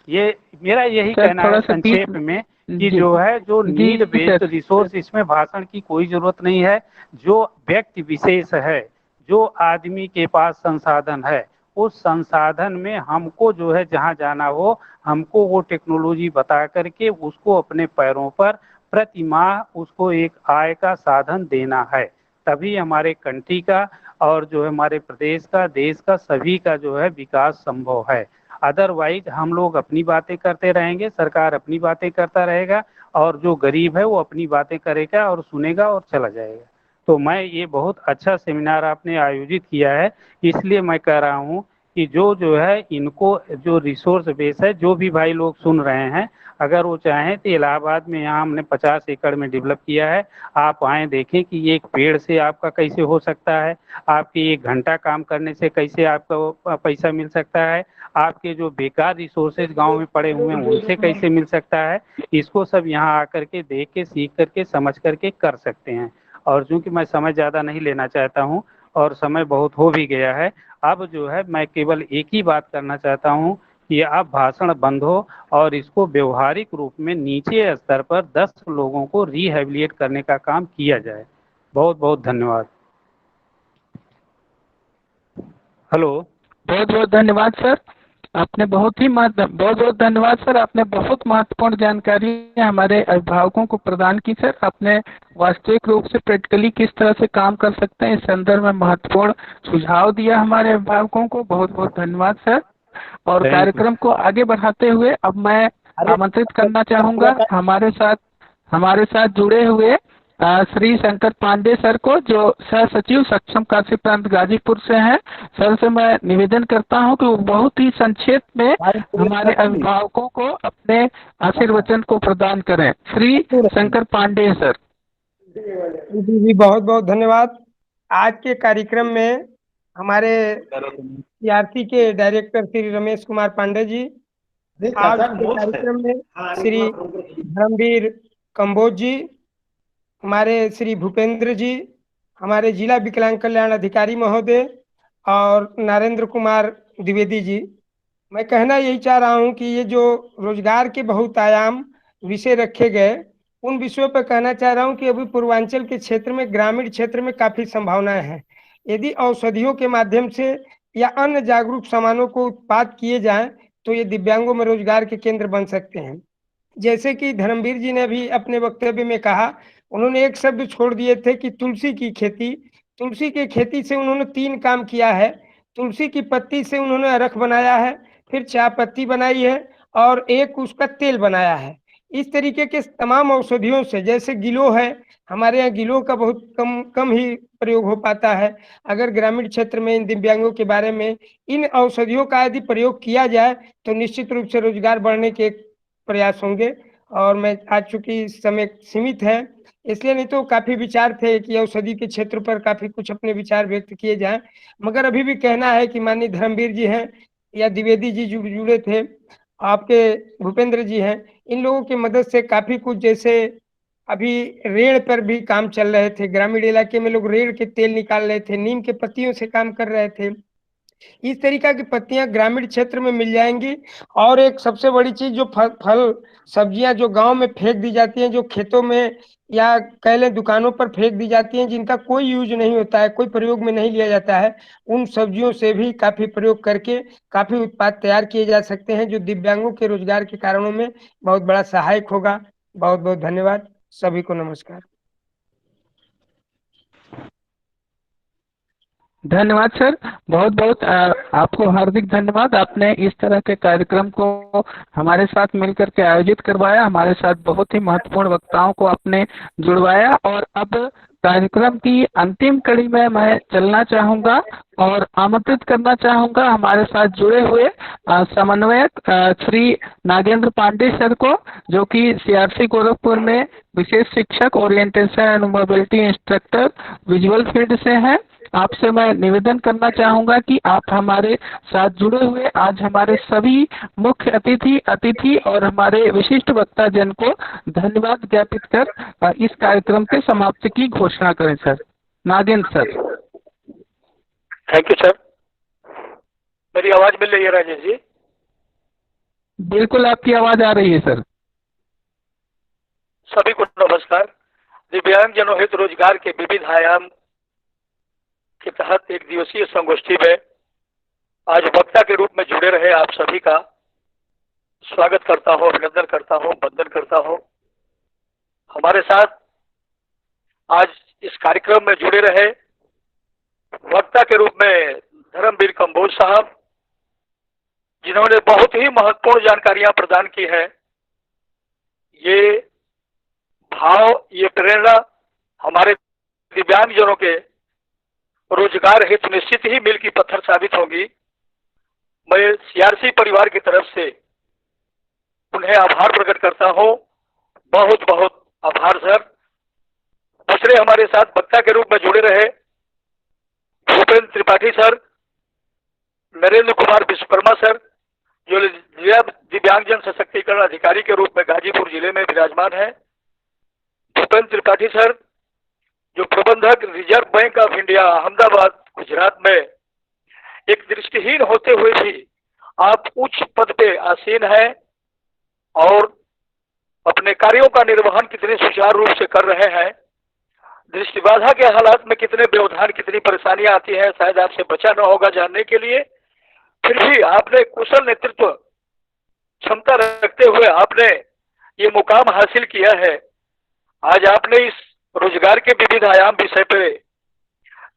ये मेरा यही कहना है संक्षेप में कि जो है जो नीड बेस्ड रिसोर्स, इसमें भाषण की कोई जरूरत नहीं है। जो व्यक्ति विशेष है, जो आदमी के पास संसाधन है, उस संसाधन में हमको जो है जहाँ जाना हो, हमको वो टेक्नोलॉजी बता करके उसको अपने पैरों पर प्रति माह उसको एक आय का साधन देना है। तभी हमारे कंट्री का और जो है हमारे प्रदेश का, देश का, सभी का जो है विकास संभव है। अदरवाइज हम लोग अपनी बातें करते रहेंगे, सरकार अपनी बातें करता रहेगा, और जो गरीब है वो अपनी बातें करेगा और सुनेगा और चला जाएगा। तो मैं ये बहुत अच्छा सेमिनार आपने आयोजित किया है, इसलिए मैं कह रहा हूँ कि जो है इनको जो रिसोर्स बेस है, जो भी भाई लोग सुन रहे हैं, अगर वो चाहें तो इलाहाबाद में यहाँ हमने 50 एकड़ में डेवलप किया है। आप आएँ देखें कि एक पेड़ से आपका कैसे हो सकता है, आपके 1 घंटा काम करने से कैसे आपका पैसा मिल सकता है, आपके जो बेकार रिसोर्सेज गांव में पड़े हुए हैं उनसे कैसे मिल सकता है। इसको सब यहाँ आकर के देख के, सीख करके, समझ करके कर सकते हैं। और चूंकि मैं समय ज़्यादा नहीं लेना चाहता हूँ और समय बहुत हो भी गया है, अब जो है मैं केवल एक ही बात करना चाहता हूँ कि अब भाषण बंद हो और इसको व्यवहारिक रूप में नीचे स्तर पर 10 लोगों को रिहेबिलिटेट करने का काम किया जाए। बहुत बहुत धन्यवाद। हेलो। बहुत बहुत धन्यवाद सर। आपने बहुत बहुत धन्यवाद सर। आपने बहुत महत्वपूर्ण जानकारी हमारे अभिभावकों को प्रदान की सर। आपने वास्तविक रूप से प्रैक्टिकली किस तरह से काम कर सकते हैं इस संदर्भ में महत्वपूर्ण सुझाव दिया हमारे अभिभावकों को। बहुत बहुत धन्यवाद सर। और Thank you. कार्यक्रम को आगे बढ़ाते हुए अब मैं आमंत्रित करना चाहूंगा हमारे साथ जुड़े हुए श्री शंकर पांडे सर को, जो सह सचिव सक्षम काशी प्रांत गाजीपुर से हैं। सर से मैं निवेदन करता हूं कि वो बहुत ही संक्षेप में हमारे अभिभावकों को अपने आशीर्वचन को प्रदान करें। श्री शंकर पांडे सर। जी बहुत बहुत धन्यवाद। आज के कार्यक्रम में हमारे सीआरसी के डायरेक्टर श्री रमेश कुमार पांडे जी, आज के कार्यक्रम में श्री धर्मवीर कंबोज जी, हमारे श्री भूपेंद्र जी, हमारे जिला विकलांग कल्याण अधिकारी महोदय और नरेंद्र कुमार द्विवेदी जी। मैं कहना यही चाह रहा हूं कि ये जो रोजगार के बहुतायाम विषय रखे गए, उन विषयों पर कहना चाह रहा हूं कि अभी पूर्वांचल के क्षेत्र में, ग्रामीण क्षेत्र में काफी संभावनाएं हैं। यदि औषधियों के माध्यम से या अन्य जागरूक सामानों को उत्पाद किए जाएं तो ये दिव्यांगों में रोजगार के केंद्र बन सकते हैं। जैसे कि धर्मवीर जी ने भी अपने वक्तव्य में कहा, उन्होंने एक शब्द छोड़ दिए थे कि तुलसी की खेती। तुलसी की खेती से उन्होंने 3 काम किया है। तुलसी की पत्ती से उन्होंने अरख बनाया है, फिर चाय पत्ती बनाई है और एक उसका तेल बनाया है। इस तरीके के तमाम औषधियों से, जैसे गिलो है, हमारे यहाँ गिलो का बहुत कम ही प्रयोग हो पाता है। अगर ग्रामीण क्षेत्र में इन दिव्यांगों के बारे में इन औषधियों का यदि प्रयोग किया जाए तो निश्चित रूप से रोजगार बढ़ने के प्रयास होंगे। और मैं आज चूंकि समय सीमित है इसलिए, नहीं तो काफी विचार थे कि औषधि के क्षेत्र पर काफी कुछ अपने विचार व्यक्त किए जाएं, मगर अभी भी कहना है कि माननीय धर्मवीर जी हैं या द्विवेदी जी जो जुड़े थे, आपके भूपेंद्र जी हैं, इन लोगों की मदद से काफी कुछ, जैसे अभी रेड़ पर भी काम चल रहे थे। ग्रामीण इलाके में लोग रेड़ के तेल निकाल रहे थे, नीम के पत्तियों से काम कर रहे थे। इस तरीका की पत्तियां ग्रामीण क्षेत्र में मिल जाएंगी। और एक सबसे बड़ी चीज, जो फल सब्जियां जो गांव में फेंक दी जाती हैं, जो खेतों में या कह लें दुकानों पर फेंक दी जाती हैं, जिनका कोई यूज नहीं होता है, कोई प्रयोग में नहीं लिया जाता है, उन सब्जियों से भी काफी प्रयोग करके काफी उत्पाद तैयार किए जा सकते हैं, जो दिव्यांगों के रोजगार के कारणों में बहुत बड़ा सहायक होगा। बहुत बहुत धन्यवाद। सभी को नमस्कार। धन्यवाद सर। बहुत बहुत आपको हार्दिक धन्यवाद। आपने इस तरह के कार्यक्रम को हमारे साथ मिलकर के आयोजित करवाया, हमारे साथ बहुत ही महत्वपूर्ण वक्ताओं को आपने जुड़वाया। और अब कार्यक्रम की अंतिम कड़ी में मैं चलना चाहूंगा और आमंत्रित करना चाहूंगा हमारे साथ जुड़े हुए समन्वयक श्री नागेंद्र पांडे सर को, जो कि सीआरसी गोरखपुर में विशेष शिक्षक, orientation and mobility instructor visual field से हैं। आपसे मैं निवेदन करना चाहूंगा कि आप हमारे साथ जुड़े हुए आज हमारे सभी मुख्य अतिथि और हमारे विशिष्ट वक्ता जन को धन्यवाद ज्ञापित कर इस कार्यक्रम के समाप्ति की घोषणा करें sir. Nagendra sir. Thank you sir. मेरी आवाज मिल रही है राजेश जी? बिल्कुल आपकी आवाज आ रही है सर। सभी को नमस्कार। दिव्यांग जनों हित रोजगार के विविध आयाम के तहत एक दिवसीय संगोष्ठी में आज वक्ता के रूप में जुड़े रहे आप सभी का स्वागत करता हूं, अभिनंदन करता हूं, वंदन करता हूं। हमारे साथ आज इस कार्यक्रम में जुड़े रहे वक्ता के रूप में धर्मवीर कंबोज साहब, जिन्होंने बहुत ही महत्वपूर्ण जानकारियां प्रदान की है। ये भाव, ये प्रेरणा हमारे दिव्यांग जनों के रोजगार हेतु निश्चित ही मील की पत्थर साबित होगी। मैं सीआरसी परिवार की तरफ से उन्हें आभार प्रकट करता हूं। बहुत बहुत आभार सर। दूसरे हमारे साथ वक्ता के रूप में जुड़े रहे भूपेंद्र त्रिपाठी सर, नरेंद्र कुमार विश्वकर्मा सर, जो जिला दिव्यांगजन सशक्तिकरण अधिकारी के रूप में गाजीपुर जिले में विराजमान है। भूपेंद्र त्रिपाठी सर जो प्रबंधक reserve bank of India Ahmedabad Gujarat में एक दृष्टिहीन होते हुए भी आप उच्च पद पे आसीन हैं और अपने कार्यों का निर्वहन कितने सुचारू रूप से कर रहे हैं। दृष्टिबाधा के हालात में कितने व्यवधान, कितनी परेशानियां आती हैं, शायद आपसे बचा न होगा जानने के लिए। फिर भी आपने कुशल नेतृत्व क्षमता रखते हुए आपने ये मुकाम हासिल किया है। आज आपने इस रोजगार के विविध आयाम विषय पे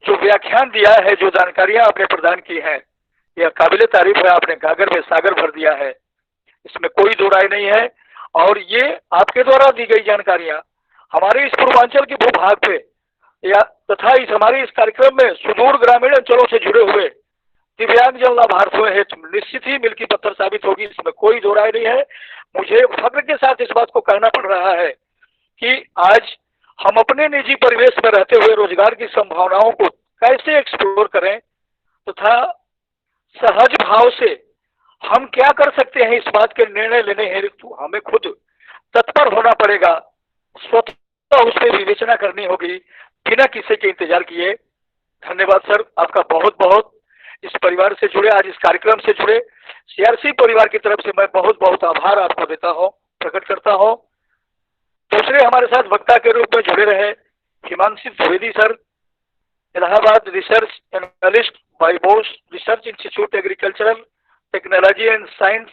जो व्याख्यान दिया है, जो जानकारियां आपने प्रदान की हैं, यह काबिले तारीफ है। आपने गागर में सागर भर दिया है, इसमें कोई दो राय नहीं है। और ये आपके द्वारा दी गई जानकारियां हमारे इस पूर्वांचल के भूभाग पे या तथा इस हमारे इस कार्यक्रम में सुदूर ग्रामीण अंचलों से जुड़े हुए दिव्यांगजन लाभार्थियों हेतु निश्चित ही मिल की पत्थर साबित होगी, इसमें कोई दो राय नहीं है। मुझे फख्र के साथ इस बात को कहना पड़ रहा है कि आज हम अपने निजी परिवेश में रहते हुए रोजगार की संभावनाओं को कैसे एक्सप्लोर करें तथा सहज भाव से हम क्या कर सकते हैं, इस बात के निर्णय लेने हेतु हमें खुद तत्पर होना पड़ेगा, स्वतः उस पर विवेचना करनी होगी बिना किसी के इंतजार किए। धन्यवाद सर, आपका बहुत बहुत इस परिवार से जुड़े, आज इस कार्यक्रम से जुड़े सीआरसी परिवार की तरफ से मैं बहुत बहुत आभार आपको देता हूं, प्रकट करता हूं। दूसरे हमारे साथ वक्ता के रूप में जुड़े रहे Himanshu Dwivedi sir, Allahabad research analyst by Bose research institute agricultural technology and science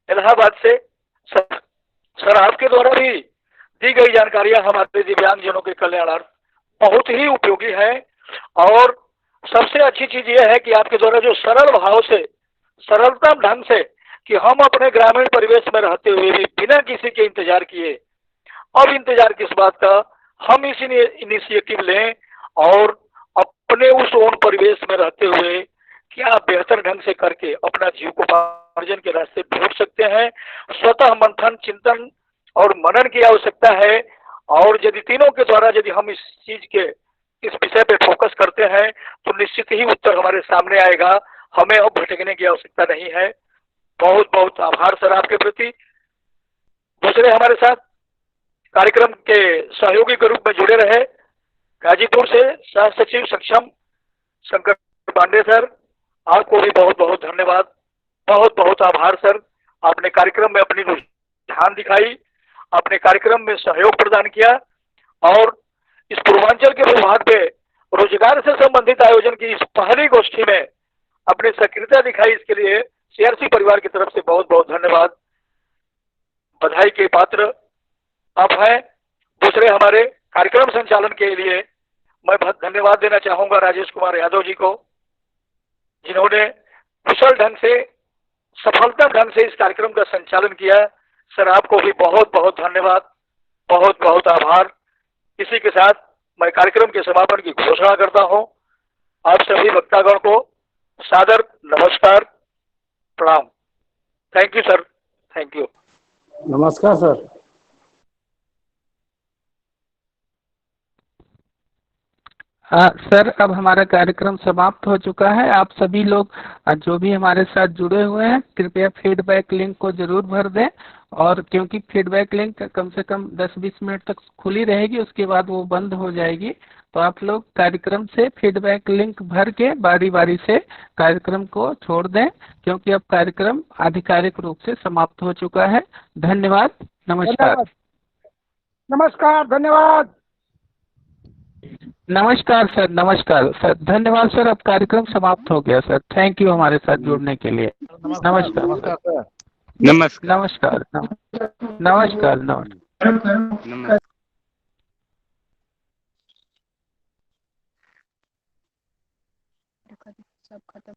Allahabad से। सर आपके द्वारा भी दी गई जानकारियां हमारे दिव्यांगजनों के कल्याणार्थ बहुत ही उपयोगी है। और सबसे अच्छी चीज यह है कि आपके द्वारा जो सरल भाव से, सरलतम ढंग से कि हम अपने ग्रामीण परिवेश में रहते हुए भी बिना किसी के इंतजार किए, अब इंतजार किस बात का, हम इस इनिशिएटिव लें और अपने उस ओन परिवेश में रहते हुए क्या बेहतर ढंग से करके अपना जीविकोपार्जन के रास्ते ढूंढ सकते हैं। स्वतः मंथन, चिंतन और मनन की आवश्यकता है। और यदि तीनों के द्वारा यदि हम इस चीज के, इस विषय पे फोकस करते हैं तो निश्चित ही उत्तर हमारे सामने आएगा, हमें अब भटकने की आवश्यकता नहीं है। बहुत बहुत आभार सर आपके प्रति। दूसरे हमारे साथ कार्यक्रम के सहयोगी के रूप में जुड़े रहे गाजीपुर से सह सचिव सक्षम शंकर पांडे सर, आपको भी बहुत बहुत धन्यवाद, बहुत बहुत आभार सर। आपने कार्यक्रम में अपनी रुझान दिखाई, आपने कार्यक्रम में सहयोग प्रदान किया और इस पूर्वांचल के विभाग पे रोजगार से संबंधित आयोजन की इस पहली गोष्ठी में अपने सक्रियता दिखाई, इसके लिए सीआरसी परिवार की तरफ से बहुत बहुत धन्यवाद। बधाई के पात्र आप हैं। दूसरे हमारे कार्यक्रम संचालन के लिए मैं बहुत धन्यवाद देना चाहूंगा राजेश कुमार यादव जी को, जिन्होंने कुशल ढंग से, सफलता ढंग से इस कार्यक्रम का संचालन किया। सर आपको भी बहुत बहुत धन्यवाद, बहुत बहुत आभार। इसी के साथ मैं कार्यक्रम के समापन की घोषणा करता हूं। आप सभी वक्तागण को सादर नमस्कार, प्रणाम। Thank you sir, thank you. नमस्कार सर। सर अब हमारा कार्यक्रम समाप्त हो चुका है। आप सभी लोग जो भी हमारे साथ जुड़े हुए हैं कृपया फीडबैक लिंक को जरूर भर दें, और क्योंकि फीडबैक लिंक कम से कम 10-20 मिनट तक खुली रहेगी, उसके बाद वो बंद हो जाएगी। तो आप लोग कार्यक्रम से फीडबैक लिंक भर के बारी बारी से कार्यक्रम को छोड़ दें, क्योंकि अब कार्यक्रम आधिकारिक रूप से समाप्त हो चुका है। धन्यवाद, नमस्कार। नमस्कार, धन्यवाद। नमस्कार सर, नमस्कार सर, धन्यवाद सर। अब कार्यक्रम समाप्त हो गया सर। थैंक यू हमारे साथ जुड़ने के लिए। नमस्कार सर। नमस्कार, नमस्कार, नमस्कार। सब खत्म।